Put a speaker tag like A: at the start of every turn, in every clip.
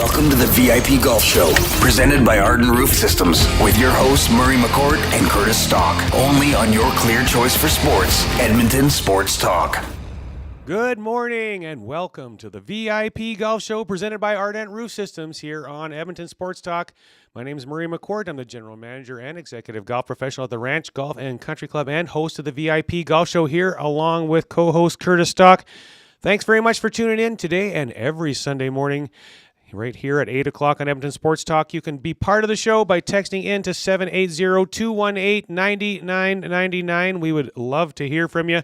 A: Welcome to the VIP Golf Show, presented by Ardent Roof Systems, with your hosts Murray McCourt and Curtis Stock, only on your clear choice for sports, Edmonton Sports Talk.
B: Good morning and welcome to the VIP Golf Show presented by Ardent Roof Systems here on Edmonton Sports Talk. My name is Murray McCourt. I'm the General Manager and Executive Golf Professional at the Ranch Golf and Country Club and host of the VIP Golf Show here along with co-host Curtis Stock. Thanks very much for tuning in today and every Sunday morning right here at 8 o'clock on Edmonton Sports Talk. You can be part of the show by texting in to 780-218-9999. We would love to hear from you.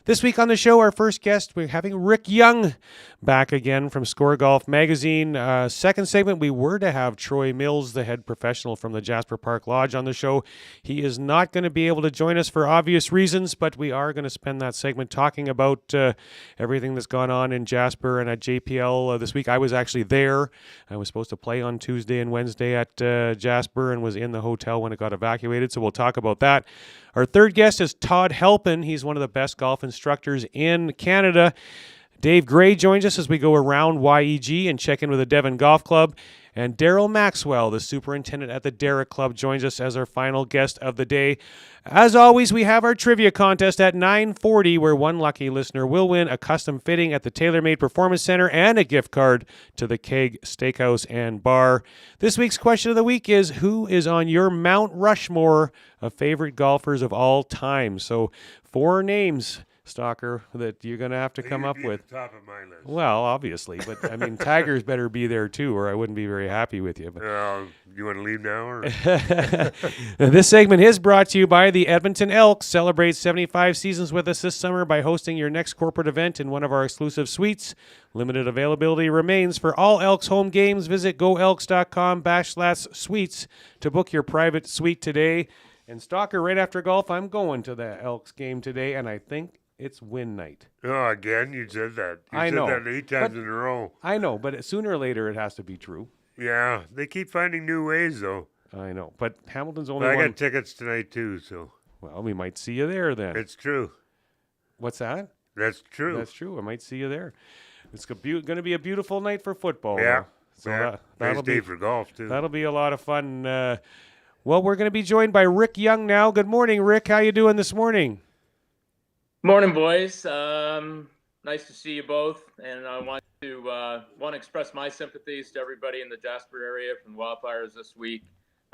B: This week on the show, our first guest, we're having Rick Young back again from Score Golf Magazine. Second segment, we were to have Troy Mills, the head professional from the Jasper Park Lodge, on the show. He is not going to be able to join us for obvious reasons, but we are going to spend that segment talking about everything that's gone on in Jasper and at JPL this week. I was actually there. I was supposed to play on Tuesday and Wednesday at Jasper and was in the hotel when it got evacuated, so we'll talk about that. Our third guest is Todd Halpen. He's one of the best golf instructors in Canada. Dave Gray joins us as we go around YEG and check in with the Devon Golf Club. And Darryl Maxwell, the superintendent at the Derrick Club, joins us as our final guest of the day. As always, we have our trivia contest at 9:40, where one lucky listener will win a custom fitting at the TaylorMade Performance Center and a gift card to the Keg Steakhouse and Bar. This week's question of the week is, who is on your Mount Rushmore of favorite golfers of all time? So 4 names, Stalker, that you're going to have to come up with.
C: At the top of my list.
B: Well, obviously, but I mean, Tiger's better be there too, or I wouldn't be very happy with you. But
C: You want to leave now? Or?
B: This segment is brought to you by the Edmonton Elks. Celebrate 75 seasons with us this summer by hosting your next corporate event in one of our exclusive suites. Limited availability remains for all Elks home games. Visit goelks.com/suites to book your private suite today. And Stalker, right after golf, I'm going to the Elks game today, and I think it's win night.
C: Oh, again? You said that.
B: I know.
C: You said that 8 times in a row.
B: I know, but sooner or later it has to be true.
C: Yeah, they keep finding new ways, though.
B: I know, but Hamilton's only
C: I
B: one.
C: got tickets tonight, too, so.
B: Well, we might see you there then.
C: It's true.
B: What's that?
C: That's true.
B: That's true. I might see you there. It's going to be a beautiful night for football.
C: Yeah.
B: So
C: yeah. Nice day for golf, too.
B: That'll be a lot of fun. Well, we're going to be joined by Rick Young now. Good morning, Rick. How you doing this morning?
D: Morning, boys. Nice to see you both, and I want to express my sympathies to everybody in the Jasper area from the wildfires this week.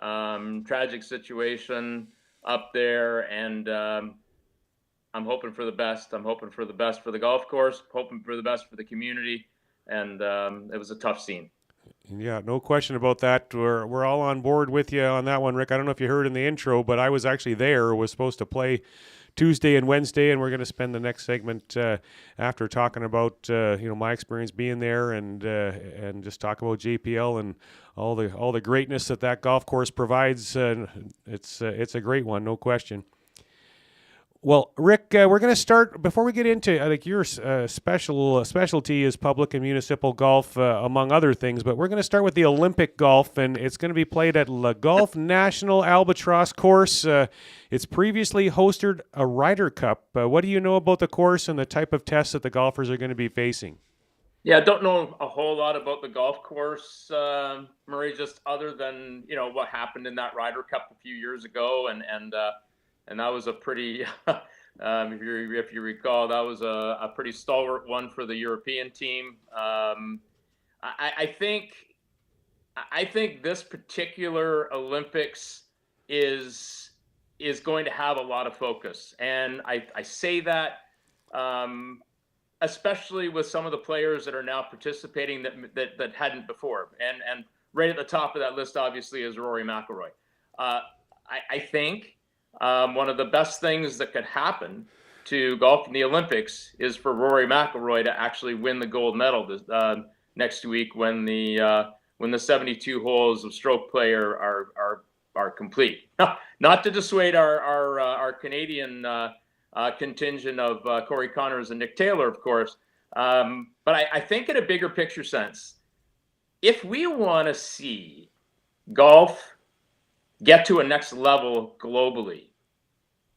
D: Tragic situation up there, and I'm hoping for the best. I'm hoping for the best for the golf course, hoping for the best for the community, and it was a tough scene.
B: Yeah, no question about that. We're all on board with you on that one, Rick. I don't know if you heard in the intro, but I was actually there. Was supposed to play Tuesday and Wednesday, and we're going to spend the next segment after talking about my experience being there and just talk about JPL and all the greatness that golf course provides. It's a great one, no question. Well, Rick, we're going to start before we get into your specialty is public and municipal golf, among other things. But we're going to start with the Olympic golf, and it's going to be played at Le Golf National Albatross Course. It's previously hosted a Ryder Cup. What do you know about the course and the type of tests that the golfers are going to be facing?
D: Yeah, I don't know a whole lot about the golf course, Murray, just other than what happened in that Ryder Cup a few years ago, and that was a pretty, if you recall, that was a pretty stalwart one for the European team. I think this particular Olympics is going to have a lot of focus, and I say that especially with some of the players that are now participating that hadn't before, and right at the top of that list, obviously, is Rory McIlroy. I think. One of the best things that could happen to golf in the Olympics is for Rory McIlroy to actually win the gold medal next week when the 72 holes of stroke play are complete. Not to dissuade our Canadian contingent of Corey Connors and Nick Taylor, of course, but I think in a bigger picture sense, if we want to see golf get to a next level globally,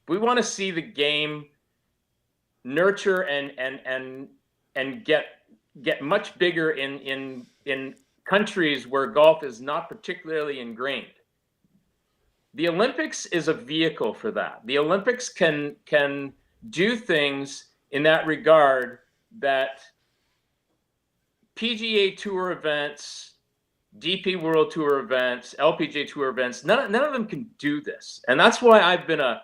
D: we want to see the game nurture and get much bigger in countries where golf is not particularly ingrained. The Olympics is a vehicle for that. The Olympics can do things in that regard that PGA Tour events, DP World Tour events, LPGA Tour events, none of them can do this. And that's why I've been a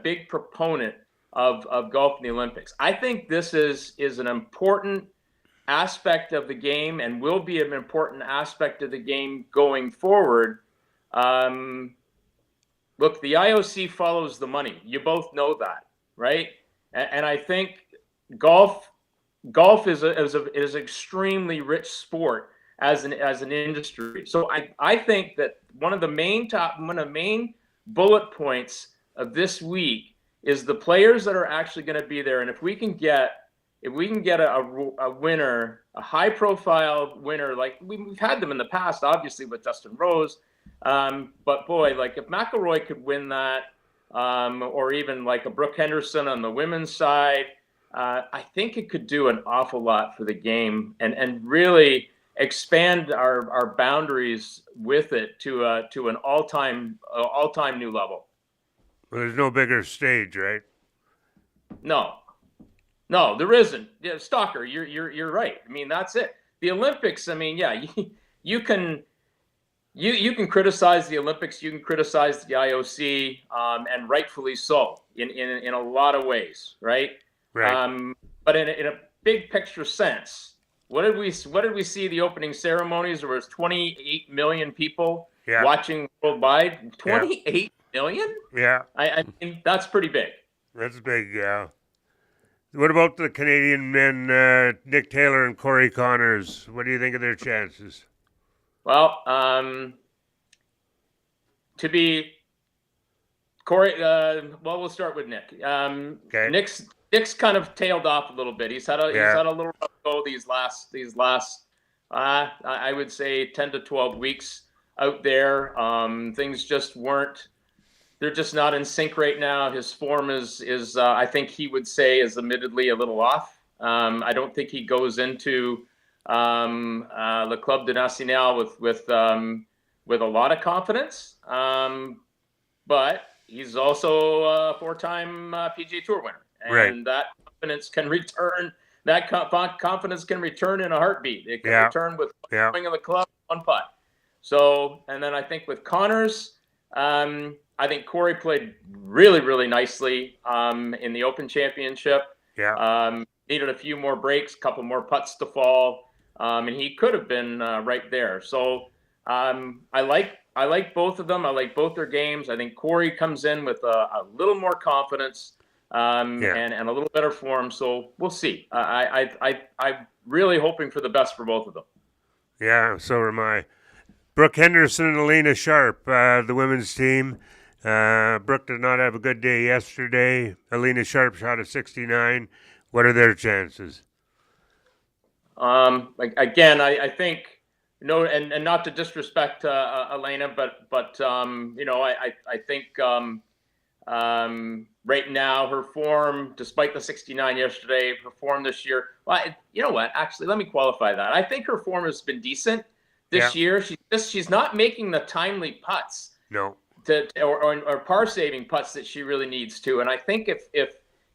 D: big proponent of golf in the Olympics. I think this is an important aspect of the game and will be an important aspect of the game going forward. Look, the IOC follows the money. You both know that, right? And I think golf is an extremely rich sport as an industry. So I think that one of the main bullet points of this week is the players that are actually going to be there. And if we can get a winner, a high profile winner, like we've had them in the past, obviously with Dustin Rose. But boy, like if McIlroy could win that, or even like a Brooke Henderson on the women's side, I think it could do an awful lot for the game and really expand our boundaries with it to an all-time new level.
C: Well, there's no bigger stage, right?
D: No, there isn't. Yeah, Stalker, you're right. I mean, that's it. The Olympics. I mean, yeah, you can criticize the Olympics, you can criticize the IOC, and rightfully so in a lot of ways, right?
C: Right.
D: But in a big picture sense, what did we see the opening ceremonies? There was 28 million people watching worldwide. 28 million?
C: Yeah.
D: I mean, that's pretty big.
C: That's big, yeah. What about the Canadian men, Nick Taylor and Corey Connors? What do you think of their chances?
D: Well, to be Corey, we'll start with Nick.
C: Okay.
D: Nick's kind of tailed off a little bit. He's had a little rough go these last I would say 10 to 12 weeks out there. Things just weren't. They're just not in sync right now. His form is I think he would say is admittedly a little off. I don't think he goes into Le Club de National with a lot of confidence. But he's also a 4-time PGA Tour winner, and that confidence can return. That confidence can return in a heartbeat. It can return with one swing of the club, one putt. So, and then I think with Connors, I think Corey played really, really nicely in the Open Championship. Yeah. Needed a few more breaks, a couple more putts to fall, and he could have been right there. So I like both of them. I like both their games. I think Corey comes in with a little more confidence and a little better form. So we'll see. I'm really hoping for the best for both of them. Yeah,
C: so am I. Brooke Henderson and Alina Sharp, the women's team. Brooke did not have a good day yesterday. Alina Sharp shot a 69. What are their chances?
D: Again, I think, and not to disrespect Elena, but I think right now her form, despite the 69 yesterday, her form this year. Well, you know what? Actually, let me qualify that. I think her form has been decent this year. She's not making the timely putts.
C: No.
D: Or par saving putts that she really needs to. And I think if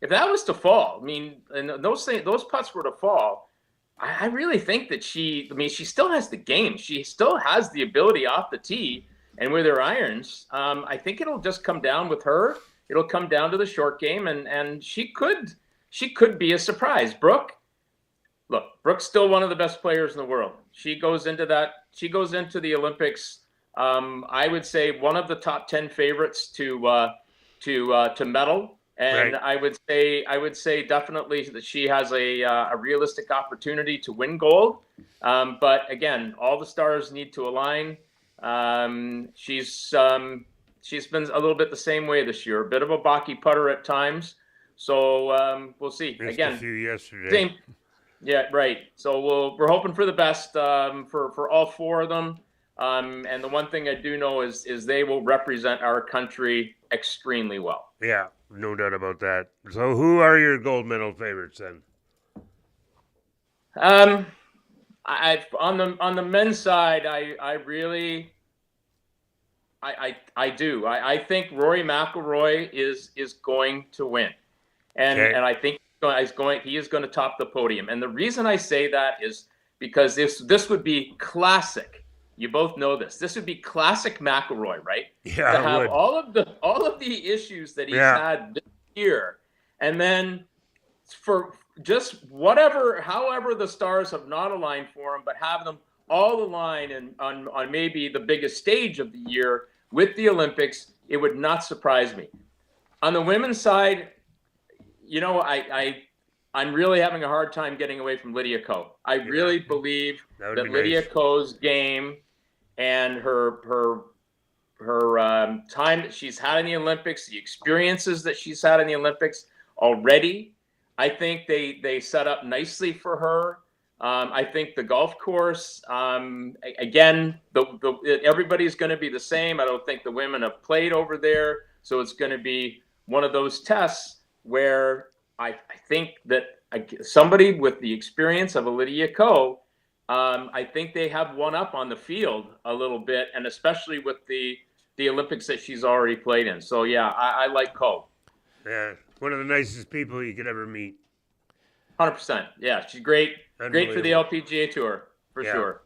D: that was to fall, I mean, and those putts were to fall, I really think that she still has the game. She still has the ability off the tee and with her irons. I think it'll just come down with her. It'll come down to the short game, and she could be a surprise. Brooke's still one of the best players in the world. She goes into the Olympics. I would say one of the top 10 favorites to medal. And I would say definitely that she has a realistic opportunity to win gold. But again, all the stars need to align. She's been a little bit the same way this year, a bit of a balky putter at times. So we'll see.
C: Missed
D: again,
C: a few yesterday.
D: Same. Yeah, right. So we're hoping for the best for all four of them. And the one thing I do know is they will represent our country extremely well.
C: Yeah, no doubt about that. So who are your gold medal favorites then?
D: On the men's side, I do. I think Rory McIlroy is going to win, and I think he is going to top the podium. And the reason I say that is because this would be classic. You both know this. This would be classic McIlroy, right?
C: Yeah,
D: to have all of the issues that he's had this year, and then for just however the stars have not aligned for him, but have them all align on maybe the biggest stage of the year with the Olympics, it would not surprise me. On the women's side, I'm really having a hard time getting away from Lydia Ko. I really believe that Lydia Ko's game and her time that she's had in the Olympics, the experiences that she's had in the Olympics already, I think they set up nicely for her. I think the golf course, again, everybody's going to be the same. I don't think the women have played over there, so it's going to be one of those tests where I think that somebody with the experience of a Lydia Ko, I think they have one up on the field a little bit, and especially with the Olympics that she's already played in. So, yeah, I like Ko.
C: Yeah, one of the nicest people you could ever meet.
D: 100%. Yeah, she's great. Great for the LPGA Tour, for sure.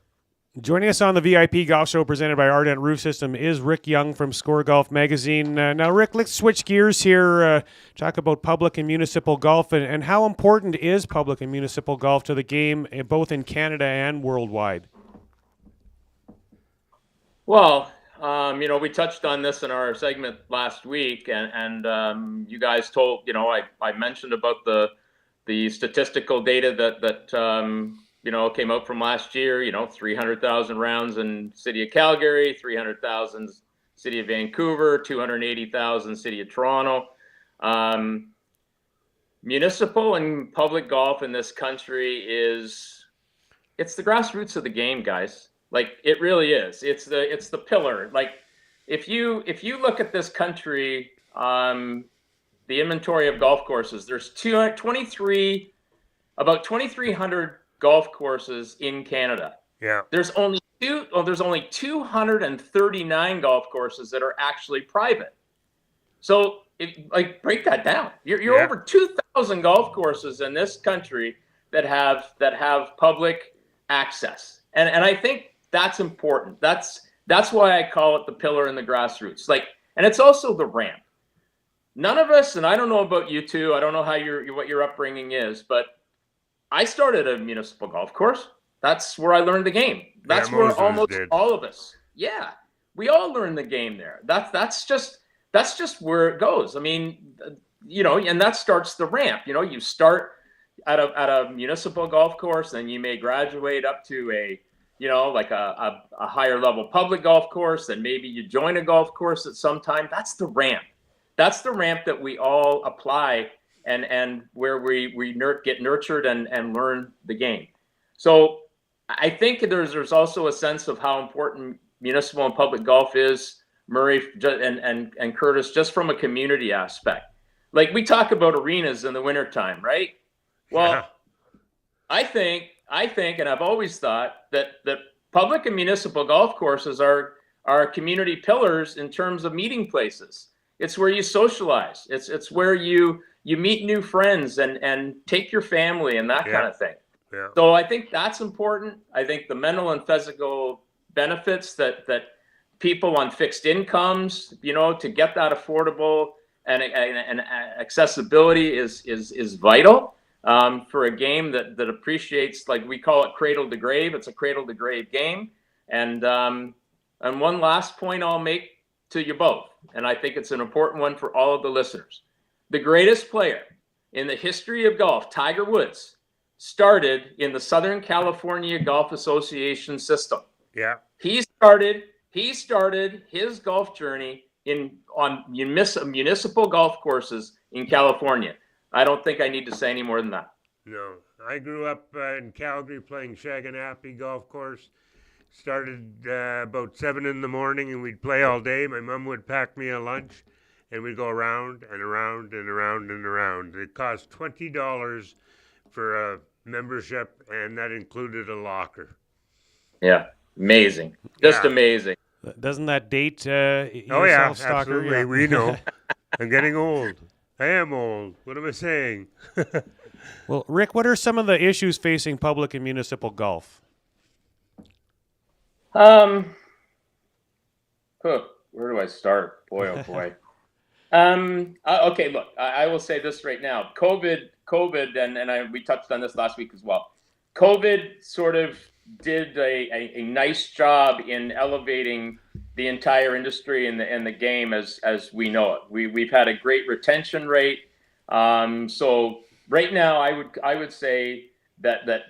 B: Joining us on the VIP Golf Show presented by Ardent Roof System is Rick Young from Score Golf Magazine. Now, Rick, let's switch gears here, talk about public and municipal golf, and how important is public and municipal golf to the game, both in Canada and worldwide?
D: Well, we touched on this in our segment last week, and you guys told, I mentioned about the statistical data that came out from last year, 300,000 rounds in city of Calgary, 300,000 city of Vancouver, 280,000 city of Toronto. Municipal and public golf in this country it's the grassroots of the game, guys. Like, it really is. It's the pillar. Like, if you look at this country, the inventory of golf courses, there's about 2,300 golf courses in Canada.
C: Yeah.
D: There's only 239 golf courses that are actually private. So break that down. You're over 2,000 golf courses in this country that have public access. And I think that's important. That's why I call it the pillar and the grassroots. And it's also the ramp. None of us, and I don't know about you two, I don't know what your upbringing is, but I started a municipal golf course. That's where I learned the game. That's where almost all of us. Yeah, we all learned the game there. That's just where it goes. I mean, and that starts the ramp. You start at a municipal golf course, then you may graduate up to a higher level public golf course, then maybe you join a golf course at some time. That's the ramp. That's the ramp that we all apply and where we get nurtured and learn the game. So I think there's also a sense of how important municipal and public golf is, Murray and Curtis, just from a community aspect. Like, we talk about arenas in the wintertime, right? Well, I think, and I've always thought that public and municipal golf courses are community pillars in terms of meeting places. It's where you socialize. It's where you meet new friends and take your family and that kind of thing. Yeah. So I think that's important. I think the mental and physical benefits that people on fixed incomes, to get that affordable and accessibility is vital for a game that appreciates, like we call it, cradle to grave. It's a cradle to grave game. And one last point I'll make to you both, and I think it's an important one for all of the listeners. The greatest player in the history of golf, Tiger Woods, started in the Southern California Golf Association system. Yeah. He started his golf journey on municipal golf courses in California. I don't think I need to say any more than that.
C: No. I grew up in Calgary playing Shaganappy Golf Course. Started about 7 in the morning, and we'd play all day. My mom would pack me a lunch, and we'd go around and around and around and around. It cost $20 for membership, and that included a locker.
D: Yeah, amazing, just amazing.
B: Doesn't that date
C: Oh yeah,
B: yourself, Stalker?
C: absolutely.
B: Yeah.
C: We know. I'm getting old. I am old. What am I saying?
B: Well, Rick, what are some of the issues facing public and municipal golf?
D: Where do I start? Boy, oh boy. Okay, look, I will say this right now. COVID, and we touched on this last week as well. COVID sort of did a nice job in elevating the entire industry and the game as we know it. We've had a great retention rate. So right now, I would say that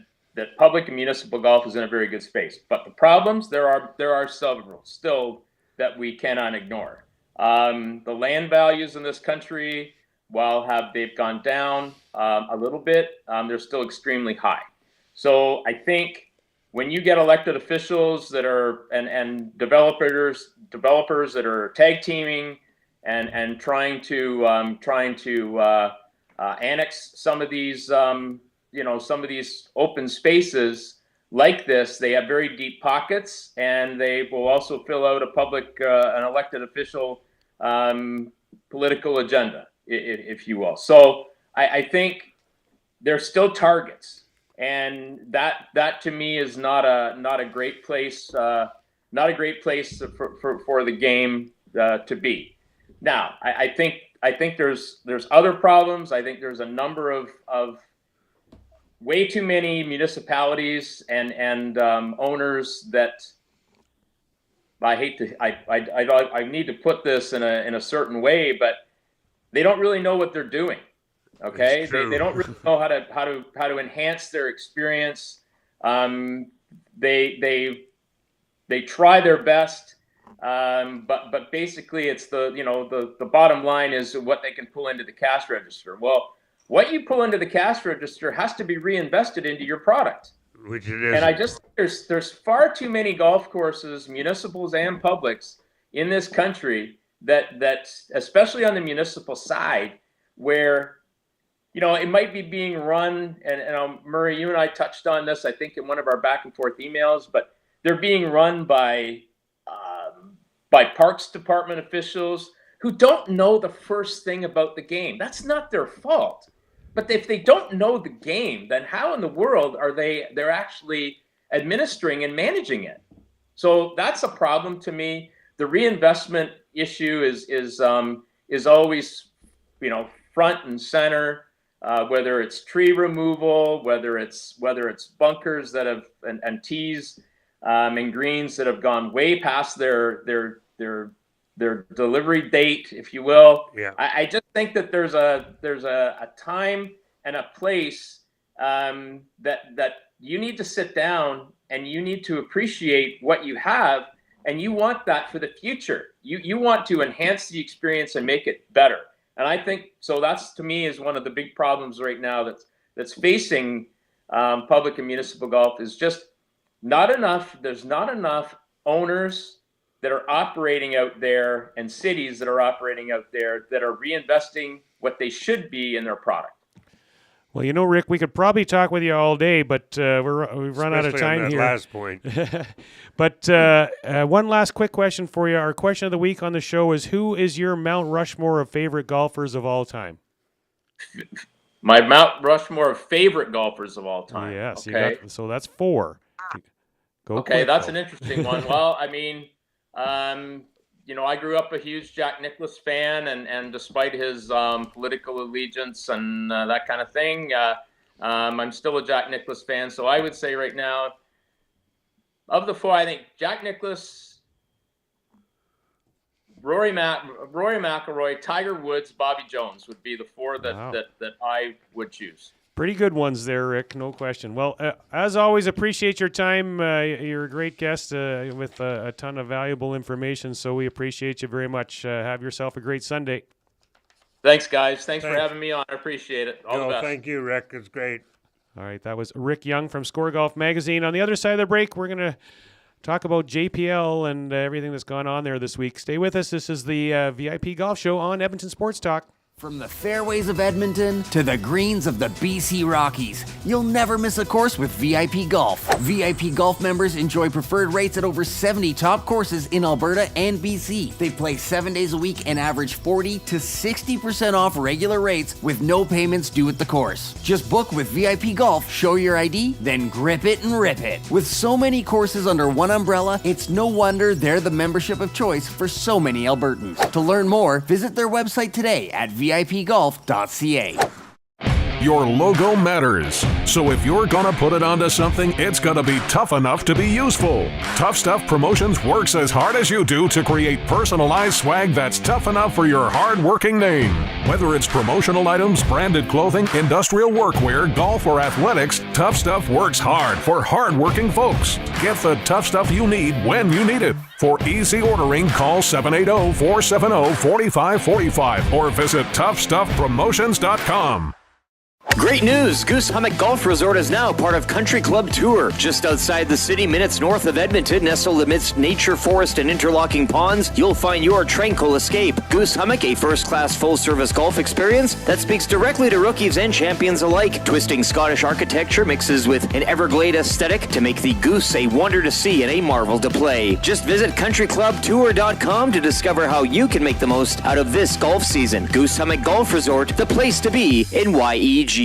D: public and municipal golf is in a very good space. But the problems there are several still that we cannot ignore. The land values in this country, while they've gone down a little bit, they're still extremely high. So I think when you get elected officials that are and developers that are tag teaming and trying to annex some of these some of these open spaces like this, they have very deep pockets, and they will also fill out an elected official political agenda, if you will. So I think they're still targets. And that to me is not a great place for the game to be. Now, I think there's other problems. I think there's a number of way too many municipalities and owners that I need to put this in a certain way, but they don't really know what they're doing. Okay, they don't really know how to enhance their experience. They try their best, but basically it's the bottom line is what they can pull into the cash register. Well, what you pull into the cash register has to be reinvested into your product,
C: Which it is.
D: and I just there's far too many golf courses, municipals and publics in this country that especially on the municipal side where it might be being run, and Murray, you and I touched on this, I think, in one of our back and forth emails, but they're being run by Parks Department officials who don't know the first thing about the game. That's not their fault. But if they don't know the game, then how in the world are they're actually administering and managing it? So that's a problem to me. The reinvestment issue is always, front and center. Whether it's tree removal, whether it's bunkers that have and tees and greens that have gone way past their delivery date, if you will.
C: Yeah.
D: I just think that there's a time and a place that you need to sit down and you need to appreciate what you have, and you want that for the future. You want to enhance the experience and make it better. And I think so. That's, to me, is one of the big problems right now that's facing public and municipal golf is just not enough. There's not enough owners that are operating out there and cities that are operating out there that are reinvesting what they should be in their product.
B: Well, Rick, we could probably talk with you all day, but we've run out of time
C: on that
B: here.
C: Last point.
B: But one last quick question for you. Our question of the week on the show is: who is your Mount Rushmore of favorite golfers of all time?
D: My Mount Rushmore of favorite golfers of all time.
B: Yes.
D: Okay.
B: So that's 4. Go
D: okay,
B: quick,
D: that's
B: though.
D: an interesting one. Well, I mean, I grew up a huge Jack Nicklaus fan, and despite his political allegiance and that kind of thing, I'm still a Jack Nicklaus fan. So I would say right now, of the 4, I think Jack Nicklaus, Rory McIlroy, Tiger Woods, Bobby Jones would be the 4 that I would choose.
B: Pretty good ones there, Rick. No question. Well, as always, appreciate your time. You're a great guest with a ton of valuable information, so we appreciate you very much. Have yourself a great Sunday.
D: Thanks, guys. Thanks for having me on. I appreciate it. All the best.
C: Thank you, Rick. It's great.
B: All right, that was Rick Young from Score Golf Magazine. On the other side of the break, we're going to talk about JPL and everything that's gone on there this week. Stay with us. This is the VIP Golf Show on Edmonton Sports Talk.
E: From the fairways of Edmonton to the greens of the BC Rockies, you'll never miss a course with VIP Golf. VIP Golf members enjoy preferred rates at over 70 top courses in Alberta and BC. They play 7 days a week and average 40 to 60% off regular rates with no payments due at the course. Just book with VIP Golf, show your ID, then grip it and rip it. With so many courses under one umbrella, it's no wonder they're the membership of choice for so many Albertans. To learn more, visit their website today at vipgolf.ca.
F: Your logo matters. So if you're gonna put it onto something, it's gonna be tough enough to be useful. Tough Stuff Promotions works as hard as you do to create personalized swag that's tough enough for your hard-working name. Whether it's promotional items, branded clothing, industrial workwear, golf, or athletics, Tough Stuff works hard for hard-working folks. Get the tough stuff you need when you need it. For easy ordering, call 780-470-4545 or visit toughstuffpromotions.com.
G: Great news! Goose Hummock Golf Resort is now part of Country Club Tour. Just outside the city, minutes north of Edmonton, nestled amidst nature, forest, and interlocking ponds, you'll find your tranquil escape. Goose Hummock, a first-class full-service golf experience that speaks directly to rookies and champions alike. Twisting Scottish architecture mixes with an Everglade aesthetic to make the Goose a wonder to see and a marvel to play. Just visit countryclubtour.com to discover how you can make the most out of this golf season. Goose Hummock Golf Resort, the place to be in YEG.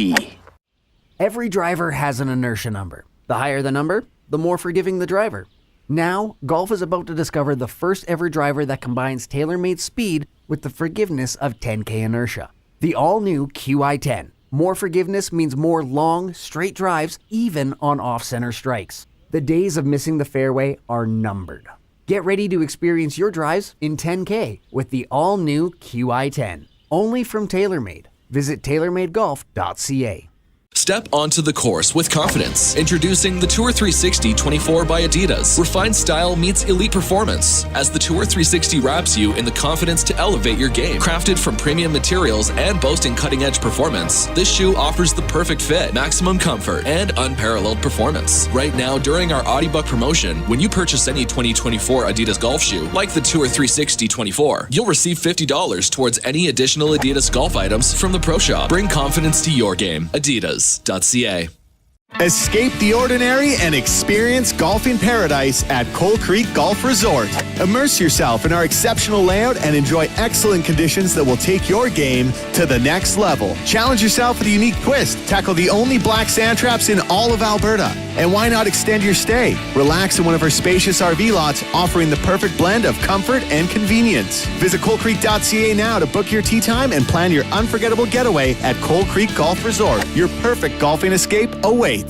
E: Every driver has an inertia number. The higher the number, the more forgiving the driver. Now, golf is about to discover the first ever driver that combines tailor-made speed with the forgiveness of 10K inertia. The all-new QI10. More forgiveness means more long, straight drives, even on off-center strikes. The days of missing the fairway are numbered. Get ready to experience your drives in 10K with the all-new QI10. Only from TaylorMade. Visit tailormadegolf.ca.
H: Step onto the course with confidence. Introducing the Tour 360 24 by Adidas. Refined style meets elite performance as the Tour 360 wraps you in the confidence to elevate your game. Crafted from premium materials and boasting cutting-edge performance, this shoe offers the perfect fit, maximum comfort, and unparalleled performance. Right now, during our Audiobook promotion, when you purchase any 2024 Adidas golf shoe, like the Tour 360 24, you'll receive $50 towards any additional Adidas golf items from the Pro Shop. Bring confidence to your game. Adidas.ca.
I: Escape the ordinary and experience golfing paradise at Coal Creek Golf Resort. Immerse yourself in our exceptional layout and enjoy excellent conditions that will take your game to the next level. Challenge yourself with a unique twist. Tackle the only black sand traps in all of Alberta. And why not extend your stay? Relax in one of our spacious RV lots, offering the perfect blend of comfort and convenience. Visit coalcreek.ca now to book your tee time and plan your unforgettable getaway at Coal Creek Golf Resort. Your perfect golfing escape awaits.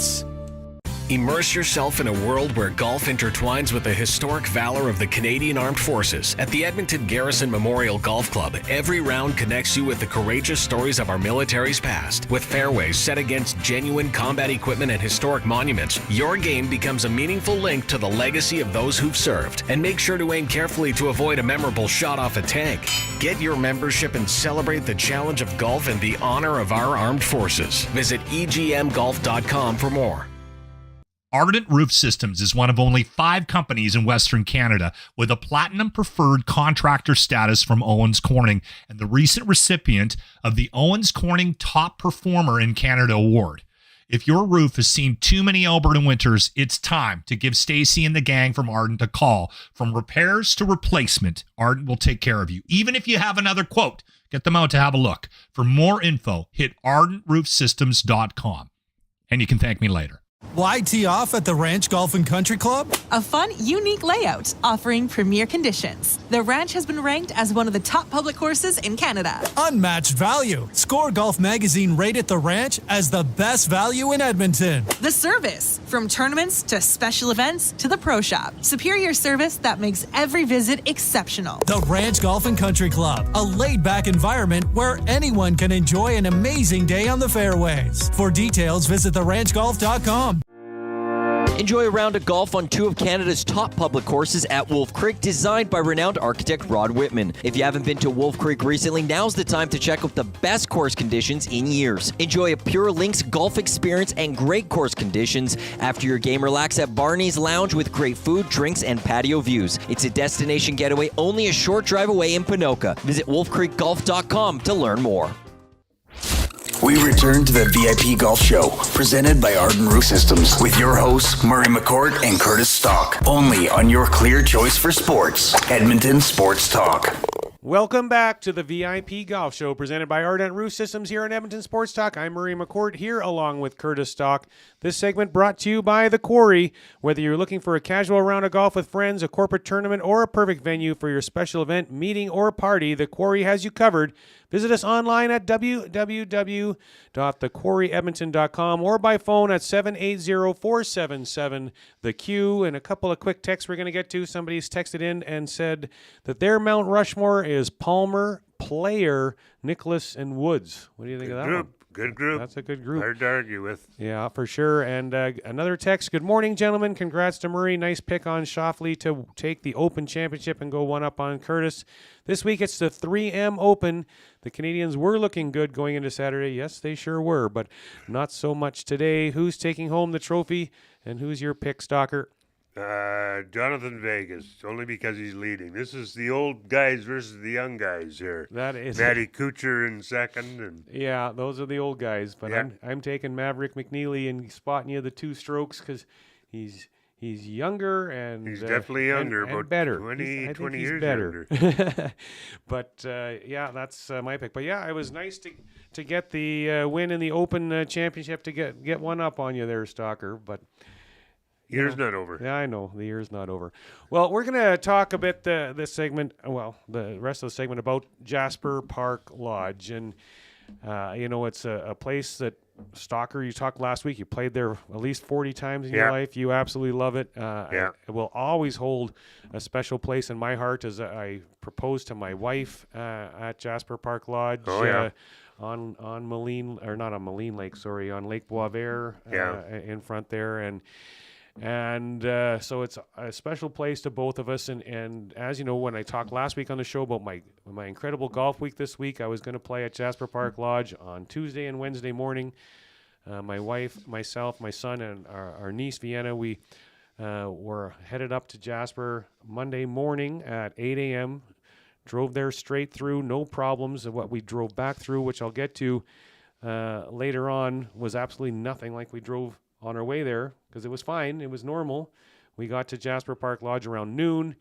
J: Immerse yourself in a world where golf intertwines with the historic valor of the Canadian Armed Forces. At the Edmonton Garrison Memorial Golf Club, every round connects you with the courageous stories of our military's past. With fairways set against genuine combat equipment and historic monuments, your game becomes a meaningful link to the legacy of those who've served. And make sure to aim carefully to avoid a memorable shot off a tank. Get your membership and celebrate the challenge of golf and the honor of our armed forces. Visit egmgolf.com for more.
K: Ardent Roof Systems is one of only 5 companies in Western Canada with a Platinum Preferred Contractor status from Owens Corning and the recent recipient of the Owens Corning Top Performer in Canada Award. If your roof has seen too many Alberta winters, it's time to give Stacy and the gang from Ardent a call. From repairs to replacement, Ardent will take care of you. Even if you have another quote, get them out to have a look. For more info, hit ardentroofsystems.com. And you can thank me later.
L: Why tee off at the Ranch Golf and Country Club?
M: A fun, unique layout offering premier conditions. The Ranch has been ranked as one of the top public courses in Canada.
L: Unmatched value. Score Golf Magazine rated the Ranch as the best value in Edmonton.
M: The service, from tournaments to special events to the Pro Shop. Superior service that makes every visit exceptional.
L: The Ranch Golf and Country Club, a laid-back environment where anyone can enjoy an amazing day on the fairways. For details, visit theranchgolf.com.
G: Enjoy a round of golf on two of Canada's top public courses at Wolf Creek, designed by renowned architect Rod Whitman. If you haven't been to Wolf Creek recently, now's the time to check out the best course conditions in years. Enjoy a pure links golf experience and great course conditions. After your game, relax at Barney's Lounge with great food, drinks, and patio views. It's a destination getaway only a short drive away in Ponoka. Visit wolfcreekgolf.com to learn more.
A: We return to the VIP Golf Show, presented by Ardent Roof Systems, with your hosts, Murray McCourt and Curtis Stock, only on your clear choice for sports, Edmonton Sports Talk.
B: Welcome back to the VIP Golf Show, presented by Ardent Roof Systems here on Edmonton Sports Talk. I'm Murray McCourt here along with Curtis Stock. This segment brought to you by The Quarry. Whether you're looking for a casual round of golf with friends, a corporate tournament, or a perfect venue for your special event, meeting, or party, The Quarry has you covered. Visit us online at www.thequarryedmonton.com or by phone at 780-477-THE-Q. And a couple of quick texts we're going to get to. Somebody's texted in and said that their Mount Rushmore is Palmer, Player, Nicholas, and Woods. What do you think of that one?
C: Good group.
B: That's a good group.
C: Hard to argue with.
B: Yeah, for sure. And another text. Good morning, gentlemen. Congrats to Murray. Nice pick on Shoffley to take the Open Championship and go one up on Curtis. This week it's the 3M Open. The Canadians were looking good going into Saturday. Yes, they sure were, but not so much today. Who's taking home the trophy, and who's your pick, Stalker?
C: Jonathan Vegas, only because he's leading. This is the old guys versus the young guys here.
B: That is
C: Matty Kuchar in second, and
B: yeah, those are the old guys. But
C: yeah.
B: I'm taking Maverick McNeely and spotting you the two strokes because he's younger and
C: he's definitely younger,
B: and
C: about
B: better.
C: 20 years
B: better.
C: younger.
B: But yeah, that's my pick. But yeah, it was nice to get the win in the Open Championship to get one up on you there, Stalker. But
C: year's not over.
B: Yeah, I know. The year's not over. Well, we're going to talk a bit this segment, the rest of the segment about Jasper Park Lodge. And, it's a place that, Stalker, you talked last week. You played there at least 40 times in your life. You absolutely love it. It will always hold a special place in my heart as I proposed to my wife at Jasper Park Lodge.
C: Oh, yeah.
B: On Moline, or not on Moline Lake, sorry, on Lake Boisvert in front there. And so it's a special place to both of us. And as you know, when I talked last week on the show about my incredible golf week this week, I was going to play at Jasper Park Lodge on Tuesday and Wednesday morning. My wife, myself, my son, and our niece, Vienna, we were headed up to Jasper Monday morning at 8 a.m., drove there straight through, no problems. And what we drove back through, which I'll get to later on, was absolutely nothing like we drove on our way there, because it was fine. It was normal. We got to Jasper Park Lodge around noon,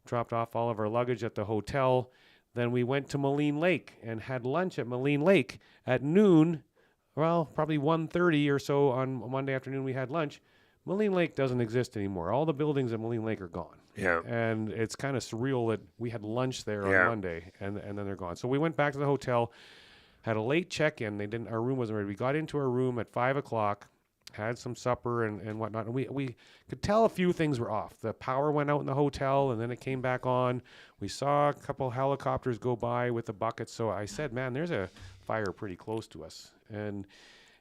B: dropped off all of our luggage at the hotel. Then we went to Moline Lake and had lunch at Moline Lake at noon. Well, probably 1:30 or so on Monday afternoon we had lunch. Moline Lake doesn't exist anymore. All the buildings at Moline Lake are gone.
C: Yeah.
B: And it's kind of surreal that we had lunch there on Monday and then they're gone. So we went back to the hotel, had a late check-in. Our room wasn't ready. We got into our room at 5 o'clock. Had some supper and whatnot. And we could tell a few things were off. The power went out in the hotel, and then it came back on. We saw a couple helicopters go by with the buckets. So I said, man, there's a fire pretty close to us.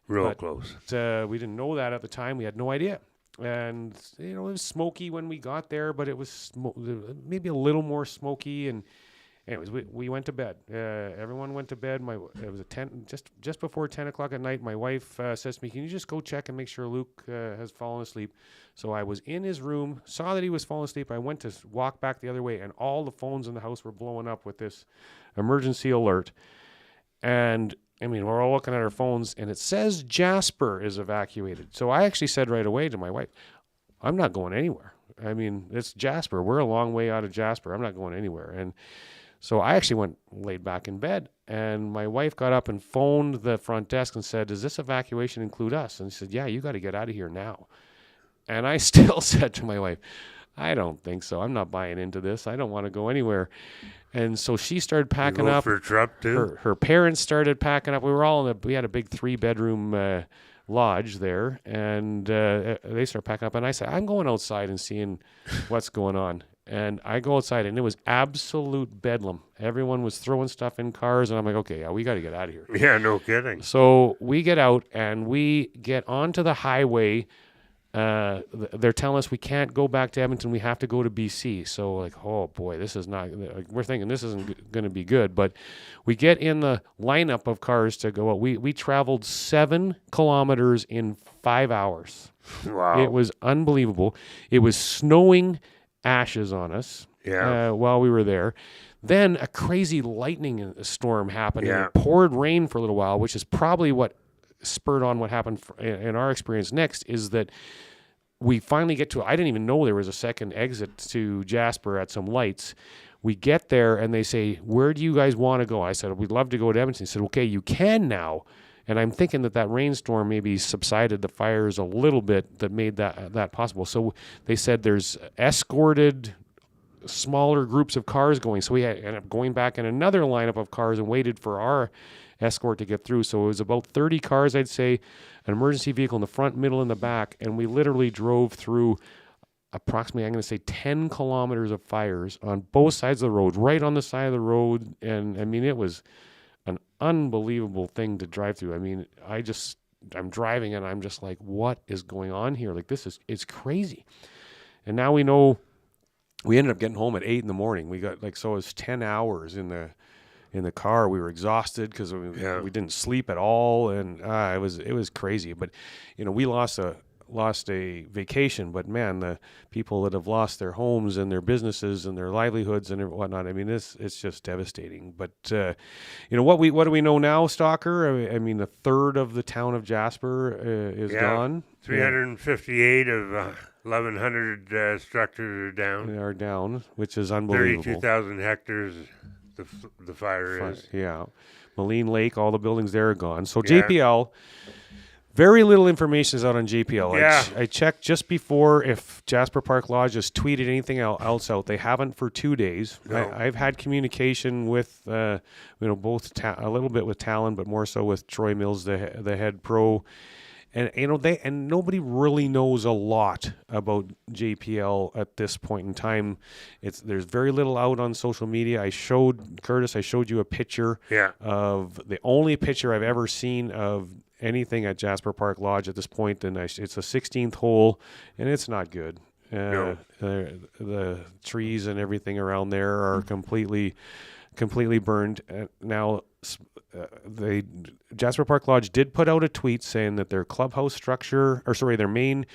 C: Real close.
B: We didn't know that at the time. We had no idea. And, it was smoky when we got there, but it was maybe a little more smoky. And anyways, we went to bed. Everyone went to bed. It was just before 10 o'clock at night. My wife says to me, "Can you just go check and make sure Luke has fallen asleep?" So I was in his room, saw that he was falling asleep. I went to walk back the other way, and all the phones in the house were blowing up with this emergency alert. And we're all looking at our phones, and it says Jasper is evacuated. So I actually said right away to my wife, "I'm not going anywhere. It's Jasper. We're a long way out of Jasper. I'm not going anywhere." And so I actually laid back in bed, and my wife got up and phoned the front desk and said, "Does this evacuation include us?" And she said, "Yeah, you got to get out of here now." And I still said to my wife, "I don't think so. I'm not buying into this. I don't want to go anywhere." And so she started packing up.
C: For Trump too?
B: Her parents started packing up. We were all we had a big 3-bedroom lodge there, and they started packing up. And I said, "I'm going outside and seeing what's going on." And I go outside, and it was absolute bedlam. Everyone was throwing stuff in cars, and I'm like, okay, we got to get out of here.
C: Yeah, no kidding.
B: So we get out, and we get onto the highway they're telling us we can't go back to Edmonton. We have to go to BC. So like, oh boy, this is not. We're thinking this isn't going to be good. But we get in the lineup of cars to go out. We traveled 7 kilometers in 5 hours.
C: Wow!
B: It was unbelievable. It was snowing ashes on us.
C: Yeah.
B: While we were there. Then a crazy lightning storm happened.
C: Yeah.
B: And it poured rain for a little while, which is probably what spurred on what happened in our experience next, is that we finally get to, I didn't even know there was a second exit to Jasper at some lights. We get there and they say, where do you guys want to go? I said, we'd love to go to Edmonton. He said, okay, you can now. And I'm thinking that rainstorm maybe subsided the fires a little bit that made that possible. So they said there's escorted smaller groups of cars going. So we ended up going back in another lineup of cars and waited for our escort to get through. So it was about 30 cars, I'd say, an emergency vehicle in the front, middle, and the back. And we literally drove through approximately, I'm going to say 10 kilometers of fires on both sides of the road, right on the side of the road. And I mean, it was an unbelievable thing to drive through. I mean, I'm driving and I'm just like, what is going on here? Like, it's crazy. And now we know. We ended up getting home at 8 a.m. We got so it was 10 hours in the car. We were exhausted because we didn't sleep at all, and it was crazy. But we lost a vacation. But man, the people that have lost their homes and their businesses and their livelihoods and whatnot. I mean, it's just devastating. But what do we know now, Stalker? I mean, a third of the town of Jasper is gone.
C: 358 of 1,100 structures are down.
B: They are down, which is unbelievable.
C: 32,000 hectares the fire is.
B: Yeah. Moline Lake, all the buildings there are gone. So JPL, very little information is out on JPL.
C: Yeah.
B: I checked just before if Jasper Park Lodge has tweeted anything else out. They haven't for 2 days.
C: No.
B: I've had communication with, both a little bit with Talon, but more so with Troy Mills, the head pro. And nobody really knows a lot about JPL at this point in time. There's very little out on social media. I showed you a picture of the only picture I've ever seen of anything at Jasper Park Lodge at this point, and it's a 16th hole, and it's not good.
C: No.
B: The trees and everything around there are completely burned. Now, Jasper Park Lodge did put out a tweet saying that their clubhouse structure, their main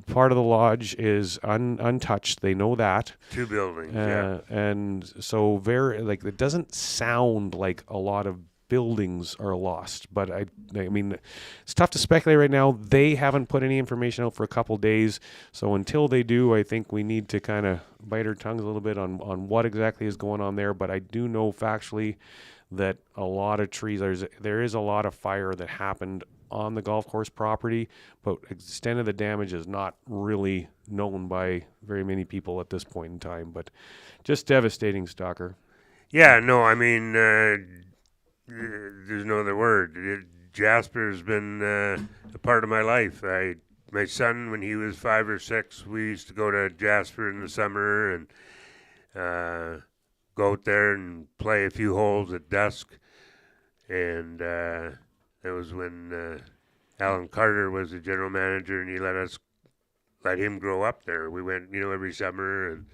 B: part of the lodge is untouched. They know that.
C: 2 buildings,
B: and so it doesn't sound like a lot of buildings are lost, but I mean, it's tough to speculate right now. They haven't put any information out for a couple days, so until they do, I think we need to kind of bite our tongues a little bit on what exactly is going on there. But I do know factually that a lot of trees, there is a lot of fire that happened on the golf course property, but the extent of the damage is not really known by very many people at this point in time. But just devastating, Stalker.
C: Yeah, no, I mean, there's no other word. Jasper's been a part of my life. My son, when he was 5 or 6, we used to go to Jasper in the summer and go out there and play a few holes at dusk. And that was when Alan Carter was the general manager, and he let him grow up there. We went, every summer, and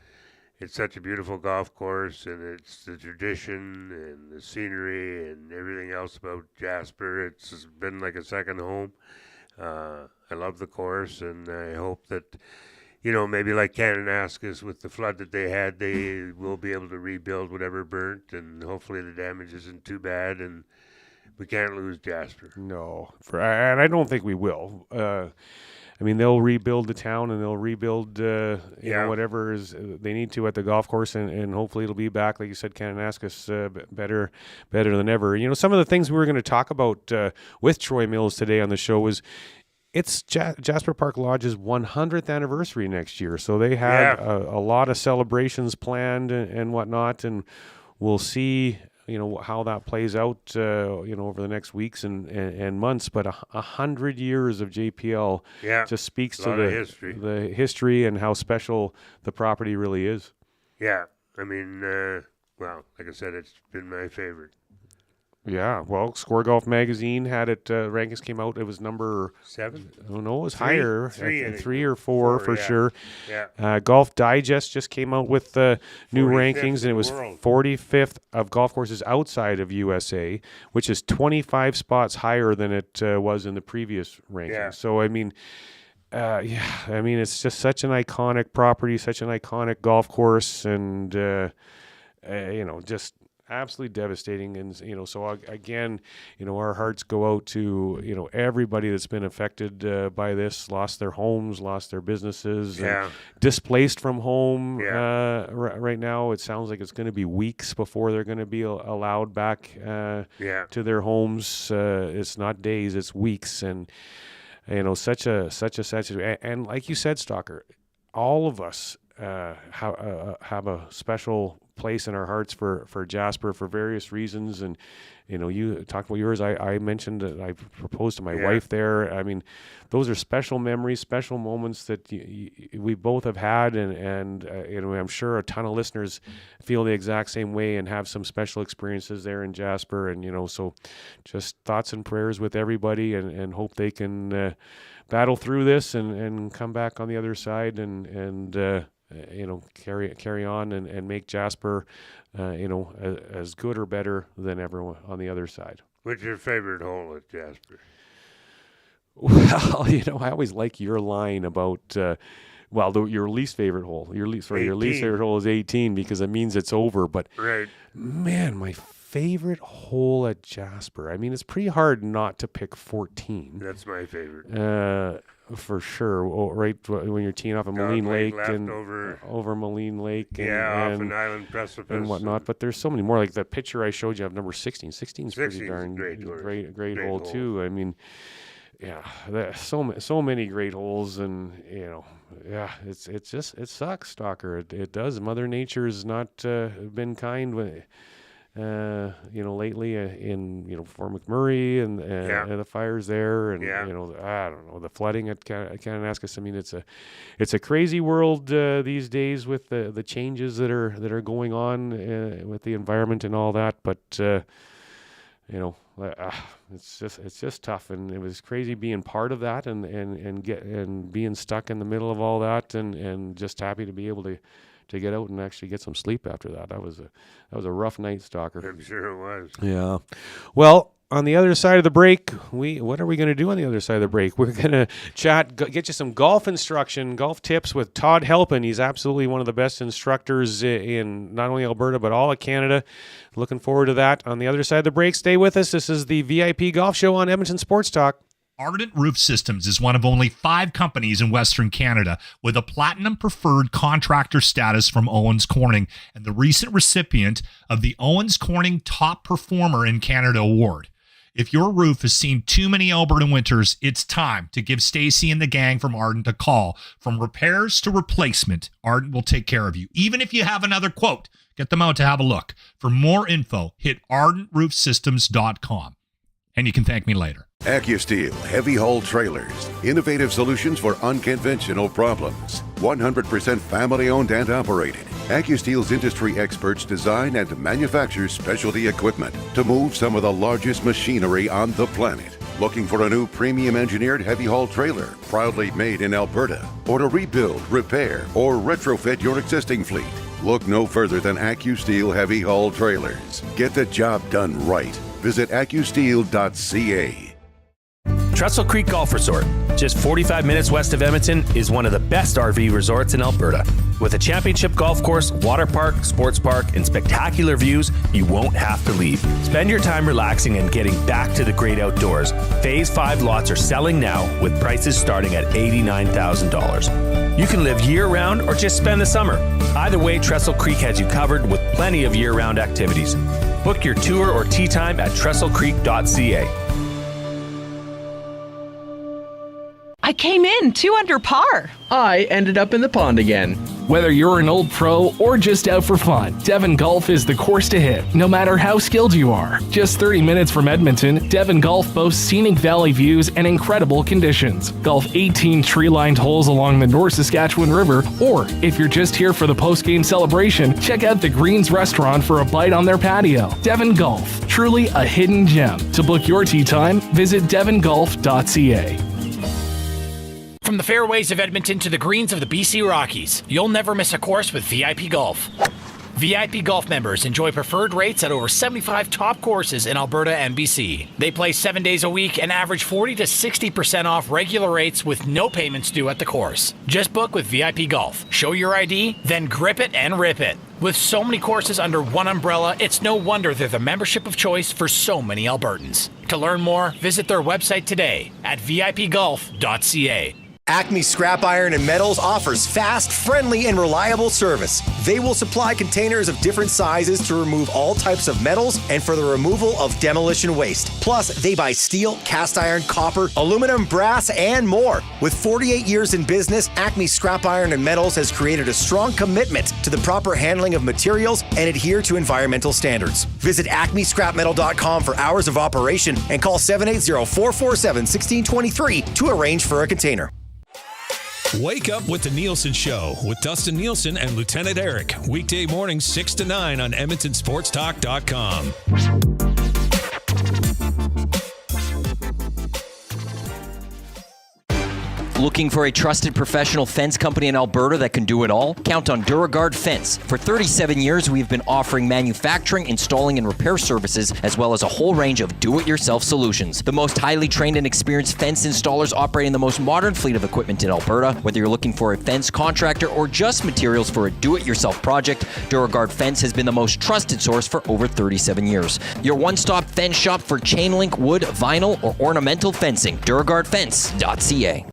C: it's such a beautiful golf course, and it's the tradition and the scenery and everything else about Jasper. It's been like a second home. I love the course, and I hope that, maybe like Kananaskis with the flood that they had, they will be able to rebuild whatever burnt, and hopefully the damage isn't too bad, and we can't lose Jasper.
B: No, and I don't think we will. I mean, they'll rebuild the town, and they'll rebuild, whatever is they need to at the golf course, and hopefully it'll be back, like you said, Kananaskis, better than ever. Some of the things we were going to talk about with Troy Mills today on the show was it's Jasper Park Lodge's 100th anniversary next year, so they had a lot of celebrations planned and whatnot, and we'll see how that plays out, over the next weeks and months. But 100 years of JPL just speaks to the history and how special the property really is.
C: Yeah, I mean, like I said, it's been my favorite.
B: Yeah, well, Score Golf Magazine had it. Rankings came out. It was number
C: 7.
B: Oh no, it was higher. Three or four for
C: yeah.
B: sure.
C: Yeah.
B: Golf Digest just came out with new
C: 45th
B: rankings, and it was
C: in the world.
B: 45th of golf courses outside of USA, which is 25 spots higher than it was in the previous rankings.
C: Yeah.
B: So I mean, it's just such an iconic property, such an iconic golf course, and just absolutely devastating. And so again, our hearts go out to everybody that's been affected by this, lost their homes, lost their businesses, and displaced from home. Right now it sounds like it's going to be weeks before they're going to be allowed back to their homes. It's not days, it's weeks. And such a and like you said, Stalker, all of us have a special place in our hearts for Jasper for various reasons. And you talked about yours. I mentioned that I proposed to my wife there. I mean, those are special memories, special moments that we both have had, and I'm sure a ton of listeners feel the exact same way and have some special experiences there in Jasper. And so just thoughts and prayers with everybody, and hope they can battle through this and come back on the other side and carry on and make Jasper, as good or better than everyone on the other side.
C: What's your favorite hole at Jasper?
B: Well, I always like your line about, your least favorite hole. Your least favorite hole is 18 because it means it's over. But
C: right,
B: man, my favorite hole at Jasper. I mean, it's pretty hard not to pick 14.
C: That's my favorite.
B: For sure. Right when you're teeing off at Moline Lake and over Moline Lake and
C: off an island precipice
B: and whatnot. But there's so many more. Like the picture I showed you of number 16. 16 is pretty darn great hole too. I mean, there's so many great holes, and it sucks, Stalker. It does. Mother Nature's not been kind with. Lately in Fort McMurray and the fires there, and I don't know, the flooding at Kananaskis. I mean, it's a crazy world these days with the changes that are going on with the environment and all that. But it's just tough, and it was crazy being part of that and being stuck in the middle of all that, and just happy to be able to get out and actually get some sleep after that. That was a rough night, Stalker.
C: I'm sure it was.
B: Yeah. Well, on the other side of the break, what are we going to do on the other side of the break? We're going to get you some golf instruction, golf tips with Todd Halpen. He's absolutely one of the best instructors in not only Alberta, but all of Canada. Looking forward to that. On the other side of the break, stay with us. This is the VIP Golf Show on Edmonton Sports Talk.
K: Ardent Roof Systems is one of only 5 companies in Western Canada with a Platinum Preferred Contractor status from Owens Corning and the recent recipient of the Owens Corning Top Performer in Canada Award. If your roof has seen too many Alberta winters, it's time to give Stacy and the gang from Ardent a call. From repairs to replacement, Ardent will take care of you. Even if you have another quote, get them out to have a look. For more info, hit ardentroofsystems.com. And you can thank me later.
N: AccuSteel Heavy Haul Trailers. Innovative solutions for unconventional problems. 100% family owned and operated. AccuSteel's industry experts design and manufacture specialty equipment to move some of the largest machinery on the planet. Looking for a new premium engineered heavy haul trailer, proudly made in Alberta? Or to rebuild, repair, or retrofit your existing fleet? Look no further than AccuSteel Heavy Haul Trailers. Get the job done right. Visit accusteel.ca.
O: Trestle Creek Golf Resort, just 45 minutes west of Edmonton, is one of the best RV resorts in Alberta. With a championship golf course, water park, sports park, and spectacular views, you won't have to leave. Spend your time relaxing and getting back to the great outdoors. Phase 5 lots are selling now with prices starting at $89,000. You can live year-round or just spend the summer. Either way, Trestle Creek has you covered with plenty of year-round activities. Book your tour or tee time at trestlecreek.ca.
P: I came in 2 under par.
Q: I ended up in the pond again. Whether you're an old pro or just out for fun, Devon Golf is the course to hit, no matter how skilled you are. Just 30 minutes from Edmonton, Devon Golf boasts scenic valley views and incredible conditions. Golf 18 tree-lined holes along the North Saskatchewan River, or if you're just here for the post-game celebration, check out the Greens restaurant for a bite on their patio. Devon Golf, truly a hidden gem. To book your tee time, visit devongolf.ca.
R: From the fairways of Edmonton to the greens of the BC Rockies, you'll never miss a course with VIP Golf. VIP Golf members enjoy preferred rates at over 75 top courses in Alberta and BC. They play 7 days a week and average 40 to 60% off regular rates with no payments due at the course. Just book with VIP Golf. Show your ID, then grip it and rip it. With so many courses under one umbrella, it's no wonder they're the membership of choice for so many Albertans. To learn more, visit their website today at vipgolf.ca.
S: Acme Scrap Iron and Metals offers fast, friendly, and reliable service. They will supply containers of different sizes to remove all types of metals and for the removal of demolition waste. Plus, they buy steel, cast iron, copper, aluminum, brass, and more. With 48 years in business, Acme Scrap Iron and Metals has created a strong commitment to the proper handling of materials and adhere to environmental standards. Visit acmescrapmetal.com for hours of operation and call 780-447-1623 to arrange for a container.
T: Wake up with the Nielsen Show with Dustin Nielsen and Lieutenant Derrick. Weekday mornings 6 to 9 on EdmontonSportsTalk.com.
G: Looking for a trusted professional fence company in Alberta that can do it all? Count on DuraGuard Fence. For 37 years, we've been offering manufacturing, installing, and repair services, as well as a whole range of do-it-yourself solutions. The most highly trained and experienced fence installers operating the most modern fleet of equipment in Alberta. Whether you're looking for a fence contractor or just materials for a do-it-yourself project, DuraGuard Fence has been the most trusted source for over 37 years. Your one-stop fence shop for chain link, wood, vinyl, or ornamental fencing. DuraGuardFence.ca.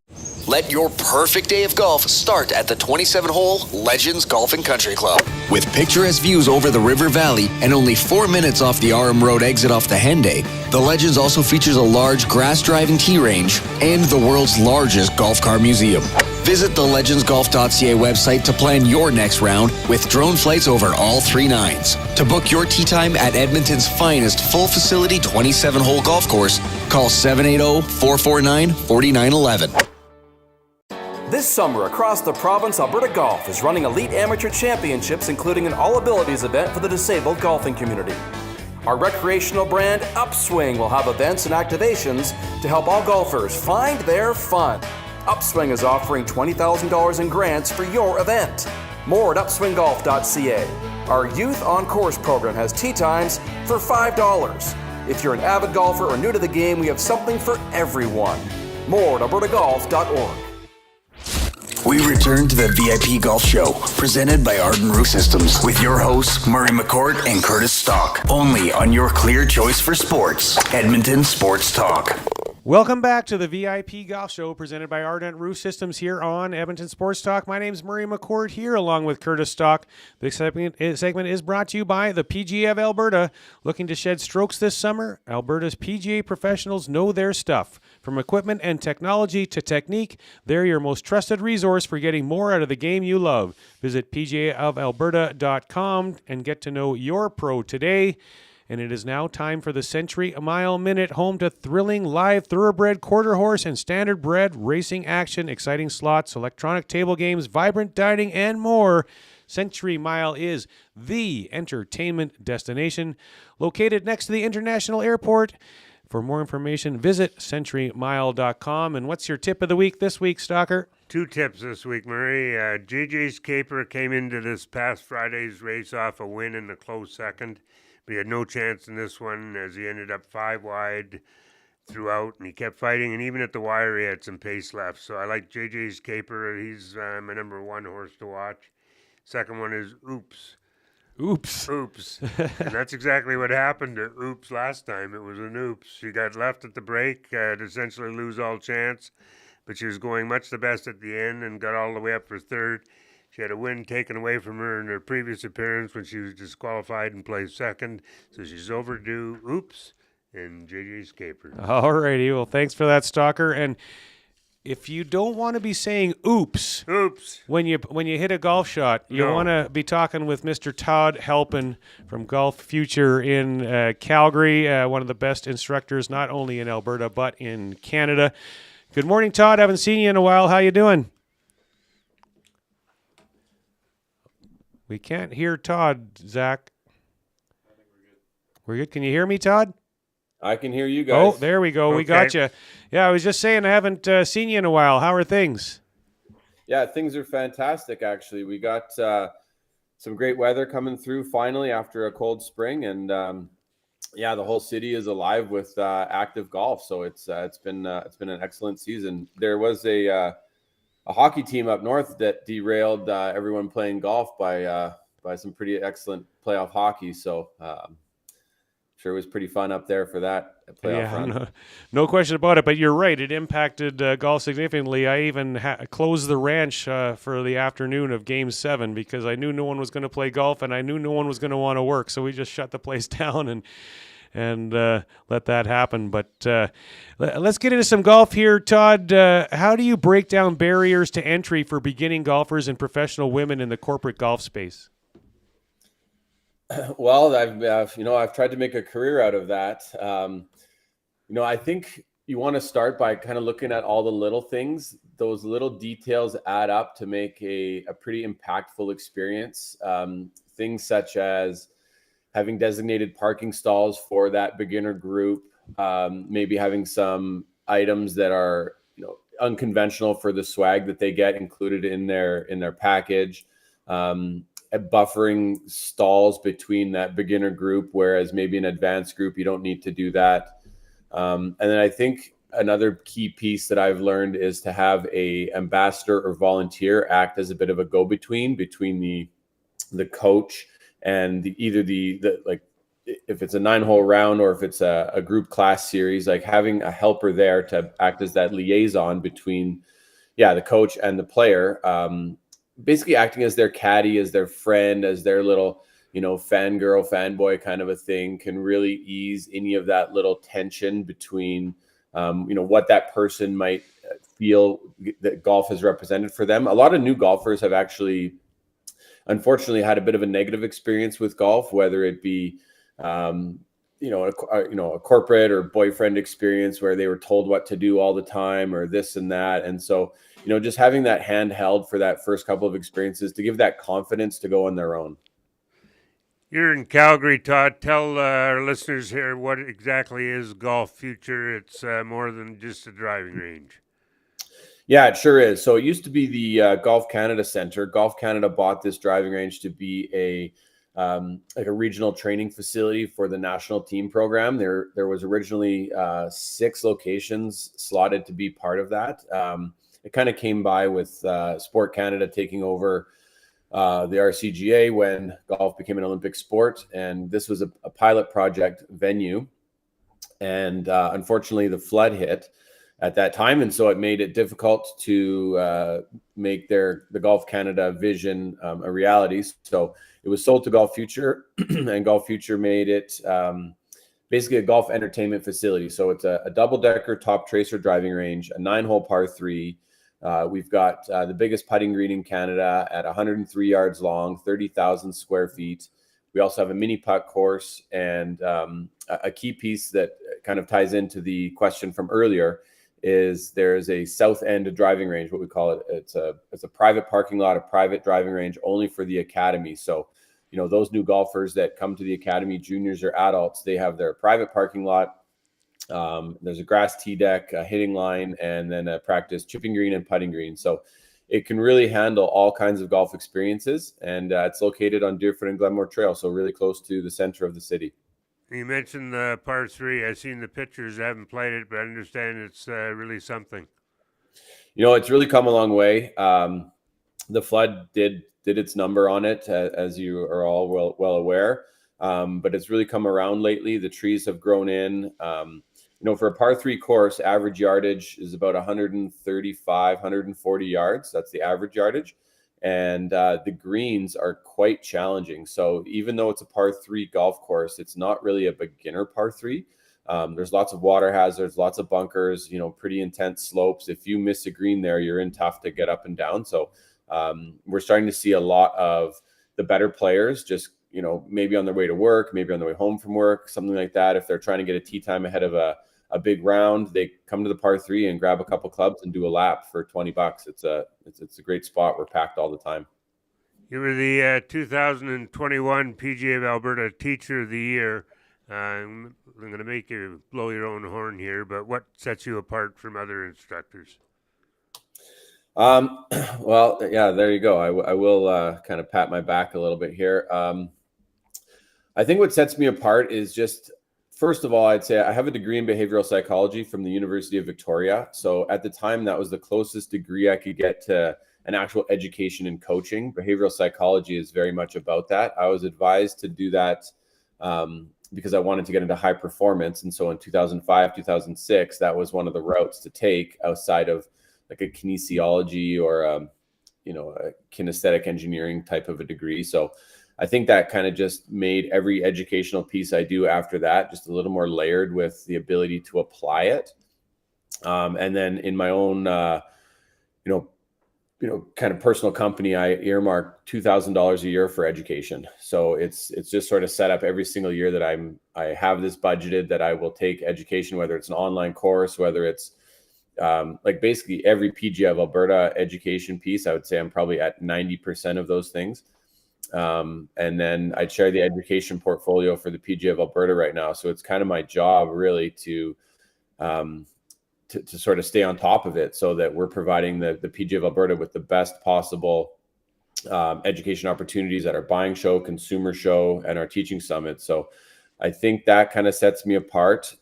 A: Let your perfect day of golf start at the 27-hole Legends Golf and Country Club. With picturesque views over the River Valley and only 4 minutes off the RM Road exit off the Henday, the Legends also features a large grass-driving tee range and the world's largest golf car museum. Visit the legendsgolf.ca website to plan your next round with drone flights over all 3 nines. To book your tee time at Edmonton's finest full-facility 27-hole golf course, call 780-449-4911.
U: This summer, across the province, Alberta Golf is running elite amateur championships, including an all-abilities event for the disabled golfing community. Our recreational brand, Upswing, will have events and activations to help all golfers find their fun. Upswing is offering $20,000 in grants for your event. More at upswinggolf.ca. Our Youth on Course program has tee times for $5. If you're an avid golfer or new to the game, we have something for everyone. More at albertagolf.org.
A: We return to the VIP Golf Show, presented by Ardent Roof Systems, with your hosts, Murray McCourt and Curtis Stock, only on your clear choice for sports, Edmonton Sports Talk.
B: Welcome back to the VIP Golf Show, presented by Ardent Roof Systems here on Edmonton Sports Talk. My name is Murray McCourt here, along with Curtis Stock. This segment is brought to you by the PGA of Alberta. Looking to shed strokes this summer? Alberta's PGA professionals know their stuff. From equipment and technology to technique, they're your most trusted resource for getting more out of the game you love. Visit pgaofalberta.com and get to know your pro today. And it is now time for the Century Mile Minute, home to thrilling live thoroughbred, quarter horse, and standardbred racing action, exciting slots, electronic table games, vibrant dining, and more. Century Mile is the entertainment destination located next to the International Airport. For more information, visit centurymile.com. And what's your tip of the week this week, Stalker?
C: 2 tips this week, Murray. JJ's Caper came into this past Friday's race off a win in the close second. But he had no chance in this one as he ended up 5 wide throughout, and he kept fighting, and even at the wire he had some pace left. So I like JJ's Caper. He's my number 1 horse to watch. Second one is Oops.
B: Oops.
C: And that's exactly what happened to Oops last time. It was an oops. She got left at the break, to essentially lose all chance, but she was going much the best at the end and got all the way up for third. She had a win taken away from her in her previous appearance when she was disqualified and placed second. So she's overdue. Oops. And JJ's Caper.
B: All righty. Well, thanks for that, Stalker. And if you don't want to be saying oops when you hit a golf shot, you want to be talking with Mr. Todd Halpen from Golf Future in Calgary, one of the best instructors not only in Alberta but in Canada. Good morning, Todd. Haven't seen you in a while. How you doing? We can't hear Todd, Zach. We're good. Can you hear me, Todd?
D: I can hear you guys.
B: Oh, there we go. Okay. We got you. Yeah, I was just saying I haven't seen you in a while. How are things?
D: Yeah, things are fantastic, actually. We got some great weather coming through finally after a cold spring. And, the whole city is alive with active golf. So it's been an excellent season. There was a hockey team up north that derailed everyone playing golf by some pretty excellent playoff hockey. So sure it was pretty fun up there for that playoff run.
B: No question about it. But you're right; it impacted golf significantly. I even closed the ranch for the afternoon of Game 7 because I knew no one was going to play golf, and I knew no one was going to want to work. So we just shut the place down and let that happen. But let's get into some golf here, Todd. How do you break down barriers to entry for beginning golfers and professional women in the corporate golf space?
D: Well, I've tried to make a career out of that. I think you want to start by kind of looking at all the little things. Those little details add up to make a pretty impactful experience. Things such as having designated parking stalls for that beginner group, maybe having some items that are unconventional for the swag that they get included in their package. Buffering stalls between that beginner group, whereas maybe an advanced group, you don't need to do that. And then I think another key piece that I've learned is to have a ambassador or volunteer act as a bit of a go-between between the coach and either if it's a 9-hole round or if it's a group class series, like having a helper there to act as that liaison between, the coach and the player. Basically acting as their caddy, as their friend, as their little, fangirl, fanboy kind of a thing can really ease any of that little tension between, what that person might feel that golf has represented for them. A lot of new golfers have actually, unfortunately, had a bit of a negative experience with golf, whether it be, a corporate or boyfriend experience where they were told what to do all the time or this and that. And so, just having that hand held for that first couple of experiences to give that confidence to go on their own.
C: You're in Calgary, Todd. Tell our listeners here what exactly is Golf Future. It's more than just a driving range.
D: Yeah, it sure is. So it used to be the Golf Canada Center. Golf Canada bought this driving range to be a regional training facility for the national team program. There was originally 6 locations slotted to be part of that. It kind of came by with Sport Canada taking over the RCGA when golf became an Olympic sport. And this was a pilot project venue. And unfortunately, the flood hit at that time. And so it made it difficult to make the Golf Canada vision a reality. So it was sold to Golf Future, and Golf Future made it basically a golf entertainment facility. So it's a double-decker top tracer driving range, a 9-hole par 3. We've got the biggest putting green in Canada at 103 yards long, 30,000 square feet. We also have a mini putt course, and a key piece that kind of ties into the question from earlier is there's a south end driving range, what we call it. It's a private parking lot, a private driving range only for the academy. So, those new golfers that come to the academy, juniors or adults, they have their private parking lot. There's a grass tee deck, a hitting line, and then a practice chipping green and putting green. So it can really handle all kinds of golf experiences, and it's located on Deerfoot and Glenmore Trail, so really close to the center of the city.
C: You mentioned the par 3. I've seen the pictures. I haven't played it, but I understand it's really something.
D: It's really come a long way. The flood did its number on it, as you are all well aware. But it's really come around lately. The trees have grown in. For a par 3 course, average yardage is about 135, 140 yards. That's the average yardage. And the greens are quite challenging. So even though it's a par 3 golf course, it's not really a beginner par 3. There's lots of water hazards, lots of bunkers, pretty intense slopes. If you miss a green there, you're in tough to get up and down. So we're starting to see a lot of the better players just, maybe on their way to work, maybe on their way home from work, something like that. If they're trying to get a tee time ahead of a big round, they come to the par 3 and grab a couple clubs and do a lap for $20. It's a great spot. We're packed all the time.
C: You were the 2021 PGA of Alberta Teacher of the Year. I'm going to make you blow your own horn here, but what sets you apart from other instructors?
D: Well, yeah, there you go. I will kind of pat my back a little bit here. I think what sets me apart is just, first of all, I'd say I have a degree in behavioral psychology from the University of Victoria. So at the time, that was the closest degree I could get to an actual education in coaching. Behavioral psychology is very much about that. I was advised to do that because I wanted to get into high performance. And so in 2005, 2006, that was one of the routes to take outside of like a kinesiology or, a kinesthetic engineering type of a degree. So I think that kind of just made every educational piece I do after that just a little more layered with the ability to apply it. And then in my own, kind of personal company, I earmark $2,000 a year for education. So it's just sort of set up every single year that I have this budgeted that I will take education, whether it's an online course, whether it's like basically every PGA of Alberta education piece. I would say I'm probably at 90% of those things. And then I'd share the education portfolio for the PGA of Alberta right now. So it's kind of my job really to sort of stay on top of it so that we're providing the PGA of Alberta with the best possible education opportunities at our buying show, consumer show, and our teaching summit. So I think that kind of sets me apart.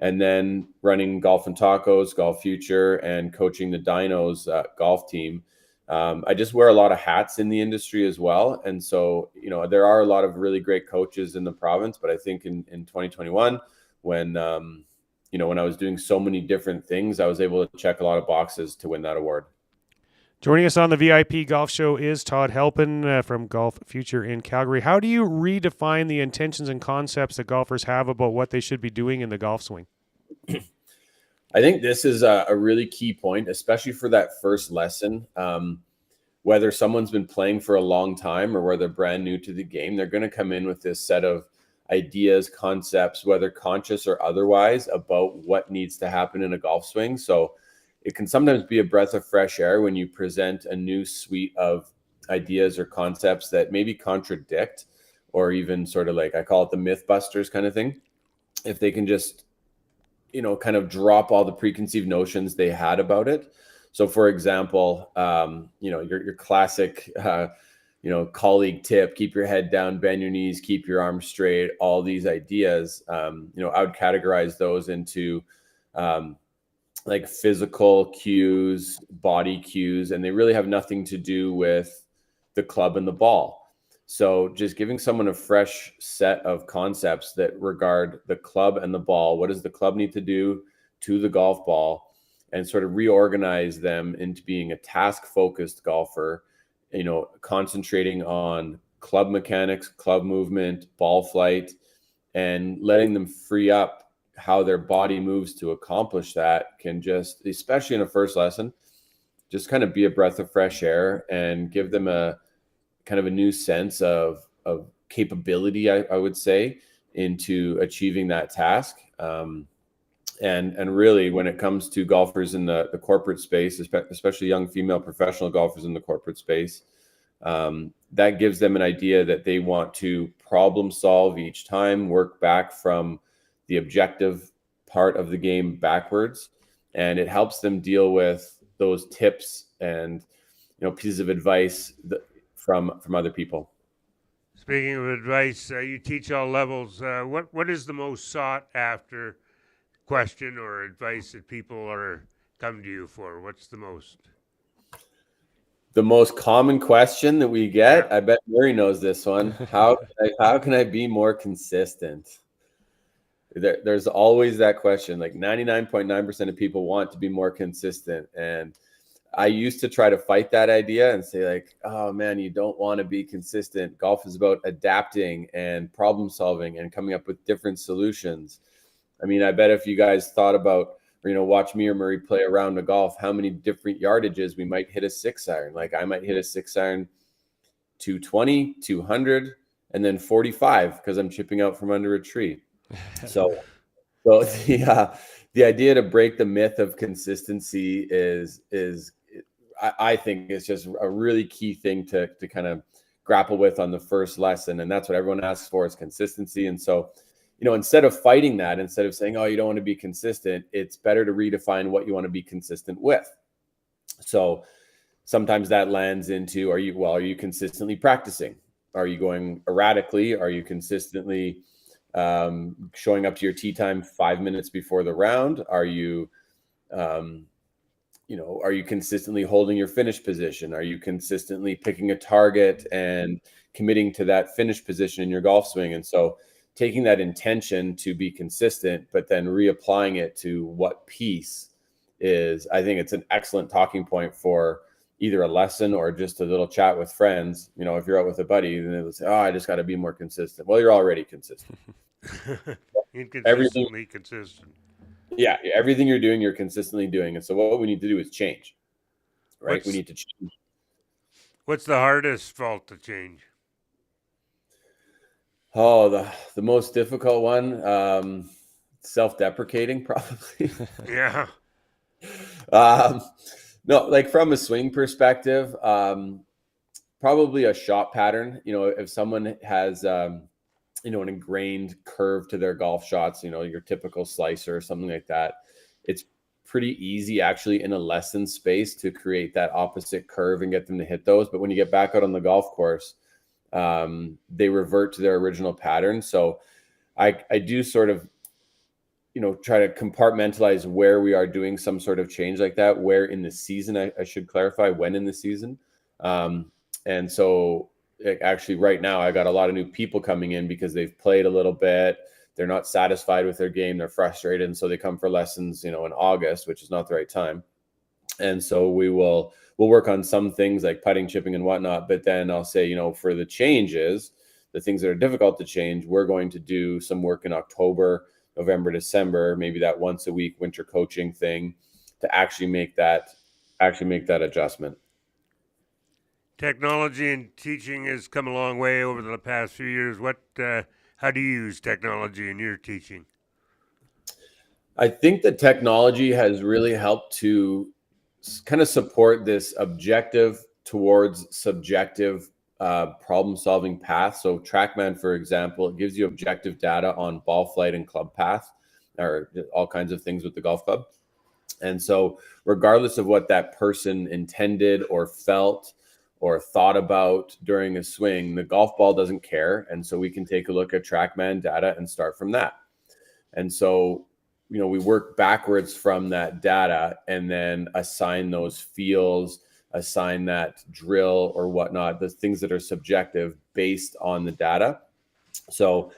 D: And then running Golf and Tacos, Golf Future, and coaching the Dinos golf team. I just wear a lot of hats in the industry as well. And so, there are a lot of really great coaches in the province, but I think in 2021, when I was doing so many different things, I was able to check a lot of boxes to win that award.
B: Joining us on the VIP Golf Show is Todd Halpen from Golf Future in Calgary. How do you redefine the intentions and concepts that golfers have about what they should be doing in the golf swing?
D: I think this is a really key point, especially for that first lesson. Whether someone's been playing for a long time or whether they're brand new to the game, they're going to come in with this set of ideas, concepts, whether conscious or otherwise, about what needs to happen in a golf swing. So it can sometimes be a breath of fresh air when you present a new suite of ideas or concepts that maybe contradict, or even sort of like, I call it the Mythbusters kind of thing. If they can just, kind of drop all the preconceived notions they had about it. So for example, your classic, colleague tip, keep your head down, bend your knees, keep your arms straight, all these ideas, I would categorize those into, like physical cues, body cues, and they really have nothing to do with the club and the ball. So just giving someone a fresh set of concepts that regard the club and the ball. What does the club need to do to the golf ball, and sort of reorganize them into being a task-focused golfer, concentrating on club mechanics, club movement, ball flight, and letting them free up how their body moves to accomplish that can just, especially in a first lesson, just kind of be a breath of fresh air and give them a kind of a new sense of capability, I would say, into achieving that task. And really, when it comes to golfers in the corporate space, especially young female professional golfers in the corporate space, that gives them an idea that they want to problem solve each time, work back from the objective part of the game backwards. And it helps them deal with those tips and, pieces of advice from other people.
C: Speaking of advice, you teach all levels. What is the most sought after question or advice that people are come to you for? What's the most
D: common question that we get? I bet Murray knows this one. How can I be more consistent? There's always that question. Like 99.9% of people want to be more consistent. And I used to try to fight that idea and say like, oh man, you don't want to be consistent. Golf is about adapting and problem solving and coming up with different solutions. I mean, I bet if you guys thought about, or, watch me or Murray play a round of golf, how many different yardages we might hit a 6-iron. Like I might hit a 6-iron 220, 200, and then 45 because I'm chipping out from under a tree. So the idea to break the myth of consistency is I think it's just a really key thing to kind of grapple with on the first lesson. And that's what everyone asks for, is consistency. And so, instead of fighting that, instead of saying, oh, you don't want to be consistent, it's better to redefine what you want to be consistent with. So sometimes that lands into, are you consistently practicing? Are you going erratically? Are you consistently showing up to your tee time 5 minutes before the round? Are you consistently holding your finish position? Are you consistently picking a target and committing to that finish position in your golf swing? And so taking that intention to be consistent, but then reapplying it to what piece is, I think it's an excellent talking point for either a lesson or just a little chat with friends. If you're out with a buddy, then they'll say, oh, I just got to be more consistent. Well, you're already consistent.
C: Inconsistently consistent.
D: Yeah, everything you're doing, you're consistently doing. And so what we need to do is change, right? We need to change.
C: What's the hardest fault to change?
D: Oh, the most difficult one, self-deprecating, probably.
C: Yeah.
D: No, like from a swing perspective, probably a shot pattern. If someone has, an ingrained curve to their golf shots, your typical slicer or something like that, it's pretty easy actually in a lesson space to create that opposite curve and get them to hit those. But when you get back out on the golf course, they revert to their original pattern. So I do sort of, try to compartmentalize where we are doing some sort of change like that, where in the season, I should clarify when in the season. And so actually right now I got a lot of new people coming in because they've played a little bit. They're not satisfied with their game. They're frustrated. And so they come for lessons, in August, which is not the right time. And so we'll work on some things like putting, chipping and whatnot. But then I'll say, for the changes, the things that are difficult to change, we're going to do some work in October, November, December, maybe that once a week winter coaching thing to actually make that adjustment.
C: Technology and teaching has come a long way over the past few years. How do you use technology in your teaching?
D: I think that technology has really helped to kind of support this objective towards subjective problem-solving path. So TrackMan, for example, it gives you objective data on ball flight and club path, or all kinds of things with the golf club. And so regardless of what that person intended or felt or thought about during a swing, the golf ball doesn't care. And so we can take a look at TrackMan data and start from that. And so, we work backwards from that data and then assign those feels, assign that drill or whatnot, the things that are subjective based on the data. So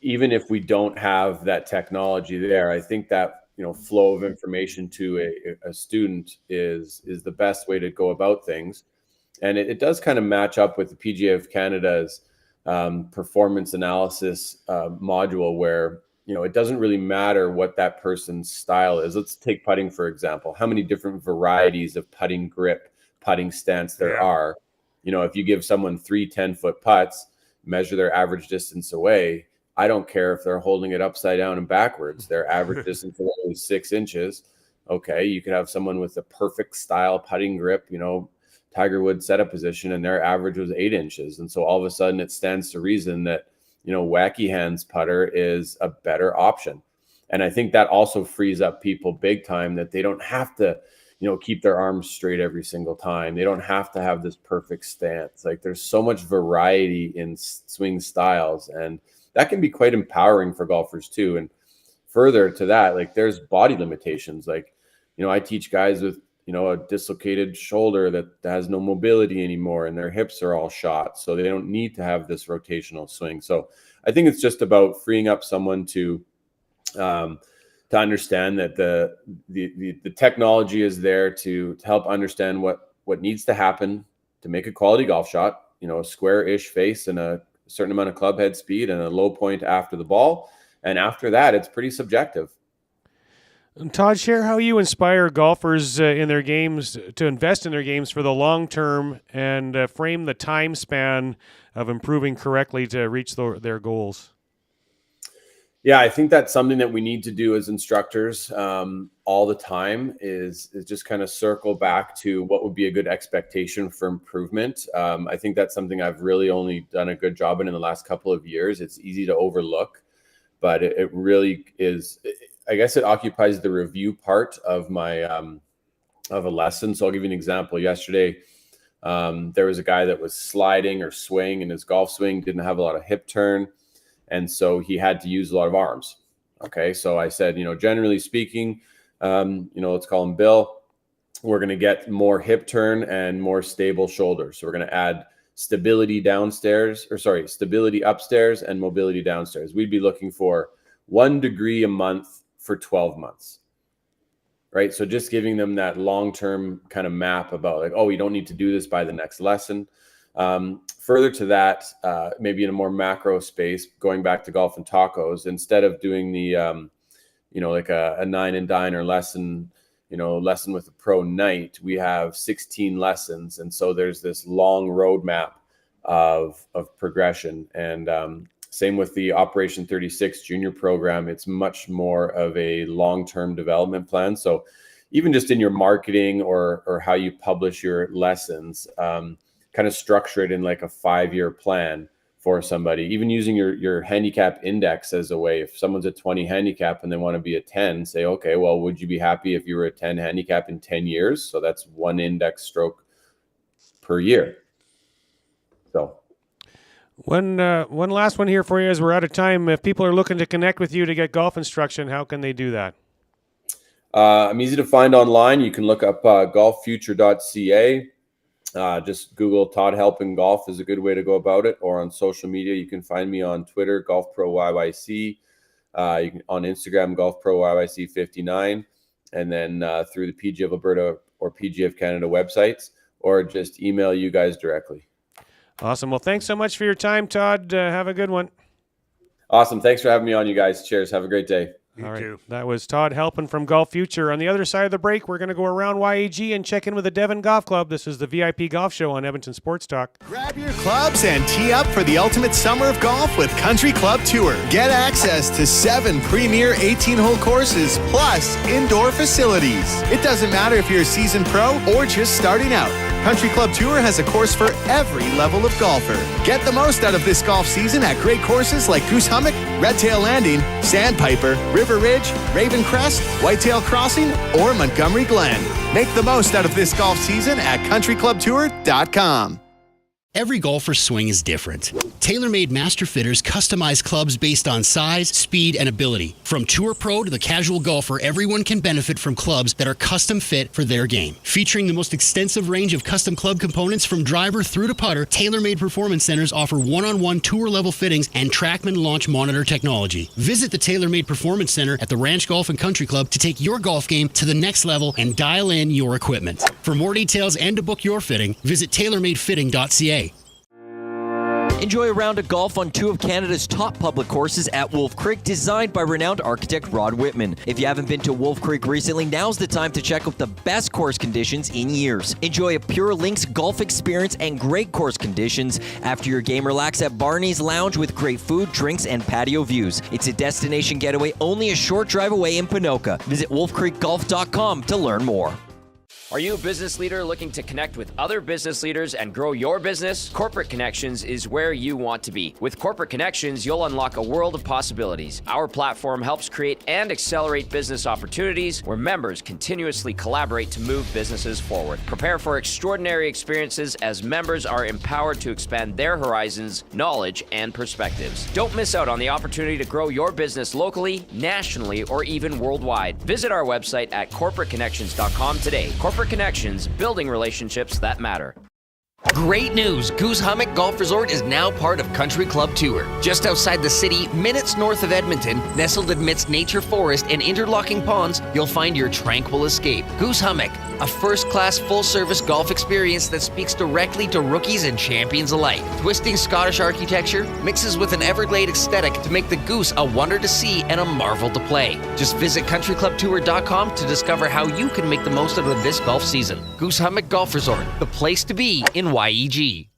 D: even if we don't have that technology there, I think that, flow of information to a student is the best way to go about things. And it does kind of match up with the PGA of Canada's performance analysis module where, it doesn't really matter what that person's style is. Let's take putting, for example. How many different varieties of putting grip, putting stance there are? If you give someone 3 10-foot putts, measure their average distance away, I don't care if they're holding it upside down and backwards. Their average distance away is 6 inches. Okay, you could have someone with a perfect style putting grip, Tiger Woods setup position, and their average was 8 inches. And so all of a sudden it stands to reason that, wacky hands putter is a better option. And I think that also frees up people big time, that they don't have to, keep their arms straight every single time. They don't have to have this perfect stance. Like there's so much variety in swing styles, and that can be quite empowering for golfers too. And further to that, like there's body limitations. Like, I teach guys with, a dislocated shoulder that has no mobility anymore and their hips are all shot. So they don't need to have this rotational swing. So I think it's just about freeing up someone to understand that the technology is there to help understand what needs to happen to make a quality golf shot, a square-ish face and a certain amount of club head speed and a low point after the ball. And after that, it's pretty subjective.
B: And Todd, share how you inspire golfers in their games to invest in their games for the long term and frame the time span of improving correctly to reach their goals.
D: Yeah, I think that's something that we need to do as instructors all the time is just kind of circle back to what would be a good expectation for improvement. I think that's something I've really only done a good job in the last couple of years. It's easy to overlook, but it really is. I guess it occupies the review part of my of a lesson. So I'll give you an example. Yesterday, there was a guy that was sliding or swaying in his golf swing, didn't have a lot of hip turn. And so he had to use a lot of arms. Okay. So I said, generally speaking, let's call him Bill. We're going to get more hip turn and more stable shoulders. So we're going to add stability upstairs and mobility downstairs. We'd be looking for 1 degree a month for 12 months. Right. So just giving them that long-term kind of map about like, oh, you don't need to do this by the next lesson. Further to that, maybe in a more macro space, going back to golf and tacos, instead of doing the, like a 9 and diner lesson, lesson with a pro night, we have 16 lessons. And so there's this long roadmap of progression. And same with the Operation 36 junior program. It's much more of a long-term development plan. So even just in your marketing or how you publish your lessons, kind of structure it in like a 5-year plan for somebody, even using your handicap index as a way. If someone's a 20 handicap and they want to be a 10, say, okay, well, would you be happy if you were a 10 handicap in 10 years? So that's 1 index stroke per year. So
B: one last one here for you as we're out of time. If people are looking to connect with you to get golf instruction, how can they do that?
D: I'm easy to find online. You can look up golffuture.ca. Just Google Todd Halpen Golf is a good way to go about it, or on social media. You can find me on Twitter, Golf Pro YYC, you can, on Instagram, Golf Pro YYC 59, and then through the PGA of Alberta or PGA of Canada websites, or just email you guys directly.
B: Awesome. Well, thanks so much for your time, Todd. Have a good one.
D: Awesome. Thanks for having me on, you guys. Cheers. Have a great day.
B: All right. That was Todd Halpen from Golf Future. On the other side of the break, we're going to go around YAG and check in with the Devon Golf Club. This is the VIP Golf Show on Edmonton Sports Talk.
I: Grab your clubs and tee up for the ultimate summer of golf with Country Club Tour. Get access to 7 premier 18-hole courses plus indoor facilities. It doesn't matter if you're a seasoned pro or just starting out. Country Club Tour has a course for every level of golfer. Get the most out of this golf season at great courses like Goose Hummock, Redtail Landing, Sandpiper, River Ridge, Raven Crest, Whitetail Crossing, or Montgomery Glen. Make the most out of this golf season at countryclubtour.com.
F: Every golfer's swing is different. TaylorMade Master Fitters customize clubs based on size, speed, and ability. From tour pro to the casual golfer, everyone can benefit from clubs that are custom fit for their game. Featuring the most extensive range of custom club components from driver through to putter, TaylorMade Performance Centers offer one-on-one tour-level fittings and TrackMan launch monitor technology. Visit the TaylorMade Performance Center at the Ranch Golf and Country Club to take your golf game to the next level and dial in your equipment. For more details and to book your fitting, visit TaylorMadeFitting.ca.
V: Enjoy a round of golf on 2 of Canada's top public courses at Wolf Creek, designed by renowned architect Rod Whitman. If you haven't been to Wolf Creek recently, now's the time to check out the best course conditions in years. Enjoy a pure links golf experience and great course conditions. After your game, relax at Barney's Lounge with great food, drinks, and patio views. It's a destination getaway only a short drive away in Ponoka. Visit wolfcreekgolf.com to learn more.
W: Are you a business leader looking to connect with other business leaders and grow your business? Corporate Connections is where you want to be. With Corporate Connections, you'll unlock a world of possibilities. Our platform helps create and accelerate business opportunities where members continuously collaborate to move businesses forward. Prepare for extraordinary experiences as members are empowered to expand their horizons, knowledge, and perspectives. Don't miss out on the opportunity to grow your business locally, nationally, or even worldwide. Visit our website at corporateconnections.com today. Corporate Connections, building relationships that matter.
V: Great news! Goose Hummock Golf Resort is now part of Country Club Tour. Just outside the city, minutes north of Edmonton, nestled amidst nature forest and interlocking ponds, you'll find your tranquil escape. Goose Hummock, a first-class full-service golf experience that speaks directly to rookies and champions alike. Twisting Scottish architecture mixes with an Everglade aesthetic to make the Goose a wonder to see and a marvel to play. Just visit countryclubtour.com to discover how you can make the most out of this golf season. Goose Hummock Golf Resort, the place to be in YEG.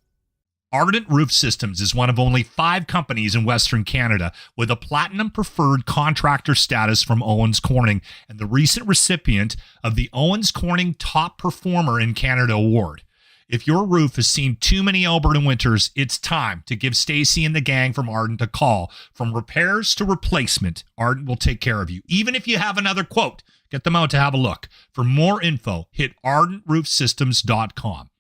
K: Ardent Roof Systems is one of only 5 companies in Western Canada with a Platinum Preferred Contractor status from Owens Corning and the recent recipient of the Owens Corning Top Performer in Canada Award. If your roof has seen too many Alberta winters, it's time to give Stacy and the gang from Ardent a call. From repairs to replacement, Ardent will take care of you. Even if you have another quote, get them out to have a look. For more info, hit ardentroofsystems.com.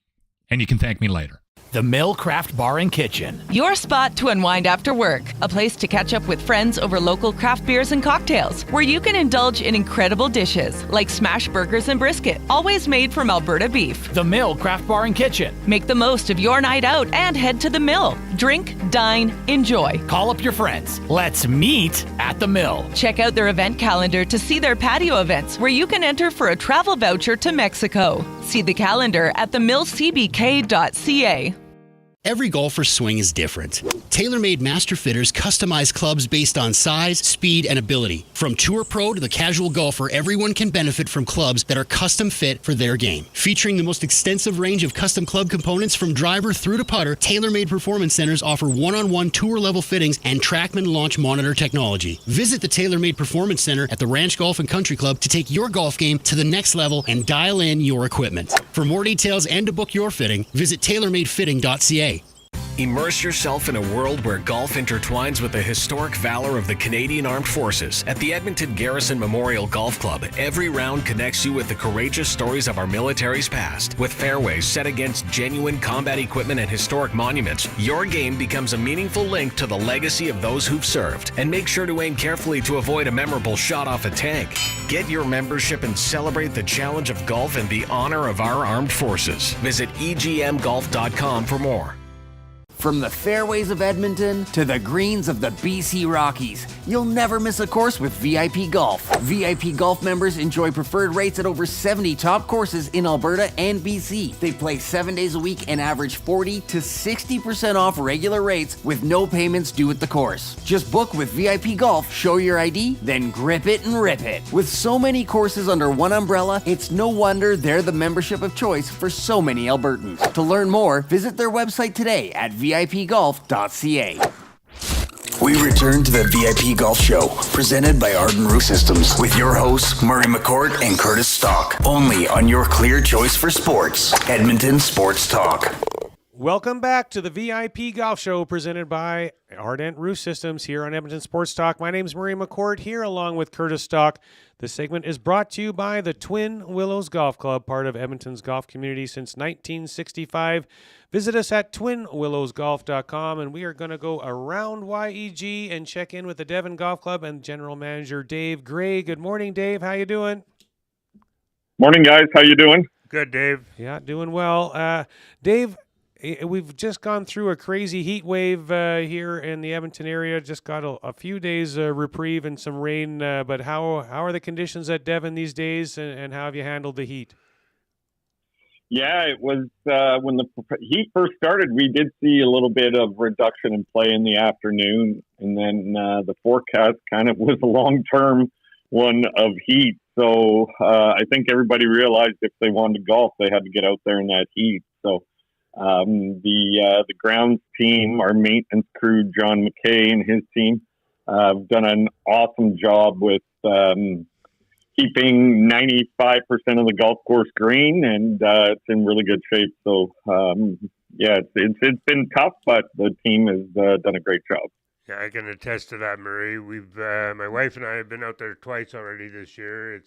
K: And you can thank me later.
R: The Mill Craft Bar and Kitchen.
P: Your spot to unwind after work. A place to catch up with friends over local craft beers and cocktails, where you can indulge in incredible dishes like smash burgers and brisket, always made from Alberta beef.
R: The Mill Craft Bar and Kitchen.
P: Make the most of your night out and head to the Mill. Drink, dine, enjoy.
R: Call up your friends. Let's meet at the Mill.
P: Check out their event calendar to see their patio events, where you can enter for a travel voucher to Mexico. See the calendar at themillcbk.ca.
F: Every golfer's swing is different. TaylorMade Master Fitters customize clubs based on size, speed, and ability. From tour pro to the casual golfer, everyone can benefit from clubs that are custom fit for their game. Featuring the most extensive range of custom club components from driver through to putter, TaylorMade Performance Centers offer one-on-one tour-level fittings and TrackMan launch monitor technology. Visit the TaylorMade Performance Center at the Ranch Golf and Country Club to take your golf game to the next level and dial in your equipment. For more details and to book your fitting, visit TaylorMadeFitting.ca.
E: Immerse yourself in a world where golf intertwines with the historic valor of the Canadian Armed Forces. At the Edmonton Garrison Memorial Golf Club, every round connects you with the courageous stories of our military's past. With fairways set against genuine combat equipment and historic monuments, your game becomes a meaningful link to the legacy of those who've served. And make sure to aim carefully to avoid a memorable shot off a tank. Get your membership and celebrate the challenge of golf and the honor of our armed forces. Visit egmgolf.com for more.
A: From the fairways of Edmonton to the greens of the BC Rockies, you'll never miss a course with VIP Golf. VIP Golf members enjoy preferred rates at over 70 top courses in Alberta and BC. They play 7 days a week and average 40 to 60% off regular rates with no payments due at the course. Just book with VIP Golf, show your ID, then grip it and rip it. With so many courses under one umbrella, it's no wonder they're the membership of choice for so many Albertans. To learn more, visit their website today at VIPgolf.ca. We return to the VIP Golf Show, presented by Ardent Roof Systems, with your hosts, Murray McCourt and Curtis Stock, only on your clear choice for sports, Edmonton Sports Talk.
B: Welcome back to the VIP Golf Show, presented by Ardent Roof Systems here on Edmonton Sports Talk. My name is Murray McCourt, here along with Curtis Stock. This segment is brought to you by the Twin Willows Golf Club, part of Edmonton's golf community since 1965. Visit us at twinwillowsgolf.com, and we are going to go around YEG and check in with the Devon Golf Club and General Manager Dave Gray. Good morning, Dave. How you doing?
H: Morning, guys. How you doing?
C: Good, Dave.
B: Yeah, doing well. Dave, we've just gone through a crazy heat wave here in the Edmonton area. Just got a few days reprieve and some rain. But how are the conditions at Devon these days, and how have you handled the heat?
H: Yeah, it was when the heat first started, we did see a little bit of reduction in play in the afternoon. And then the forecast kind of was a long-term one of heat. So I think everybody realized if they wanted to golf, they had to get out there in that heat. So the grounds team, our maintenance crew, John McKay and his team, have done an awesome job with keeping 95% of the golf course green, and it's in really good shape. So yeah, it's been tough, but the team has done a great job.
C: Yeah, I can attest to that, Murray. We've my wife and I have been out there twice already this year.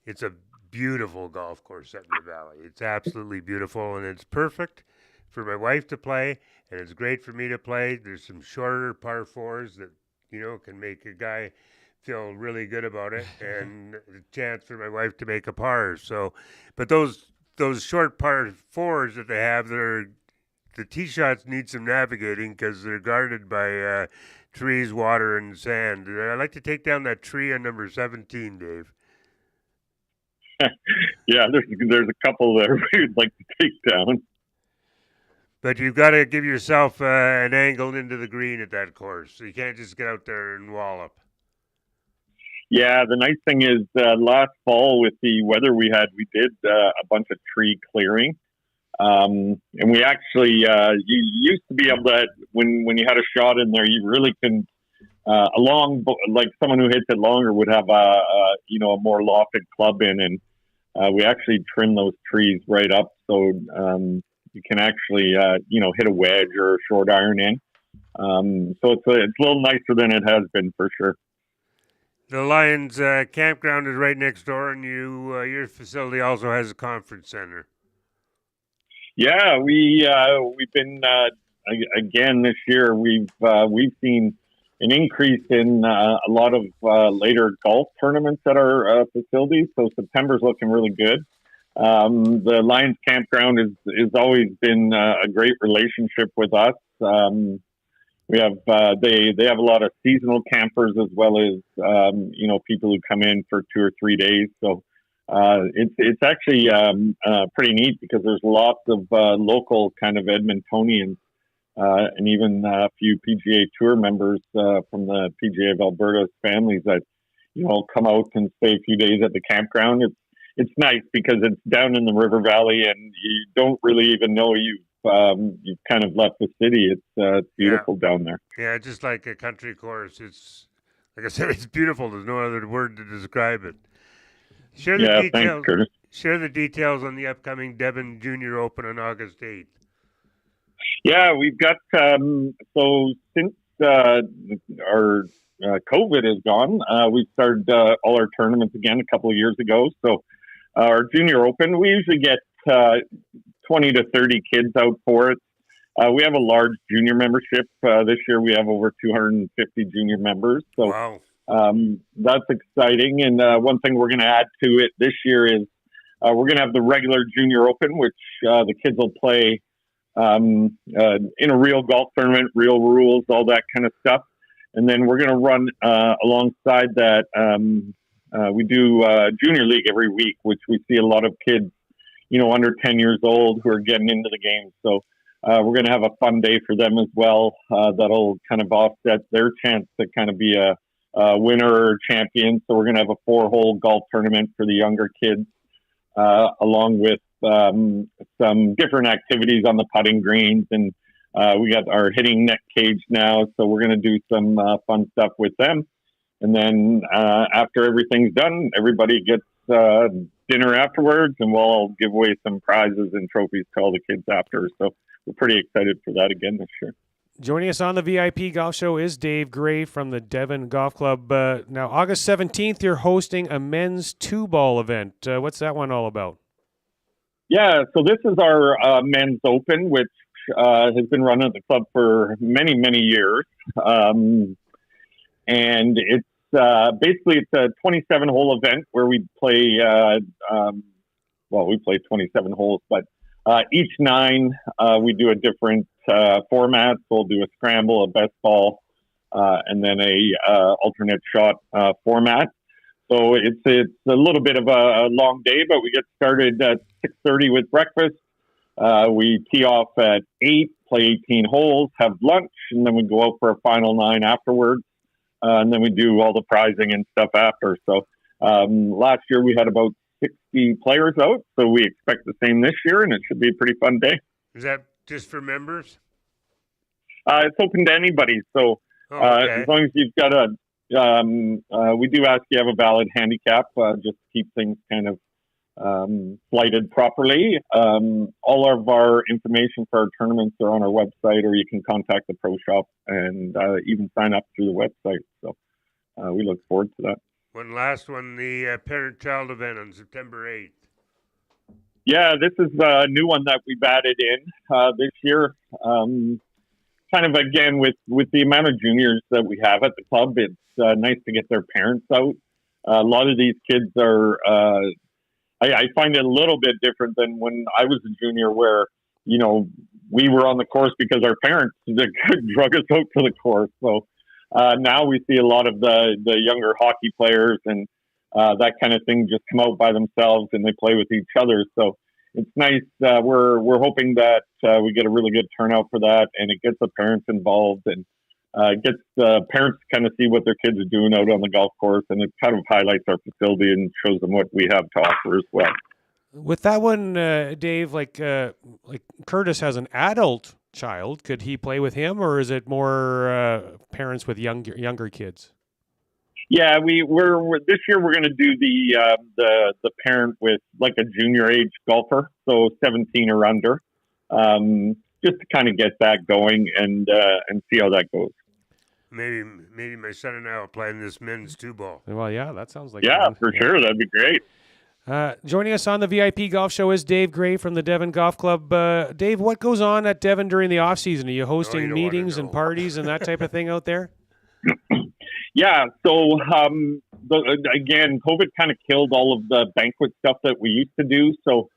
C: It's a beautiful golf course up in the valley. It's absolutely beautiful, and it's perfect for my wife to play, and it's great for me to play. There's some shorter par fours that, can make a guy feel really good about it, and a chance for my wife to make a par. So, but those short par fours that they have, they're the tee shots need some navigating because they're guarded by trees, water, and sand. I'd like to take down that tree on number 17, Dave.
H: Yeah, there's a couple there we'd like to take down.
C: But you've got to give yourself an angle into the green at that course. So you can't just get out there and wallop.
H: Yeah, the nice thing is last fall with the weather we had, we did a bunch of tree clearing. And we actually, you used to be able to, when you had a shot in there, you really couldn't, like someone who hits it longer would have a more lofted club in, and we actually trim those trees right up so you can actually, hit a wedge or a short iron in. So it's a little nicer than it has been for sure.
C: The Lions campground is right next door, and your facility also has a conference center.
H: Yeah, we've been again this year. We've seen an increase in a lot of later golf tournaments at our facilities. So September's looking really good. The Lions campground has always been a great relationship with us. We have they have a lot of seasonal campers as well as people who come in for 2 or 3 days. So it's actually pretty neat because there's lots of local kind of Edmontonians and even a few PGA Tour members from the PGA of Alberta's families that come out and stay a few days at the campground. It's nice because it's down in the river valley and you don't really even know you've kind of left the city. It's beautiful down there.
C: Yeah, just like a country course. It's like I said, it's beautiful. There's no other word to describe it. Share the details.
H: Thanks, Curtis.
C: Share the details on the upcoming Devon Junior Open on August 8th.
H: Yeah, we've got so since our COVID is gone, we started all our tournaments again a couple of years ago. So our Junior Open, we usually get 20 to 30 kids out for it. We have a large junior membership. This year we have over 250 junior members. So
C: wow.
H: That's exciting. And one thing we're going to add to it this year is we're going to have the regular Junior Open, which the kids will play in a real golf tournament, real rules, all that kind of stuff. And then we're going to run alongside that. We do Junior League every week, which we see a lot of kids, under 10 years old who are getting into the game. So we're going to have a fun day for them as well. That'll kind of offset their chance to kind of be a winner or champion. So we're going to have a 4-hole golf tournament for the younger kids, along with some different activities on the putting greens. And we got our hitting net cage now. So we're going to do some fun stuff with them. And then after everything's done, everybody gets dinner afterwards, and we'll all give away some prizes and trophies to all the kids after. So we're pretty excited for that again this year.
B: Joining us on the VIP Golf Show is Dave Gray from the Devon Golf Club. Now, August 17th, you're hosting a men's 2-ball event. What's that one all about?
H: Yeah, so this is our men's open, which has been run at the club for many, many years. And it's basically it's a 27-hole event where we play, we play 27 holes, but each 9 we do a different format. So we'll do a scramble, a best ball, and then a alternate shot format. So it's a little bit of a long day, but we get started at 6:30 with breakfast. We tee off at 8, play 18 holes, have lunch, and then we go out for a final 9 afterwards. And then we do all the prizing and stuff after. So last year we had about 60 players out, so we expect the same this year, and it should be a pretty fun day.
C: Is that just for members?
H: It's open to anybody. So
C: okay.
H: As long as you've got we do ask you have a valid handicap, just to keep things kind of flighted properly. All of our information for our tournaments are on our website, or you can contact the pro shop and even sign up through the website. So we look forward to that.
C: One last one, the parent-child event on September 8th.
H: Yeah, this is a new one that we've added in this year. Kind of, again, with the amount of juniors that we have at the club, it's nice to get their parents out. A lot of these kids are, I find it a little bit different than when I was a junior where, we were on the course because our parents drug us out to the course. So now we see a lot of the younger hockey players and that kind of thing just come out by themselves and they play with each other. So it's nice. We're hoping that we get a really good turnout for that, and it gets the parents involved and gets the parents to kind of see what their kids are doing out on the golf course, and it kind of highlights our facility and shows them what we have to offer as well.
B: With that one, Dave, like Curtis has an adult child, could he play with him, or is it more parents with younger kids?
H: Yeah, we're this year we're going to do the parent with like a junior age golfer, so 17 or under, just to kind of get that going and see how that goes.
C: Maybe my son and I will play in this men's 2-ball.
B: Well, yeah, that sounds like
H: fun. For
B: yeah.
H: sure, that'd be great.
B: Joining us on the VIP Golf Show is Dave Gray from the Devon Golf Club. Dave, what goes on at Devon during the off season? Are you hosting meetings and parties and that type of thing out there?
H: Yeah, so again, COVID kind of killed all of the banquet stuff that we used to do. So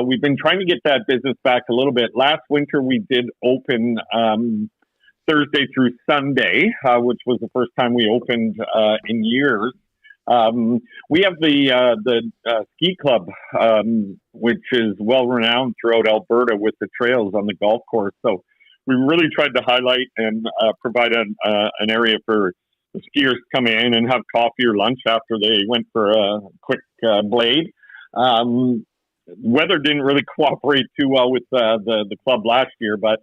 H: we've been trying to get that business back a little bit. Last winter, we did open Thursday through Sunday, which was the first time we opened in years. We have the ski club, which is well renowned throughout Alberta with the trails on the golf course. So we really tried to highlight and provide an area for the skiers to come in and have coffee or lunch after they went for a quick blade. Weather didn't really cooperate too well with the club last year, but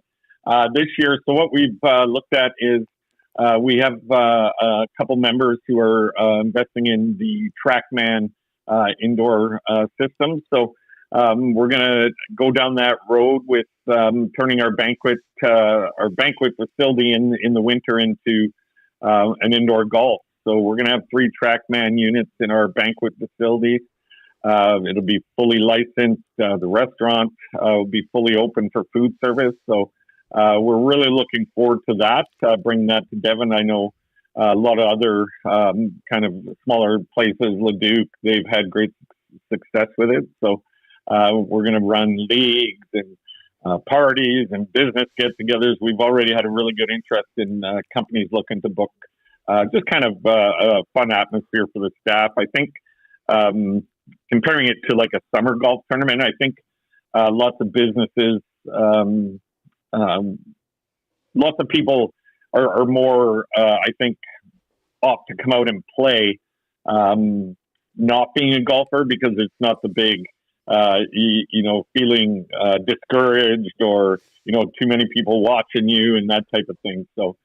H: this year, so what we've looked at is we have a couple members who are investing in the TrackMan indoor system. So we're going to go down that road with turning our banquet facility in the winter into an indoor golf. So we're going to have 3 TrackMan units in our banquet facility. It'll be fully licensed. The restaurant will be fully open for food service. So we're really looking forward to that, bringing that to Devon. I know a lot of other kind of smaller places, Leduc, they've had great success with it. So we're going to run leagues and parties and business get-togethers. We've already had a really good interest in companies looking to book just kind of a fun atmosphere for the staff. I think comparing it to like a summer golf tournament, I think lots of businesses, lots of people are more, I think, opt to come out and play, not being a golfer because it's not the big, feeling discouraged or, too many people watching you and that type of thing. So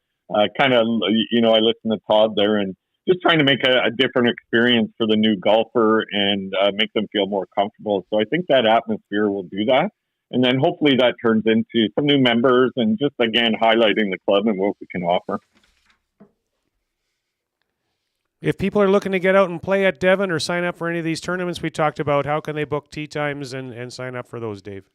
H: kind of, I listen to Todd there and just trying to make a different experience for the new golfer and make them feel more comfortable. So I think that atmosphere will do that. And then hopefully that turns into some new members and just, again, highlighting the club and what we can offer.
B: If people are looking to get out and play at Devon or sign up for any of these tournaments we talked about, how can they book tee times and sign up for those, Dave?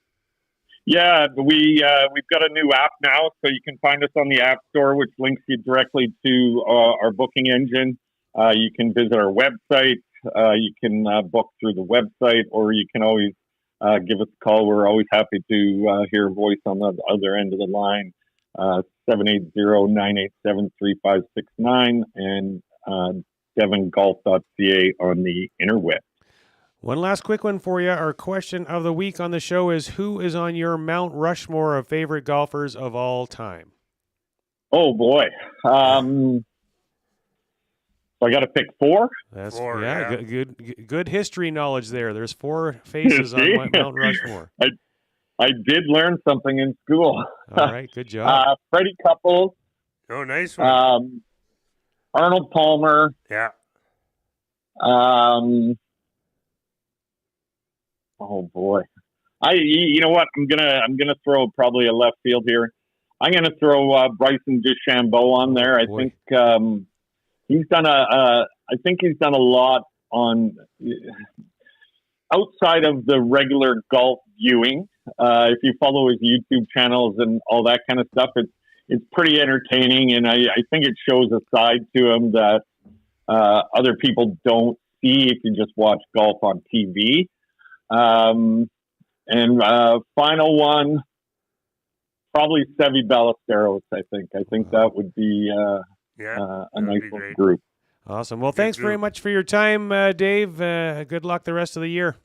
H: Yeah, we've got a new app now, so you can find us on the App Store, which links you directly to our booking engine. You can visit our website. You can book through the website, or you can always give us a call. We're always happy to hear a voice on the other end of the line, 780-987-3569, and devongolf.ca on the interweb.
B: One last quick one for you. Our question of the week on the show is, who is on your Mount Rushmore of favorite golfers of all time?
H: Oh, boy. So I got to pick 4?
B: That's 4, yeah. Good history knowledge there. There's 4 faces on Mount Rushmore.
H: I did learn something in school.
B: All right, good job.
H: Freddie Couples.
C: Oh, nice one.
H: Arnold Palmer.
C: Yeah.
H: Oh boy. You know what? I'm gonna throw probably a left field here. I'm gonna throw Bryson DeChambeau on there. I think he's done a lot on outside of the regular golf viewing. If you follow his YouTube channels and all that kind of stuff, it's pretty entertaining, and I think it shows a side to him that other people don't see if you just watch golf on TV. And final one, probably Seve Ballesteros, I think. I think that would be a nice little group.
B: Awesome. Well, thanks very much for your time, Dave. Good luck the rest of the year.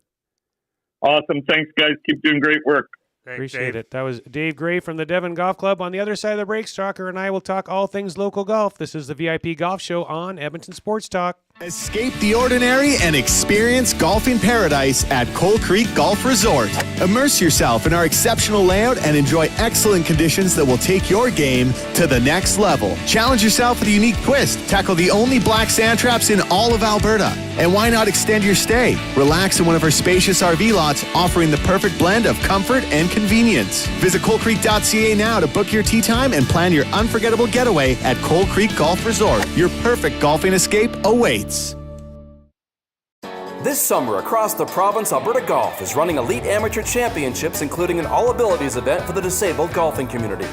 H: Awesome. Thanks, guys. Keep doing great work.
C: Thanks,
B: Appreciate
C: Dave.
B: it. That was Dave Gray from the Devon Golf Club. On the other side of the break, Stalker and I will talk all things local golf. This is the VIP Golf Show on Edmonton Sports Talk.
I: Escape the ordinary and experience golfing paradise at Coal Creek Golf Resort. Immerse yourself in our exceptional layout and enjoy excellent conditions that will take your game to the next level. Challenge yourself with a unique twist. Tackle the only black sand traps in all of Alberta. And why not extend your stay? Relax in one of our spacious RV lots, offering the perfect blend of comfort and convenience. Visit coalcreek.ca now to book your tee time and plan your unforgettable getaway at Coal Creek Golf Resort. Your perfect golfing escape awaits.
U: This summer, across the province, Alberta Golf is running elite amateur championships, including an all-abilities event for the disabled golfing community.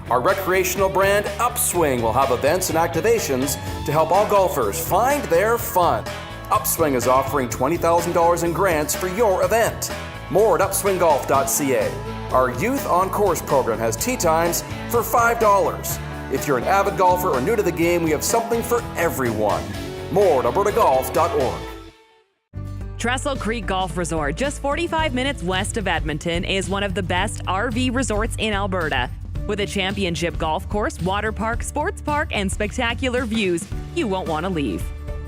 U: Our recreational brand, Upswing, will have events and activations to help all golfers find their fun. Upswing is offering $20,000 in grants for your event. More at upswinggolf.ca. Our Youth on Course program has tee times for $5. If you're an avid golfer or new to the game, we have something for everyone. More at albertagolf.org.
J: Trestle Creek Golf Resort, just 45 minutes west of Edmonton, is one of the best RV resorts in Alberta. With a championship golf course, water park, sports park, and spectacular views, you won't want to leave.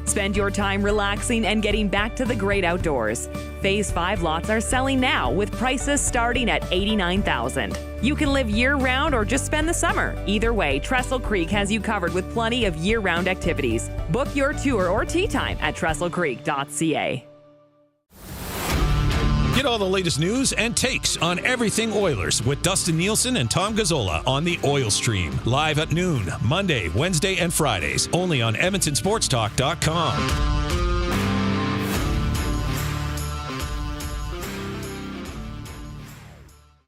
J: Spend your time relaxing and getting back to the great outdoors. Phase 5 lots are selling now with prices starting at $89,000. You can live year-round or just spend the summer. Either way, Trestle Creek has you covered with plenty of year-round activities. Book your tour or tee time at trestlecreek.ca.
T: Get all the latest news and takes on everything Oilers with Dustin Nielsen and Tom Gazzola on the Oil Stream. Live at noon, Monday, Wednesday, and Fridays. Only on EdmontonSportsTalk.com.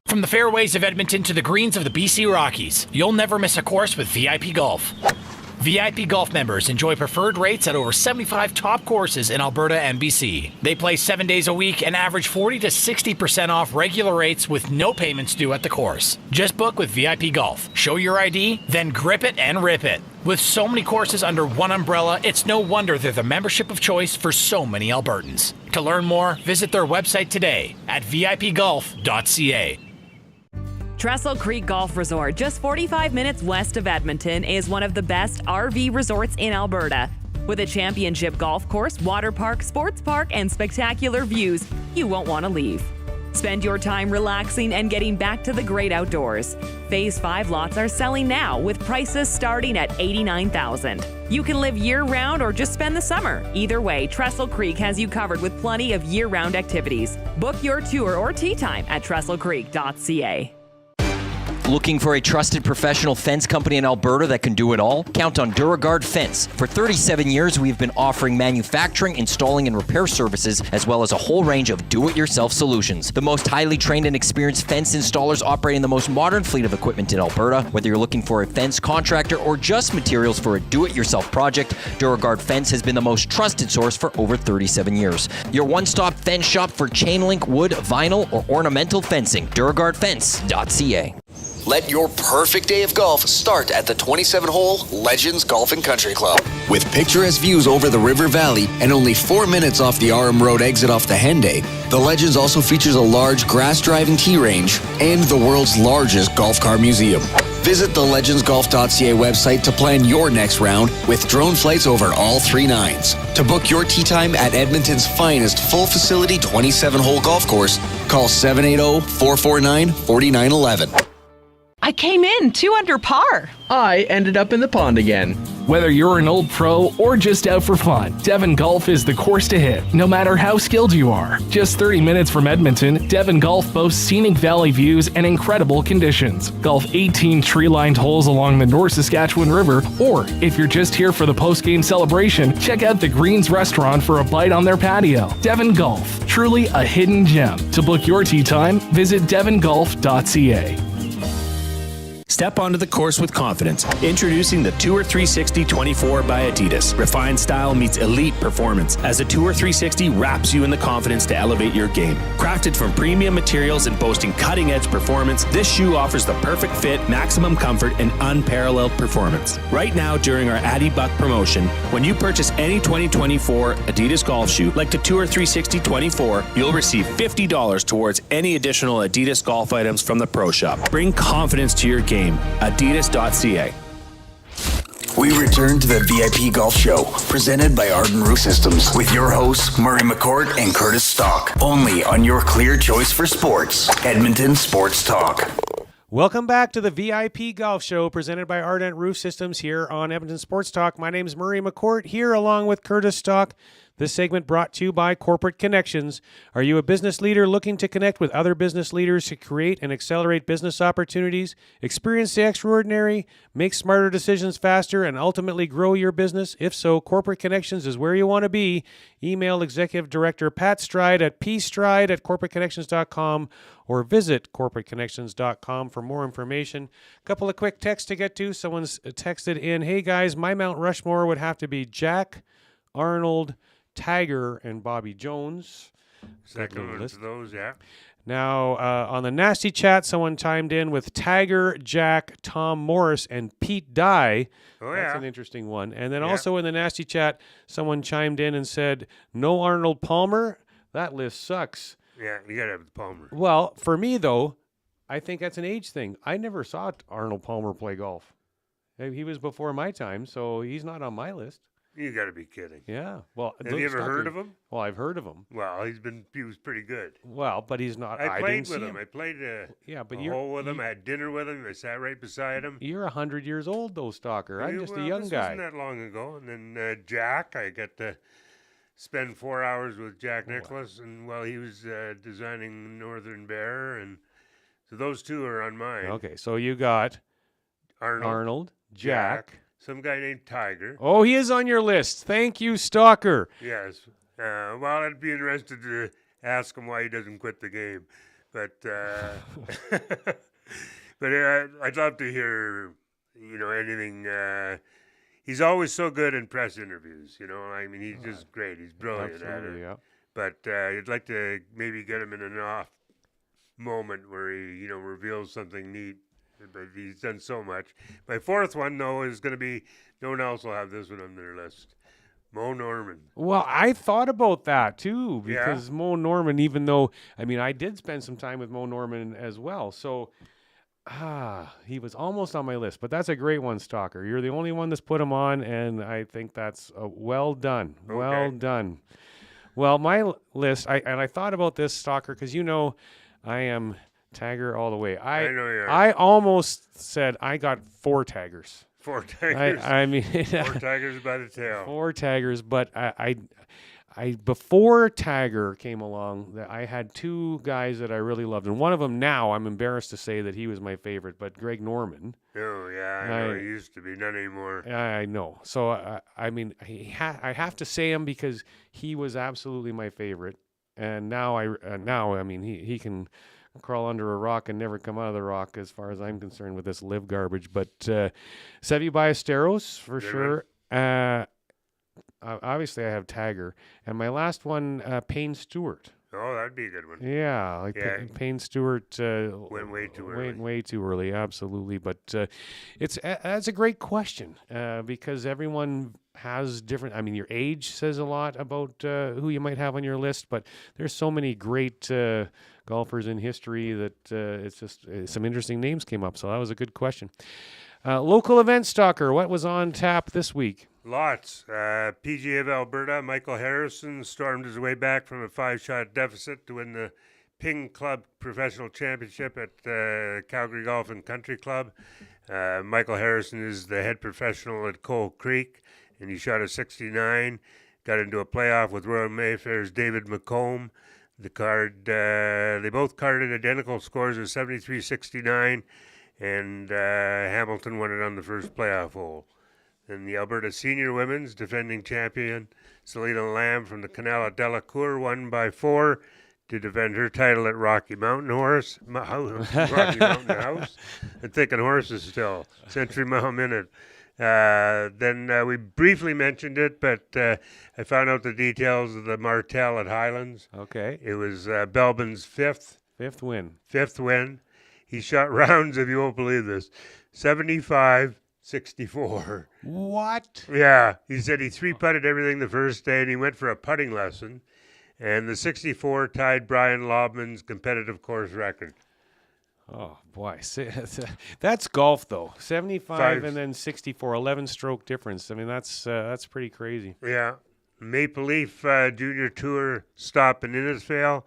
R: From the fairways of Edmonton to the greens of the BC Rockies, you'll never miss a course with VIP Golf. VIP Golf members enjoy preferred rates at over 75 top courses in Alberta and BC. They play 7 days a week and average 40 to 60% off regular rates with no payments due at the course. Just book with VIP Golf. Show your ID, then grip it and rip it. With so many courses under one umbrella, it's no wonder they're the membership of choice for so many Albertans. To learn more, visit their website today at vipgolf.ca.
J: Trestle Creek Golf Resort, just 45 minutes west of Edmonton, is one of the best RV resorts in Alberta. With a championship golf course, water park, sports park, and spectacular views, you won't want to leave. Spend your time relaxing and getting back to the great outdoors. Phase 5 lots are selling now with prices starting at $89,000. You can live year-round or just spend the summer. Either way, Trestle Creek has you covered with plenty of year-round activities. Book your tour or tee time at trestlecreek.ca.
V: Looking for a trusted professional fence company in Alberta that can do it all? Count on Duragard Fence. For 37 years, we've been offering manufacturing, installing, and repair services, as well as a whole range of do-it-yourself solutions. The most highly trained and experienced fence installers operating the most modern fleet of equipment in Alberta. Whether you're looking for a fence contractor or just materials for a do-it-yourself project, Duragard Fence has been the most trusted source for over 37 years. Your one-stop fence shop for chain link, wood, vinyl, or ornamental fencing. DuragardFence.ca.
A: Let your perfect day of golf start at the 27-hole Legends Golf and Country Club. With picturesque views over the River Valley and only 4 minutes off the RM Road exit off the Henday, the Legends also features a large grass-driving tee range and the world's largest golf car museum. Visit the legendsgolf.ca website to plan your next round with drone flights over all 3 nines. To book your tee time at Edmonton's finest full-facility 27-hole golf course, call 780-449-4911.
P: I came in 2 under par.
Q: I ended up in the pond again. Whether you're an old pro or just out for fun, Devon Golf is the course to hit, no matter how skilled you are. Just 30 minutes from Edmonton, Devon Golf boasts scenic valley views and incredible conditions. Golf 18 tree-lined holes along the North Saskatchewan River, or if you're just here for the post-game celebration, check out the Greens restaurant for a bite on their patio. Devon Golf, truly a hidden gem. To book your tee time, visit devongolf.ca.
O: Step onto the course with confidence. Introducing the Tour 360 24 by Adidas. Refined style meets elite performance as the Tour 360 wraps you in the confidence to elevate your game. Crafted from premium materials and boasting cutting-edge performance, this shoe offers the perfect fit, maximum comfort, and unparalleled performance. Right now, during our Addy Buck promotion, when you purchase any 2024 Adidas golf shoe, like the Tour 360 24, you'll receive $50 towards any additional Adidas golf items from the Pro Shop. Bring confidence to your game. Adidas.ca.
A: We return to the VIP Golf Show, presented by Ardent Roof Systems, with your hosts, Murray McCourt and Curtis Stock, only on your clear choice for sports, Edmonton Sports Talk.
B: Welcome back to the VIP Golf Show, presented by Ardent Roof Systems here on Edmonton Sports Talk. My name is Murray McCourt, here along with Curtis Stock. This segment brought to you by Corporate Connections. Are you a business leader looking to connect with other business leaders to create and accelerate business opportunities, experience the extraordinary, make smarter decisions faster, and ultimately grow your business? If so, Corporate Connections is where you want to be. Email Executive Director Pat Stride at pstride@corporateconnections.com or visit corporateconnections.com for more information. A couple of quick texts to get to. Someone's texted in, hey guys, my Mount Rushmore would have to be Jack, Arnold, Tiger, and Bobby Jones.
C: Second one to those, yeah.
B: Now, on the Nasty Chat, someone chimed in with Tiger, Jack, Tom Morris, and Pete Dye.
C: Oh,
B: That's
C: yeah.
B: an interesting one. And then also in the Nasty Chat, someone chimed in and said, no Arnold Palmer. That list sucks.
C: Yeah, you got to have the Palmer.
B: Well, for me, though, I think that's an age thing. I never saw Arnold Palmer play golf. He was before my time, so he's not on my list.
C: You got to be kidding.
B: Yeah. Well,
C: have you ever heard of him?
B: Well, I've heard of him.
C: Well, he was pretty good.
B: Well, but he's not.
C: I played
B: didn't
C: with
B: see
C: him. I played a
B: but
C: hole with him. I had dinner with him. I sat right beside him.
B: You're 100 years old, though, Stalker. I'm just a young
C: this
B: guy.
C: Wasn't that long ago. And then Jack, I got to spend 4 hours with Jack Nicklaus, and while he was designing Northern Bear, and so those two are on mine.
B: Okay, so you got
C: Arnold,
B: Jack.
C: Some guy named Tiger.
B: Oh, he is on your list. Thank you, Stalker.
C: Yes. Well, I'd be interested to ask him why he doesn't quit the game. But I'd love to hear, anything. He's always so good in press interviews, I mean, he's just great. He's brilliant at it.
B: Yeah.
C: But I'd like to maybe get him in an off moment where he, reveals something neat. But he's done so much. My fourth one, though, is going to be, no one else will have this one on their list. Mo Norman.
B: Well, I thought about that, too, because Mo Norman, even though, I did spend some time with Mo Norman as well. So, he was almost on my list. But that's a great one, Stalker. You're the only one that's put him on, and I think that's well done. Okay. Well done. Well, my list, I thought about this, Stalker, because I am Tagger all the way.
C: I know you are.
B: I almost said I got 4 taggers.
C: 4 taggers. 4 taggers by the tail.
B: 4 taggers, but I before Tagger came along, I had 2 guys that I really loved, and one of them now I'm embarrassed to say that he was my favorite, but Greg Norman.
C: Oh yeah, I know he used to be, not anymore.
B: I know. So I have to say him because he was absolutely my favorite, and now he can crawl under a rock and never come out of the rock as far as I'm concerned with this live garbage. But Seve Ballesteros, for sure. Obviously, I have Tagger. And my last one, Payne Stewart.
C: Oh, that'd be a good one.
B: Yeah, Payne Stewart
C: went way too early.
B: Went way too early, absolutely. But that's a great question because everyone has different. Your age says a lot about who you might have on your list, but there's so many great golfers in history that it's just some interesting names came up. So that was a good question. Local event, Stalker, what was on tap this week?
C: Lots. PGA of Alberta, Michael Harrison stormed his way back from a 5-shot deficit to win the Ping Club Professional Championship at Calgary Golf and Country Club. Michael Harrison is the head professional at Coal Creek, and he shot a 69, got into a playoff with Royal Mayfair's David McComb. They both carded identical scores of 73-69, and Hamilton won it on the first playoff hole. And the Alberta Senior Women's defending champion, Selena Lamb from the Canal at Delacour, won by 4, to defend her title at Rocky Mountain Rocky Mountain House. I'm thinking horses still. Century Mile Minute. Then we briefly mentioned it, but I found out the details of the Martel at Highlands.
B: Okay.
C: It was Belbin's fifth
B: win.
C: Fifth win. He shot rounds, if you won't believe this, 75-64.
B: What?
C: Yeah. He said he three-putted everything the first day, and he went for a putting lesson. And the 64 tied Brian Lobman's competitive course record.
B: Oh, boy. That's golf, though. 75 and then 64, 11-stroke difference. I mean, that's pretty crazy.
C: Yeah. Maple Leaf Junior Tour stop in Innisfail.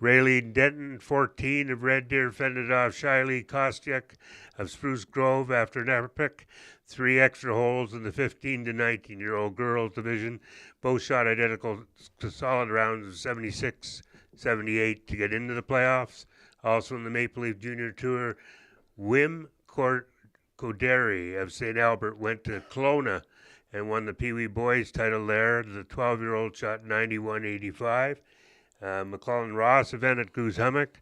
C: Raylene Denton, 14 of Red Deer, fended off Shiley Kostyuk of Spruce Grove after an epic 3 extra holes in the 15 to 19-year-old girls division. Both shot identical to solid rounds of 76-78 to get into the playoffs. Also in the Maple Leaf Junior Tour, Wim Koderi of St. Albert went to Kelowna and won the Pee Wee Boys title there. The 12-year-old shot 91-85. McClellan Ross event at Goose Hummock.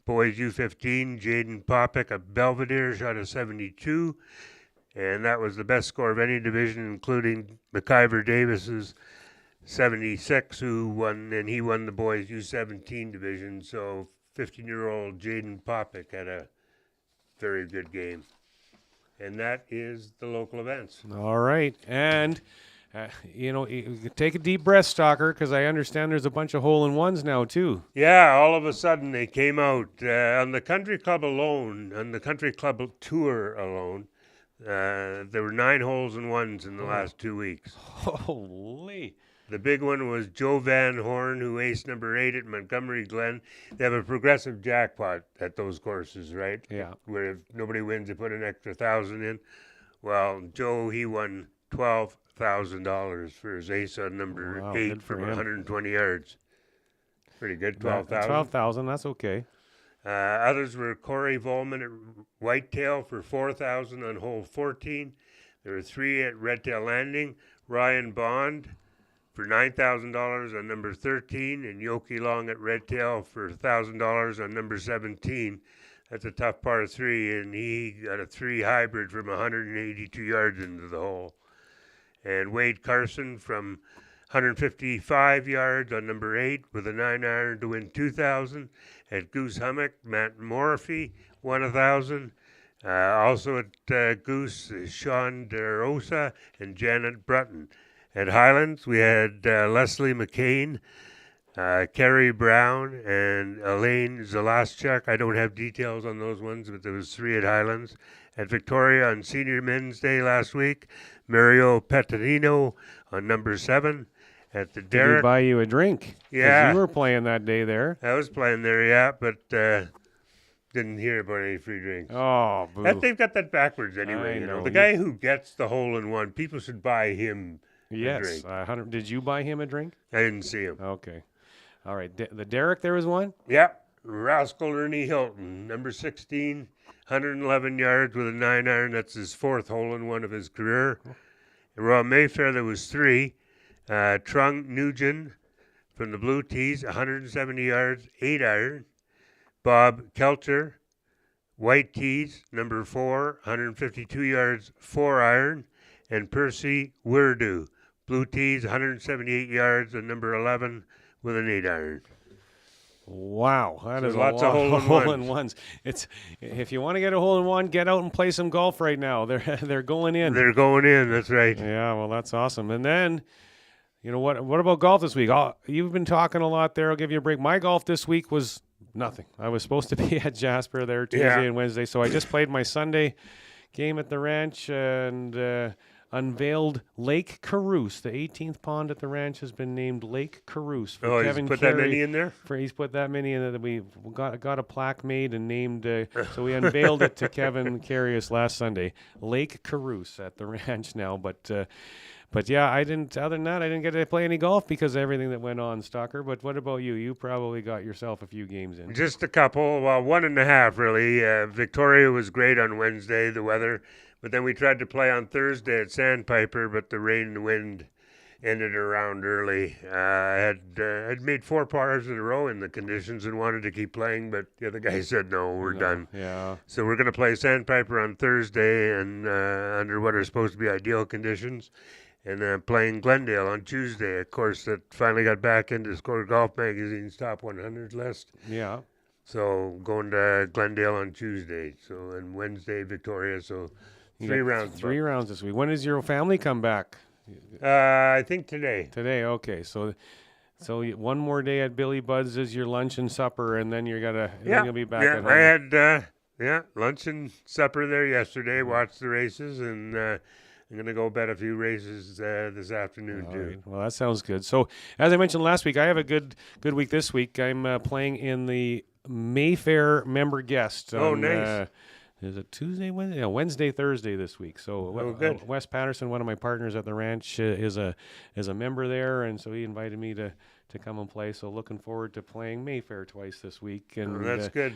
C: Boys U15, Jaden Popick of Belvedere shot a 72. And that was the best score of any division, including McIver Davis's 76, who won, and he won the boys U17 division. So 15-year-old Jaden Popick had a very good game. And that is the local events.
B: All right. And, you take a deep breath, Stalker, because I understand there's a bunch of hole-in-ones now, too.
C: Yeah, all of a sudden they came out. On the country club alone, on the country club tour alone, there were 9 holes-in-ones in the last 2 weeks.
B: Holy.
C: The big one was Joe Van Horn, who aced number 8 at Montgomery Glen. They have a progressive jackpot at those courses, right?
B: Yeah.
C: Where if nobody wins, they put an extra $1,000 in. Well, Joe, he won $12,000 for his ace on number 8 from 120 yards. Pretty good, $12,000.
B: $12,000, that's okay.
C: Others were Corey Volman at Whitetail for $4,000 on hole 14. There were 3 at Redtail Landing. Ryan Bond for $9,000 on number 13, and Yoki Long at Redtail for $1,000 on number 17. That's a tough par 3, and he got a 3 hybrid from 182 yards into the hole. And Wade Carson from 155 yards on number 8 with a 9-iron to win $2,000. At Goose Hummock, Matt Morphy won $1,000. Also at Goose, Sean DeRosa and Janet Brutton. At Highlands, we had Leslie McCain, Kerry Brown, and Elaine Zalaschuk. I don't have details on those ones, but there was 3 at Highlands. At Victoria on Senior Men's Day last week, Mario Pettinino on number 7. At the Derrick.
B: Did he buy you a drink?
C: Yeah.
B: You were playing that day there.
C: I was playing there, yeah, but didn't hear about any free drinks.
B: Oh, boo.
C: They've got that backwards anyway.
B: I
C: You know,
B: know.
C: the guy who gets the hole-in-one, people should buy him a
B: Yes.
C: drink.
B: Did you buy him a drink?
C: I didn't see him.
B: Okay. All right. The Derrick, there was one?
C: Yeah. Rascal Ernie Hilton, number 16, 111 yards with a 9-iron. That's his 4th hole-in-one of his career. At Royal Mayfair, there was 3. Trung Nugent from the Blue Tees, 170 yards, 8-iron. Bob Kelcher, White Tees, number 4, 152 yards, 4-iron. And Percy Werdu, Blue Tees, 178 yards, and number 11 with an 8-iron.
B: Wow, that is
C: lots
B: a
C: of
B: lot of
C: hole-in-ones.
B: hole-in-ones. It's if you want to get a hole-in-one, get out and play some golf right now. They're going in.
C: They're going in. That's right.
B: Yeah, well, that's awesome. And then, you know what? What about golf this week? You've been talking a lot there. I'll give you a break. My golf this week was nothing. I was supposed to be at Jasper there Tuesday and Wednesday, so I just played my Sunday game at the ranch and unveiled Lake Carouse. The 18th pond at the ranch has been named Lake Carouse.
C: Oh, he's put that many in there?
B: He's put that many in there that we got a plaque made and named. So we unveiled it to Kevin Carius last Sunday. Lake Carouse at the ranch now, But yeah, I didn't. Other than that, I didn't get to play any golf because of everything that went on, Stalker. But what about you? You probably got yourself a few games in.
C: Just a couple. Well, 1.5 really. Victoria was great on Wednesday, the weather. But then we tried to play on Thursday at Sandpiper, but the rain and wind ended around early. I'd made 4 pars in a row in the conditions and wanted to keep playing, but the other guy said, no, we're done.
B: Yeah.
C: So we're going to play Sandpiper on Thursday and under what are supposed to be ideal conditions, and playing Glendale on Tuesday, a course that finally got back into Score Golf Magazine's top 100 list.
B: Yeah.
C: So going to Glendale on Tuesday, and Wednesday Victoria, so 3 rounds.
B: 3 rounds this week. When does your family come back?
C: I think today.
B: Today, okay. So one more day at Billy Bud's is your lunch and supper, and then you'll be back at home.
C: I had lunch and supper there yesterday. Watched the races, and I'm gonna go bet a few races this afternoon too.
B: Right. Well, that sounds good. So as I mentioned last week, I have a good week this week. I'm playing in the Mayfair member guest.
C: Nice.
B: Is it Tuesday, Wednesday? No, Wednesday, Thursday this week. So
C: good.
B: Wes Patterson, one of my partners at the ranch, is a member there, and so he invited me to come and play. So looking forward to playing Mayfair twice this week. And
C: that's good.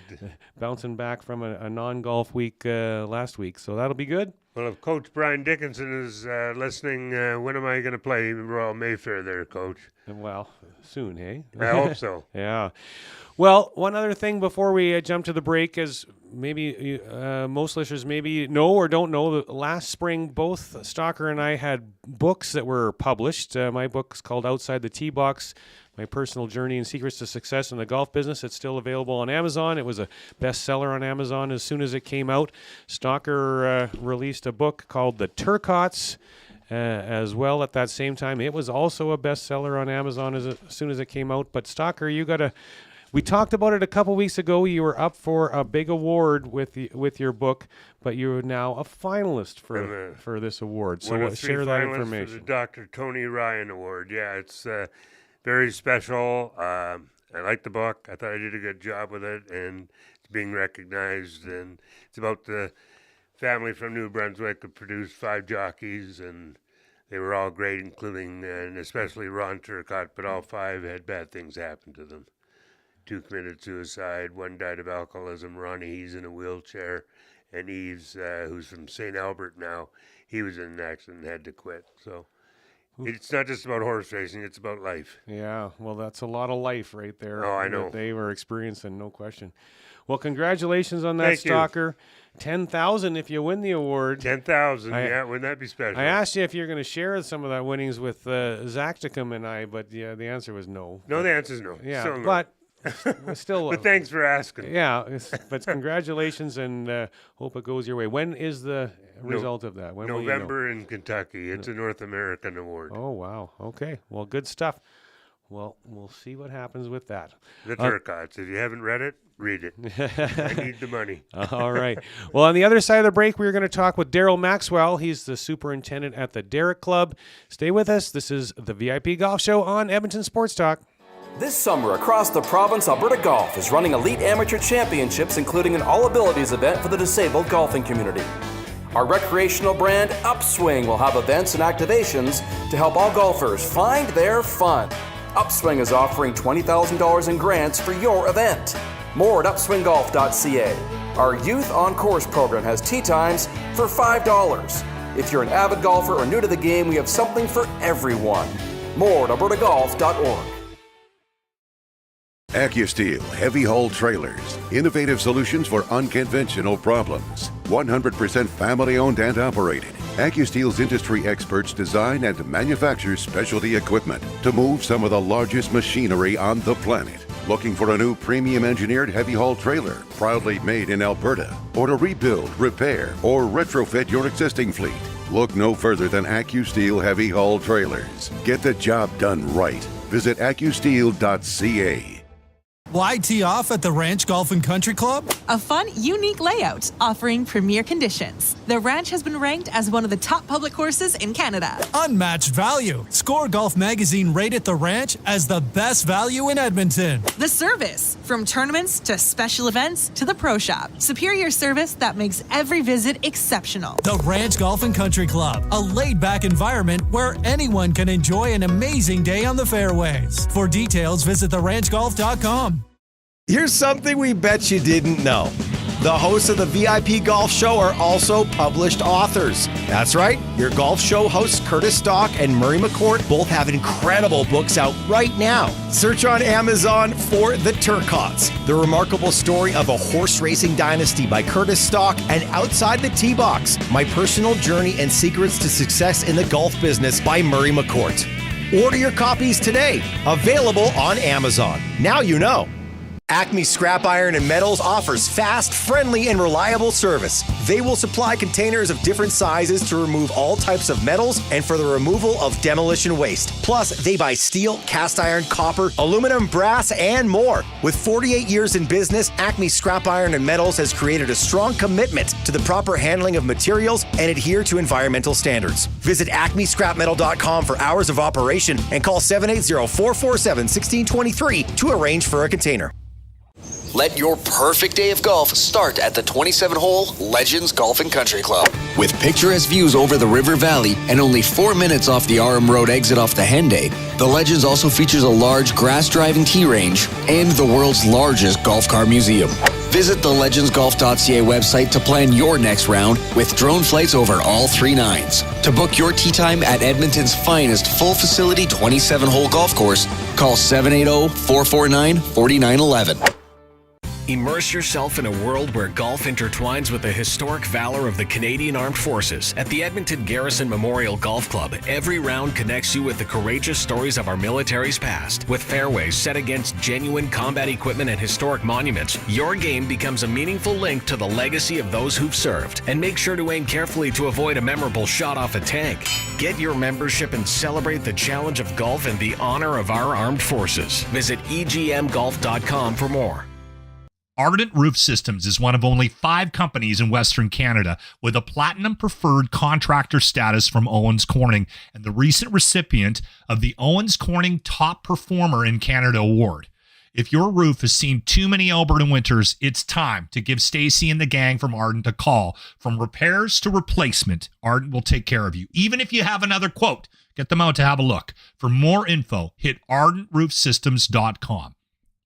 B: Bouncing back from a non-golf week last week, so that'll be good.
C: Well, if Coach Brian Dickinson is listening, when am I going to play Royal Mayfair there, Coach?
B: Well, soon, hey?
C: I hope so.
B: Yeah. Well, one other thing before we jump to the break is maybe most listeners maybe know or don't know that last spring both Stocker and I had books that were published. My book's called Outside the Tee Box, My Personal Journey and Secrets to Success in the Golf Business. It's still available on Amazon. It was a bestseller on Amazon as soon as it came out. Stocker released a book called The Turcots as well at that same time. It was also a bestseller on Amazon as soon as it came out. But Stocker, we talked about it a couple weeks ago. You were up for a big award with your book, but you're now a finalist for this award. So share that information.
C: For the Dr. Tony Ryan Award. Yeah, it's very special. I like the book. I thought I did a good job with it, and it's being recognized. And it's about the family from New Brunswick who produced 5 jockeys, and they were all great, including and especially Ron Turcotte, but all 5 had bad things happen to them. 2 committed suicide, 1 died of alcoholism. Ronnie, he's in a wheelchair, and Eves, who's from St. Albert now, he was in an accident and had to quit. So it's not just about horse racing, it's about life.
B: Yeah, well, that's a lot of life right there.
C: Oh, I know.
B: That they were experiencing, no question. Well, congratulations on that,
C: Thank
B: Stocker. $10,000 if you win the award.
C: $10,000, yeah, wouldn't that be special?
B: I asked you if you're going to share some of that winnings with Zacticum and I, but yeah, the answer was no.
C: No, the answer is no.
B: Yeah,
C: Still no.
B: but still.
C: But thanks for asking.
B: Yeah, but congratulations, and hope it goes your way. When is the result of that? When
C: November in Kentucky. It's a North American award.
B: Oh, wow. Okay. Well, good stuff. Well, we'll see what happens with that.
C: The Turcottes. If you haven't read it, read it. I need the money.
B: All right. Well, on the other side of the break, we're going to talk with Darryl Maxwell. He's the superintendent at the Derrick Club. Stay with us. This is the VIP Golf Show on Edmonton Sports Talk.
U: This summer, across the province, Alberta Golf is running elite amateur championships, including an all-abilities event for the disabled golfing community. Our recreational brand, Upswing, will have events and activations to help all golfers find their fun. Upswing is offering $20,000 in grants for your event. More at upswinggolf.ca. Our Youth on Course program has tee times for $5. If you're an avid golfer or new to the game, we have something for everyone. More at albertagolf.org.
L: AccuSteel Heavy Haul Trailers. Innovative solutions for unconventional problems. 100% family owned and operated. AccuSteel's industry experts design and manufacture specialty equipment to move some of the largest machinery on the planet. Looking for a new premium engineered heavy haul trailer, proudly made in Alberta? Or to rebuild, repair, or retrofit your existing fleet? Look no further than AccuSteel Heavy Haul Trailers. Get the job done right. Visit accusteel.ca.
M: Why tee off at the Ranch Golf and Country Club?
N: A fun, unique layout offering premier conditions. The Ranch has been ranked as one of the top public courses in Canada.
M: Unmatched value. Score Golf Magazine rated the Ranch as the best value in Edmonton.
N: The service, from tournaments to special events to the pro shop. Superior service that makes every visit exceptional.
M: The Ranch Golf and Country Club, a laid-back environment where anyone can enjoy an amazing day on the fairways. For details, visit theranchgolf.com.
X: Here's something we bet you didn't know.
D: The hosts of the VIP Golf Show are also published authors. That's right, your golf show hosts Curtis Stock and Murray McCourt both have incredible books out right now. Search on Amazon for The Turcots, the remarkable story of a horse racing dynasty by Curtis Stock, and Outside the Tee Box, my personal journey and secrets to success in the golf business by Murray McCourt. Order your copies today. Available on Amazon. Now you know. Acme Scrap Iron and Metals offers fast, friendly, and reliable service. They will supply containers of different sizes to remove all types of metals and for the removal of demolition waste. Plus, they buy steel, cast iron, copper, aluminum, brass, and more. With 48 years in business, Acme Scrap Iron and Metals has created a strong commitment to the proper handling of materials and adhere to environmental standards. Visit acmescrapmetal.com for hours of operation and call 780-447-1623 to arrange for a container.
A: Let your perfect day of golf start at the 27-hole Legends Golf and Country Club. With picturesque views over the River Valley and only 4 minutes off the RM Road exit off the Henday, the Legends also features a large grass-driving tee range and the world's largest golf car museum. Visit the legendsgolf.ca website to plan your next round with drone flights over all 3 nines. To book your tee time at Edmonton's finest full-facility 27-hole golf course, call 780-449-4911.
E: Immerse yourself in a world where golf intertwines with the historic valor of the Canadian Armed Forces. At the Edmonton Garrison Memorial Golf Club, every round connects you with the courageous stories of our military's past. With fairways set against genuine combat equipment and historic monuments, your game becomes a meaningful link to the legacy of those who've served. And make sure to aim carefully to avoid a memorable shot off a tank. Get your membership and celebrate the challenge of golf and the honor of our armed forces. Visit egmgolf.com for more.
K: Ardent Roof Systems is one of only 5 companies in Western Canada with a Platinum Preferred Contractor status from Owens Corning and the recent recipient of the Owens Corning Top Performer in Canada Award. If your roof has seen too many Alberta winters, it's time to give Stacy and the gang from Ardent a call. From repairs to replacement, Ardent will take care of you. Even if you have another quote, get them out to have a look. For more info, hit ardentroofsystems.com.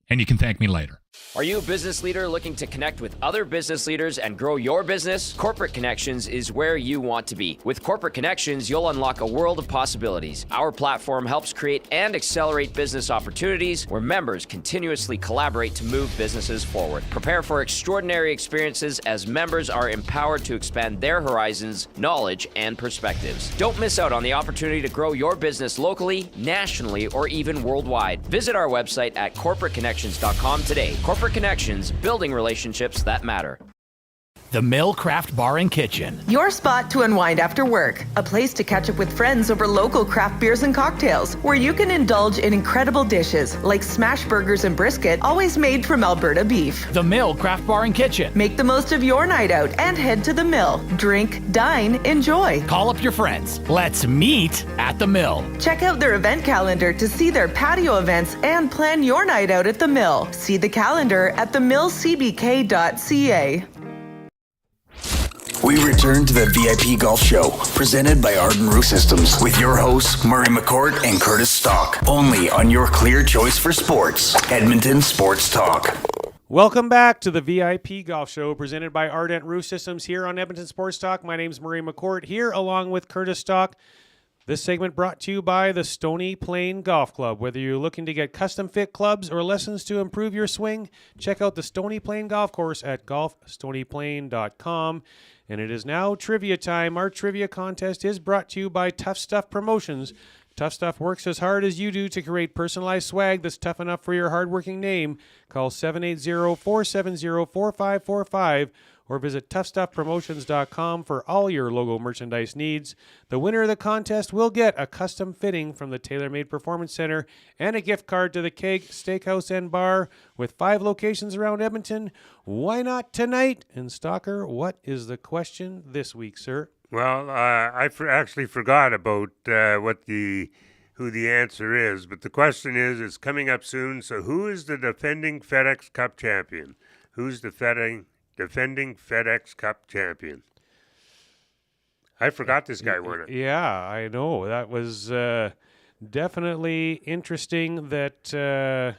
K: And you can thank me later.
W: Are you a business leader looking to connect with other business leaders and grow your business? Corporate Connections is where you want to be. With Corporate Connections, you'll unlock a world of possibilities. Our platform helps create and accelerate business opportunities where members continuously collaborate to move businesses forward. Prepare for extraordinary experiences as members are empowered to expand their horizons, knowledge, and perspectives. Don't miss out on the opportunity to grow your business locally, nationally, or even worldwide. Visit our website at corporateconnections.com today. Corporate Connections, building relationships that matter.
R: The Mill Craft Bar and Kitchen.
P: Your spot to unwind after work. A place to catch up with friends over local craft beers and cocktails, where you can indulge in incredible dishes like smash burgers and brisket, always made from Alberta beef.
R: The Mill Craft Bar and Kitchen.
P: Make the most of your night out and head to the Mill. Drink, dine, enjoy.
R: Call up your friends. Let's meet at the Mill.
P: Check out their event calendar to see their patio events and plan your night out at the Mill. See the calendar at themillcbk.ca.
A: We return to the VIP Golf Show, presented by Ardent Roof Systems, with your hosts, Murray McCourt and Curtis Stock, only on your clear choice for sports, Edmonton Sports Talk.
B: Welcome back to the VIP Golf Show, presented by Ardent Roof Systems here on Edmonton Sports Talk. My name's Murray McCourt, here along with Curtis Stock. This segment brought to you by the Stony Plain Golf Club. Whether you're looking to get custom fit clubs or lessons to improve your swing, check out the Stony Plain Golf Course at golfstonyplain.com. And it is now trivia time. Our trivia contest is brought to you by Tough Stuff Promotions. Tough Stuff works as hard as you do to create personalized swag that's tough enough for your hardworking name. Call 780-470-4545 or visit toughstuffpromotions.com for all your logo merchandise needs. The winner of the contest will get a custom fitting from the Tailor Made Performance Center and a gift card to the Keg Steakhouse and Bar with 5 locations around Edmonton. Why not tonight? And Stalker, what is the question this week, sir?
C: Well, I actually forgot about who the answer is, but the question is, it's coming up soon. So who is the defending FedEx Cup champion? Who's the defending FedEx Cup champion? I forgot this guy won it.
B: Yeah, I know. That was definitely interesting that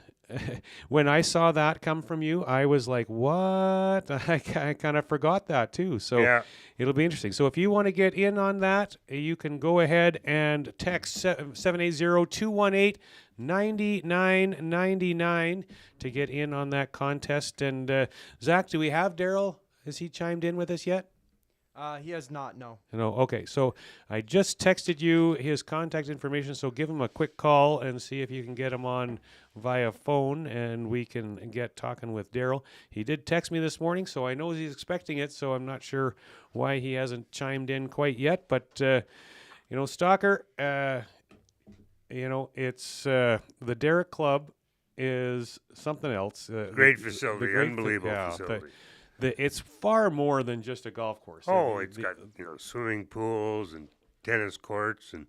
B: when I saw that come from you, I was like, what? I kind of forgot that too. So it'll be interesting. So if you want to get in on that, you can go ahead and text 780-218-9999 to get in on that contest. And Zach, do we have Darryl? Has he chimed in with us yet?
F: He has not, no.
B: No, okay. So I just texted you his contact information, so give him a quick call and see if you can get him on via phone, and we can get talking with Darryl. He did text me this morning, so I know he's expecting it, so I'm not sure why he hasn't chimed in quite yet. But, Stalker, it's the Derrick Club is something else.
C: Great facility, unbelievable facility.
B: It's far more than just a golf course.
C: Oh, it's got swimming pools and tennis courts and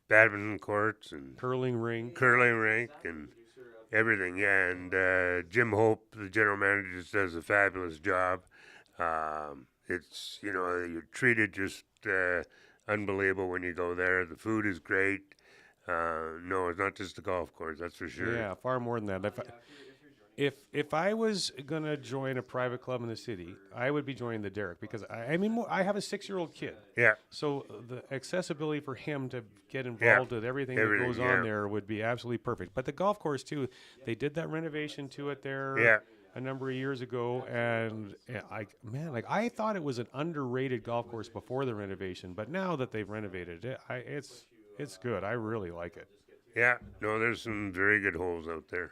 C: badminton courts and
B: curling rink
C: and everything. Yeah, and Jim Hope, the general manager, just does a fabulous job. It's you're treated just unbelievable when you go there. The food is great. No, it's not just a golf course, that's for sure.
B: Yeah, far more than that. If I was going to join a private club in the city, I would be joining the Derrick, because I have a 6-year-old kid.
C: Yeah.
B: So the accessibility for him to get involved with everything that goes on there would be absolutely perfect. But the golf course too, they did that renovation to it there a number of years ago, and I thought it was an underrated golf course before the renovation, but now that they've renovated it, it's good. I really like it.
C: Yeah, no, there's some very good holes out there.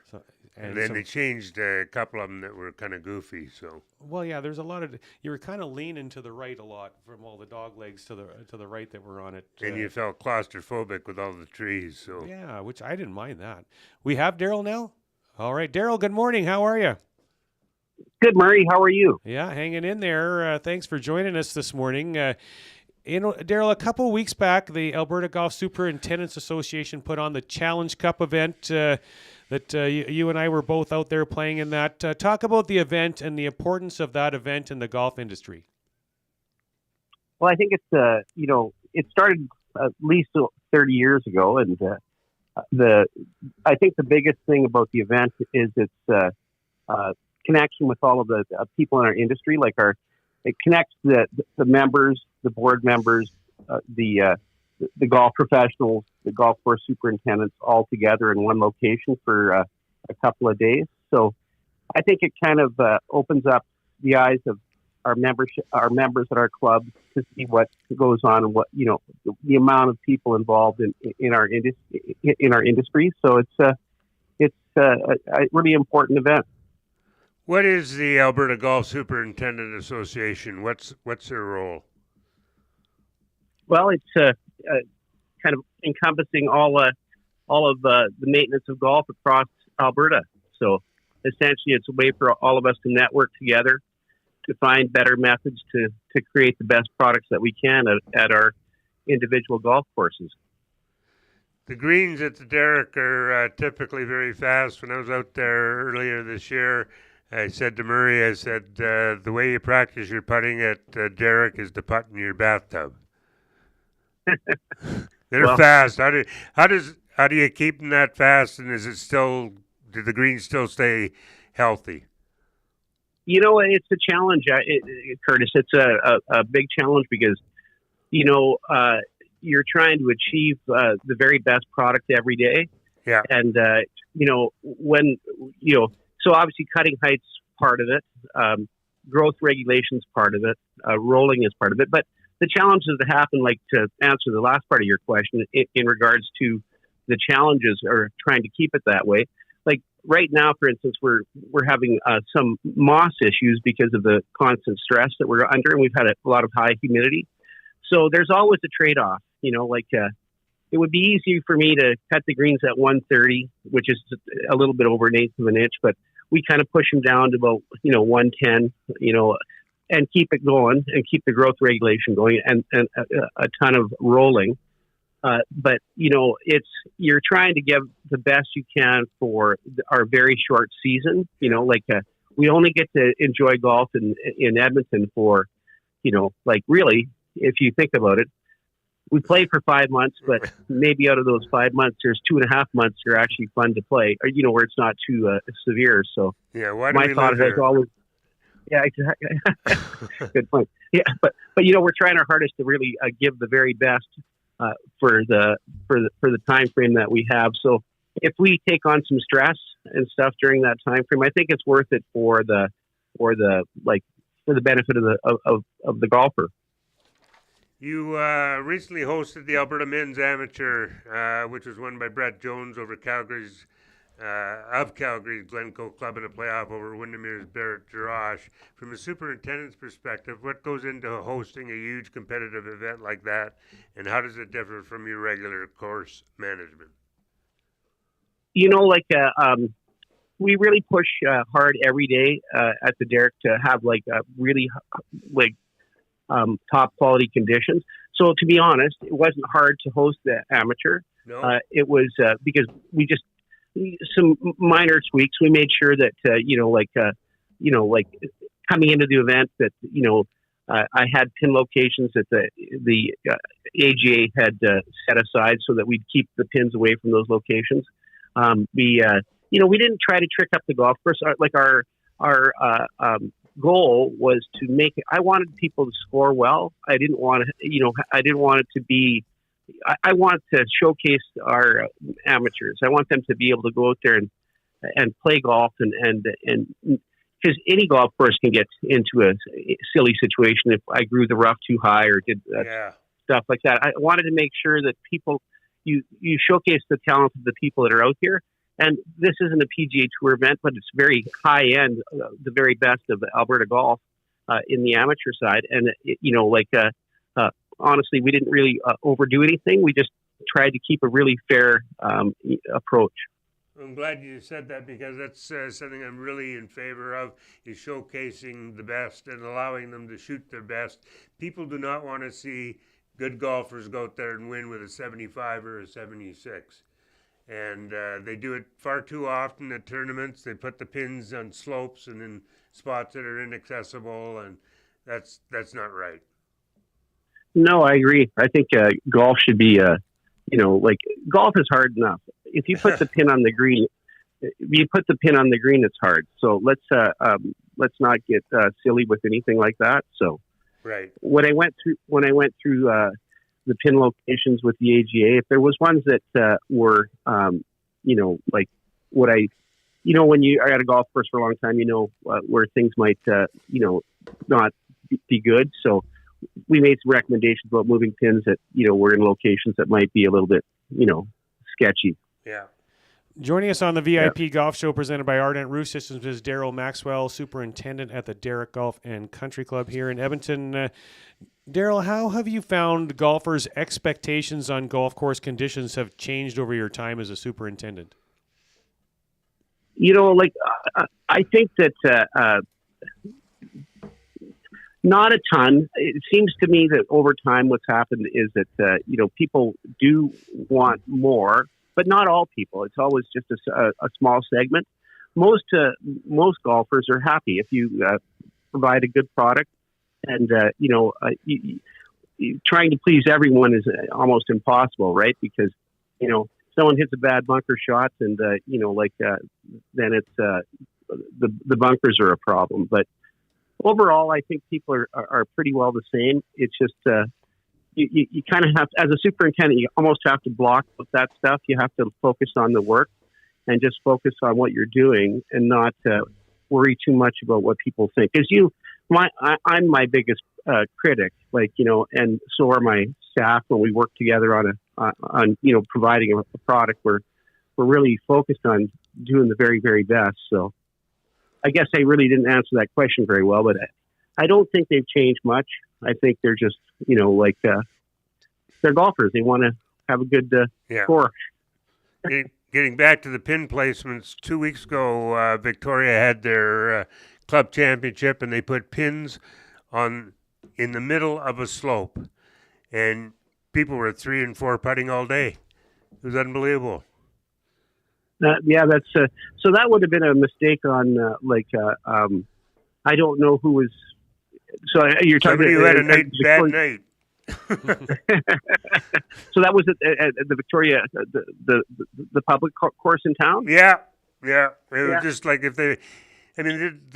C: And then they changed a couple of them that were kind of goofy. So.
B: Well, yeah, there's a lot of. You were kind of leaning to the right a lot from all the dog legs to the right that were on it.
C: And you felt claustrophobic with all the trees. So.
B: Yeah, which I didn't mind that. We have Darryl now. All right, Darryl. Good morning. How are you?
G: Good, Murray. How are you?
B: Yeah, hanging in there. Thanks for joining us this morning. Darryl, a couple of weeks back, the Alberta Golf Superintendents Association put on the Challenge Cup event that you and I were both out there playing in that. Talk about the event and the importance of that event in the golf industry.
G: Well, I think it's, it started at least 30 years ago, and I think the biggest thing about the event is its connection with all of the people in our industry. It connects the members, the board members, the golf professionals, the golf course superintendents all together in one location for a couple of days. So I think it kind of opens up the eyes of our members at our club to see what goes on and what, the amount of people involved in our industry. So it's a really important event.
C: What is the Alberta Golf Superintendent Association? What's their role?
G: Well, it's kind of encompassing all of the maintenance of golf across Alberta. So essentially, it's a way for all of us to network together to find better methods to create the best products that we can at our individual golf courses.
C: The greens at the Derrick are typically very fast. When I was out there earlier this year, I said to Murray, the way you practice your putting at Derrick is to putt in your bathtub. They're fast. How do you keep them that fast? And do the greens still stay healthy?
G: It's a challenge, Curtis. It's a big challenge because, you're trying to achieve the very best product every day.
C: Yeah.
G: And, so obviously cutting height's part of it, growth regulation's part of it, rolling is part of it. But the challenges that happen, to answer the last part of your question, in regards to the challenges or trying to keep it that way. Like right now, for instance, we're having some moss issues because of the constant stress that we're under, and we've had a lot of high humidity. So there's always a trade-off. It would be easier for me to cut the greens at 130, which is a little bit over 1/8 of an inch, but we kind of push them down to about 110, and keep it going and keep the growth regulation going and a ton of rolling. But you're trying to give the best you can for our very short season. We only get to enjoy golf in Edmonton for, really, if you think about it, we play for 5 months, but maybe out of those 5 months, there's 2.5 months that are actually fun to play, or, where it's not too severe. So
C: yeah, why do
G: my
C: we
G: thought
C: live
G: has
C: here?
G: always, yeah, exactly. Good point. Yeah, but we're trying our hardest to really give the very best for the time frame that we have. So if we take on some stress and stuff during that time frame, I think it's worth it for the benefit of the golfer.
C: You recently hosted the Alberta Men's Amateur, which was won by Brett Jones over Calgary's Glencoe Club in a playoff over Windermere's Barrett Jarash. From a superintendent's perspective, what goes into hosting a huge competitive event like that, and how does it differ from your regular course management?
G: We really push hard every day at the Derrick to have really top quality conditions. So to be honest, it wasn't hard to host the amateur.
C: No.
G: It was because we just some minor tweaks. We made sure that coming into the event that I had pin locations that the AGA had set aside so that we'd keep the pins away from those locations. We didn't try to trick up the golf course. Our goal was to make it. I wanted people to score well. I didn't want it to be. I want to showcase our amateurs. I want them to be able to go out there and play golf and because any golf course can get into a silly situation if I grew the rough too high or did stuff like that. I wanted to make sure that people you showcase the talent of the people that are out here. And this isn't a PGA Tour event, but it's very high end, the very best of Alberta golf in the amateur side. And honestly, we didn't really overdo anything. We just tried to keep a really fair approach.
C: I'm glad you said that because that's something I'm really in favor of, is showcasing the best and allowing them to shoot their best. People do not want to see good golfers go out there and win with a 75 or a 76. And they do it far too often at tournaments. They put the pins on slopes and in spots that are inaccessible, and that's not right.
G: No, I agree. I think golf should be, golf is hard enough. If you put the pin on the green, it's hard. So let's not get silly with anything like that. So
C: right.
G: When I went through the pin locations with the AGA, if there was ones that were, when you are at a golf course for a long time, where things might, not be good. So we made some recommendations about moving pins that, were in locations that might be a little bit, sketchy.
C: Yeah.
B: Joining us on the VIP Golf Show presented by Ardent Roof Systems is Darryl Maxwell, Superintendent at the Derrick Golf and Country Club here in Edmonton. Darryl, how have you found golfers' expectations on golf course conditions have changed over your time as a superintendent?
G: I think that not a ton. It seems to me that over time what's happened is that, people do want more, but not all people. It's always just a small segment. Most golfers are happy if you provide a good product, and trying to please everyone is almost impossible, right? Because someone hits a bad bunker shot, and then it's the bunkers are a problem. But overall, I think people are pretty well the same. It's just you kind of have, as a superintendent, you almost have to block with that stuff. You have to focus on the work and just focus on what you're doing and not worry too much about what people think. Because I'm my biggest critic, and so are my staff when we work together on providing a product. We're really focused on doing the very, very best. So I guess I really didn't answer that question very well, but I don't think they've changed much. I think they're just, they're golfers. They want to have a good score.
C: Getting back to the pin placements, 2 weeks ago, Victoria had their club championship, and they put pins in the middle of a slope, and people were 3 and 4 putting all day. It was unbelievable.
G: That's so that would have been a mistake on I don't know who was. So you're talking
C: somebody who had a bad night.
G: So that was at the Victoria, the public course in town?
C: Yeah. It was just like the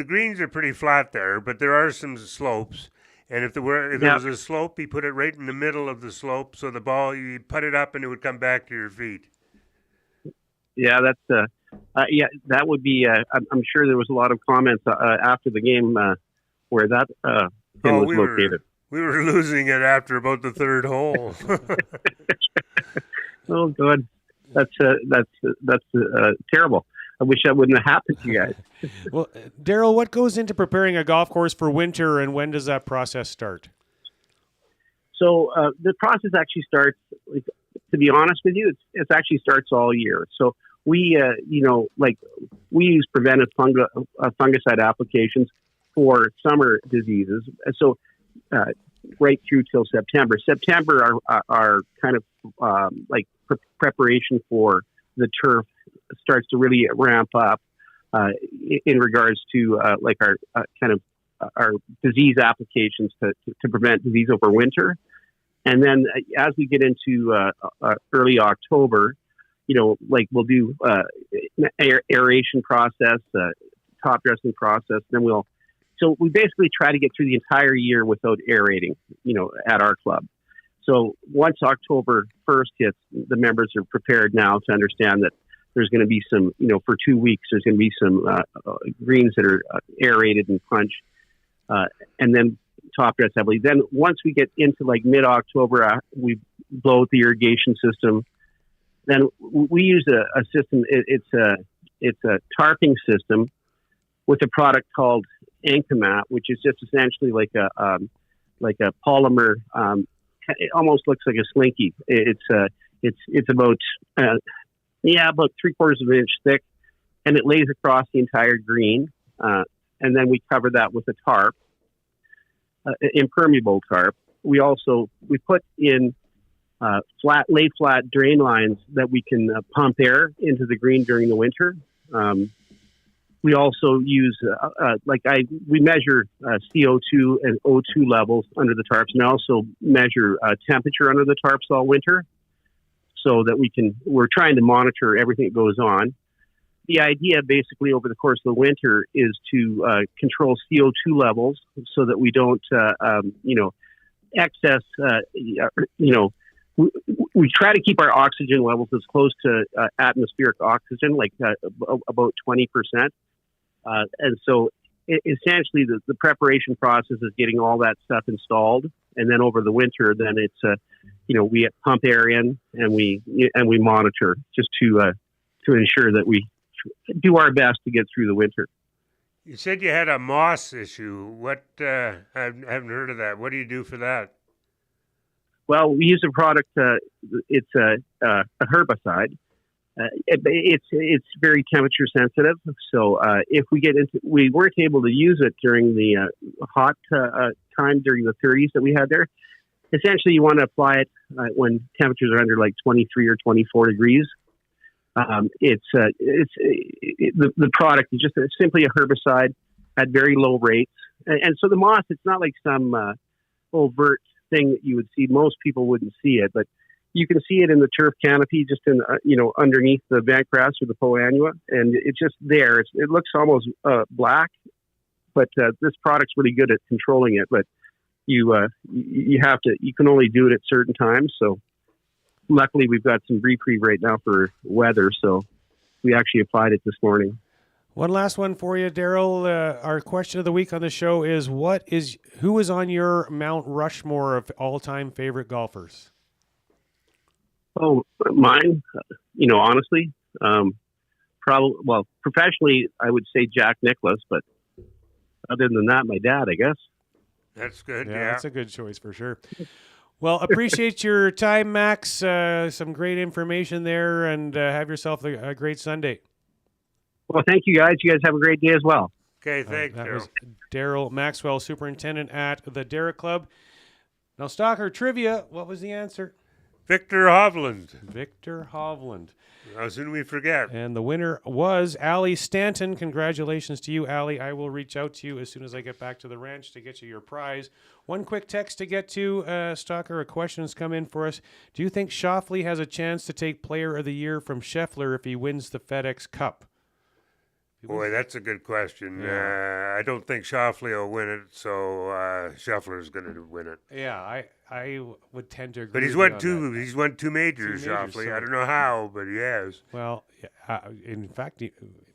C: greens are pretty flat there, but there are some slopes. And if there was a slope, he put it right in the middle of the slope, so the ball, you put it up and it would come back to your feet.
G: Yeah, that's that would be. I'm sure there was a lot of comments after the game where that pin was located.
C: We were losing it after about the third hole.
G: Oh, good. That's terrible. I wish that wouldn't have happened to you guys.
B: Well, Darryl, what goes into preparing a golf course for winter, and when does that process start?
G: So the process actually starts, to be honest with you, it actually starts all year. So we, we use preventive fungicide applications for summer diseases. So right through till September. September are kind of preparation for the turf starts to really ramp up in regards to our disease applications to prevent disease over winter. And then as we get into early October, we'll do aeration process, top dressing process. Then so we basically try to get through the entire year without aerating, at our club. So once October 1st hits, the members are prepared now to understand that there's going to be some, for 2 weeks, there's going to be some greens that are aerated and punched, and then top dress heavily. Then once we get into mid-October, we blow out the irrigation system. Then we use a system. It's a tarping system with a product called Anchomat, which is just essentially like a polymer. It almost looks like a slinky. It's about about 3/4 of an inch thick, and it lays across the entire green. And then we cover that with a tarp, impermeable tarp. We put in lay flat drain lines that we can pump air into the green during the winter. We also use we measure CO2 and O2 levels under the tarps, and also measure temperature under the tarps all winter, so that we're trying to monitor everything that goes on. The idea basically over the course of the winter is to control CO2 levels so that we don't, excess, we try to keep our oxygen levels as close to atmospheric oxygen, about 20%. And so essentially the preparation process is getting all that stuff installed. And then over the winter, then it's, we pump air in and we monitor just to ensure that we do our best to get through the winter.
C: You said you had a moss issue. What, I haven't heard of that. What do you do for that?
G: Well, we use a product, it's a herbicide. It's very temperature sensitive. So if we weren't able to use it during the hot time during the 30s that we had there. Essentially, you want to apply it when temperatures are under 23 or 24 degrees. The product is just simply a herbicide at very low rates, and so the moss, it's not like some overt thing that you would see. Most people wouldn't see it, but you can see it in the turf canopy, just in underneath the bent grass or the poa annua, and it's just there. It looks almost black, but this product's really good at controlling it. But you can only do it at certain times. So luckily we've got some reprieve right now for weather, so we actually applied it this morning.
B: One last one for you, Darryl. Our question of the week on the show is: who is on your Mount Rushmore of all-time favorite golfers?
G: Oh, mine, honestly, professionally, I would say Jack Nicklaus, but other than that, my dad, I guess.
C: That's good.
B: Yeah, that's a good choice for sure. Well, appreciate your time, Max. Some great information there, and have yourself a great Sunday.
G: Well, thank you, guys. You guys have a great day as well.
C: Okay, thanks,
B: That
C: Darryl.
B: was Darryl Maxwell, superintendent at the Derrick Club. Now, Stocker, trivia, what was the answer?
C: Victor Hovland.
B: Victor Hovland.
C: How soon we forget?
B: And the winner was Allie Stanton. Congratulations to you, Allie. I will reach out to you as soon as I get back to the ranch to get you your prize. One quick text to get to, Stalker. A question has come in for us. Do you think Shoffley has a chance to take Player of the Year from Scheffler if he wins the FedEx Cup?
C: Boy, that's a good question.
B: Yeah.
C: I don't think Shoffley will win it, so Scheffler's going to win it.
B: Yeah, I would tend to agree.
C: But he's
B: with
C: won
B: you on
C: two.
B: that.
C: He's won two majors, Shoffley.
B: so-
C: I don't know how, but he has.
B: Well, in fact,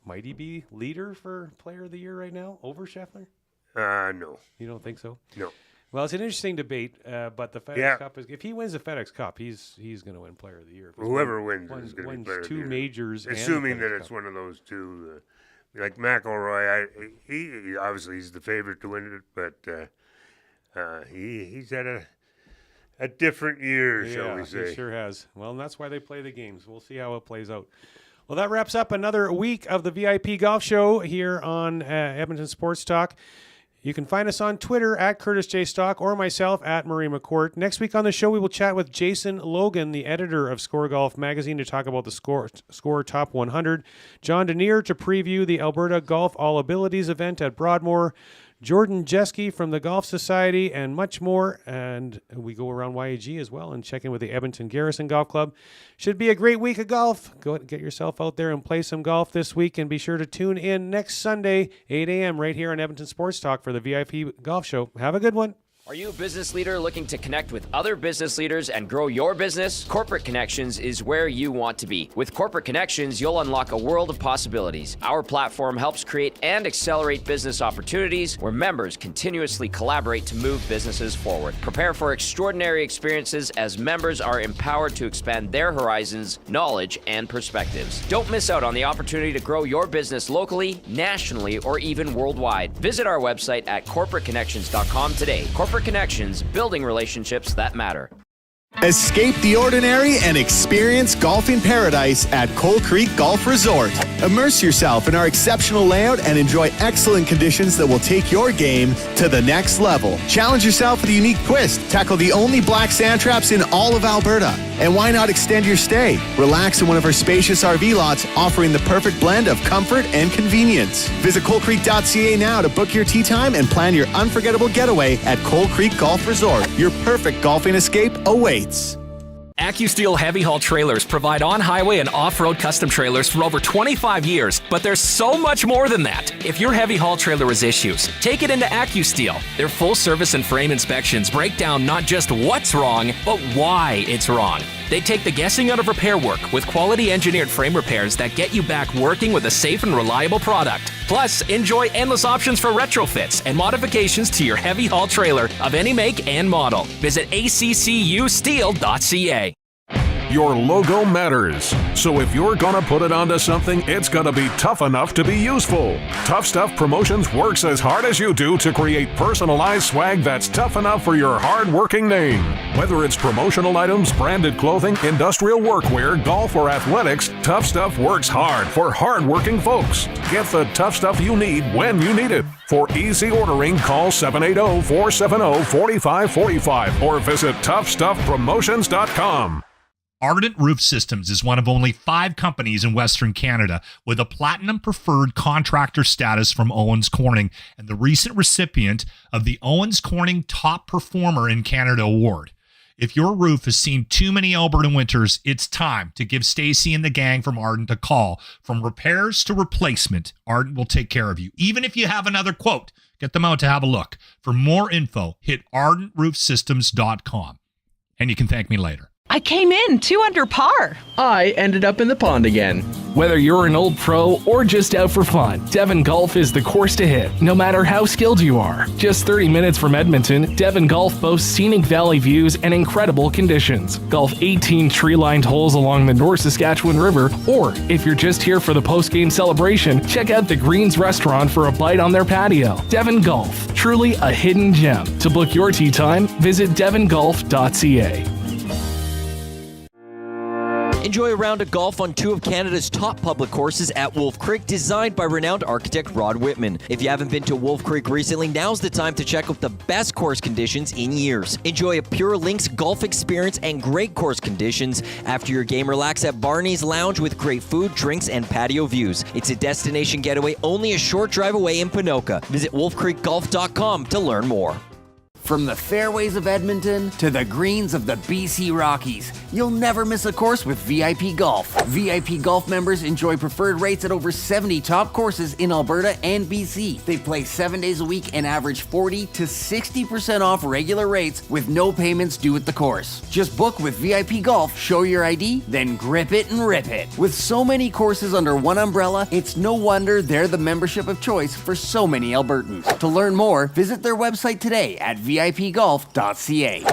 B: might he be leader for Player of the Year right now over Scheffler?
C: No.
B: You don't think so?
C: No.
B: Well, it's an interesting debate, but the FedEx Cup is. If he wins the FedEx Cup, he's going to win Player of the Year.
C: Whoever wins is going to be Player of the Year.
B: Two majors,
C: assuming
B: and the
C: that
B: FedEx
C: it's
B: Cup.
C: one of those two. Like McElroy, he obviously he's the favorite to win it, but he's had a different year, shall we say?
B: He sure has. Well, and that's why they play the games. We'll see how it plays out. Well, that wraps up another week of the VIP Golf Show here on Edmonton Sports Talk. You can find us on Twitter at Curtis J. Stock or myself at Murray McCourt. Next week on the show, we will chat with Jason Logan, the editor of Score Golf Magazine, to talk about the Score Top 100. John Denier to preview the Alberta Golf All Abilities event at Broadmoor. Jordan Jeske from the Golf Society, and much more. And we go around YAG as well and check in with the Edmonton Garrison Golf Club. Should be a great week of golf. Go and get yourself out there and play some golf this week, and be sure to tune in next Sunday, 8 a.m. right here on Edmonton Sports Talk for the VIP Golf Show. Have a good one.
W: Are you a business leader looking to connect with other business leaders and grow your business? Corporate Connections is where you want to be. With Corporate Connections, you'll unlock a world of possibilities. Our platform helps create and accelerate business opportunities where members continuously collaborate to move businesses forward. Prepare for extraordinary experiences as members are empowered to expand their horizons, knowledge, and perspectives. Don't miss out on the opportunity to grow your business locally, nationally, or even worldwide. Visit our website at corporateconnections.com today. Corporate Connections, building relationships that matter.
D: Escape the ordinary and experience golfing paradise at Coal Creek Golf Resort. Immerse yourself in our exceptional layout and enjoy excellent conditions that will take your game to the next level. Challenge yourself with a unique twist. Tackle the only black sand traps in all of Alberta. And why not extend your stay? Relax in one of our spacious RV lots, offering the perfect blend of comfort and convenience. Visit coalcreek.ca now to book your tee time and plan your unforgettable getaway at Coal Creek Golf Resort. Your perfect golfing escape awaits.
H: AccuSteel heavy haul trailers provide on-highway and off-road custom trailers for over 25 years, but there's so much more than that. If your heavy haul trailer has issues, take it into AccuSteel. Their full service and frame inspections break down not just what's wrong, but why it's wrong. They take the guessing out of repair work with quality engineered frame repairs that get you back working with a safe and reliable product. Plus, enjoy endless options for retrofits and modifications to your heavy haul trailer of any make and model. Visit accusteel.ca.
I: Your logo matters. So if you're gonna put it onto something, it's gonna be tough enough to be useful. Tough Stuff Promotions works as hard as you do to create personalized swag that's tough enough for your hard-working name. Whether it's promotional items, branded clothing, industrial workwear, golf, or athletics, Tough Stuff works hard for hard-working folks. Get the tough stuff you need when you need it. For easy ordering, call 780-470-4545 or visit toughstuffpromotions.com.
K: Ardent Roof Systems is one of only 5 companies in Western Canada with a Platinum Preferred Contractor status from Owens Corning and the recent recipient of the Owens Corning Top Performer in Canada Award. If your roof has seen too many Alberta winters, it's time to give Stacy and the gang from Ardent a call. From repairs to replacement, Ardent will take care of you. Even if you have another quote, get them out to have a look. For more info, hit ardentroofsystems.com. And you can thank me later.
P: I came in 2 under par.
Q: I ended up in the pond again. Whether you're an old pro or just out for fun, Devon Golf is the course to hit, no matter how skilled you are. Just 30 minutes from Edmonton, Devon Golf boasts scenic valley views and incredible conditions. Golf 18 tree-lined holes along the North Saskatchewan River, or if you're just here for the post-game celebration, check out the Greens restaurant for a bite on their patio. Devon Golf, truly a hidden gem. To book your tee time, visit devongolf.ca.
V: Enjoy a round of golf on two of Canada's top public courses at Wolf Creek, designed by renowned architect Rod Whitman. If you haven't been to Wolf Creek recently, now's the time to check out the best course conditions in years. Enjoy a pure links golf experience and great course conditions. After your game, relax at Barney's Lounge with great food, drinks, and patio views. It's a destination getaway only a short drive away in Ponoka. Visit wolfcreekgolf.com to learn more.
A: From the fairways of Edmonton to the greens of the BC Rockies, you'll never miss a course with VIP Golf. VIP Golf members enjoy preferred rates at over 70 top courses in Alberta and BC. They play 7 days a week and average 40 to 60% off regular rates with no payments due at the course. Just book with VIP Golf, show your ID, then grip it and rip it. With so many courses under one umbrella, it's no wonder they're the membership of choice for so many Albertans. To learn more, visit their website today at vipgolf.ca.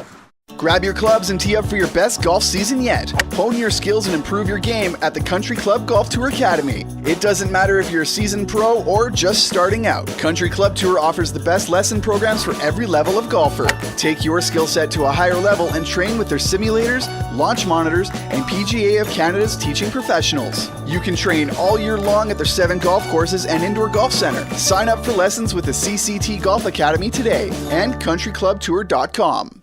J: Grab your clubs and tee up for your best golf season yet. Hone your skills and improve your game at the Country Club Golf Tour Academy. It doesn't matter if you're a seasoned pro or just starting out. Country Club Tour offers the best lesson programs for every level of golfer. Take your skill set to a higher level and train with their simulators, launch monitors, and PGA of Canada's teaching professionals. You can train all year long at their 7 golf courses and indoor golf center. Sign up for lessons with the CCT Golf Academy today and countryclubtour.com.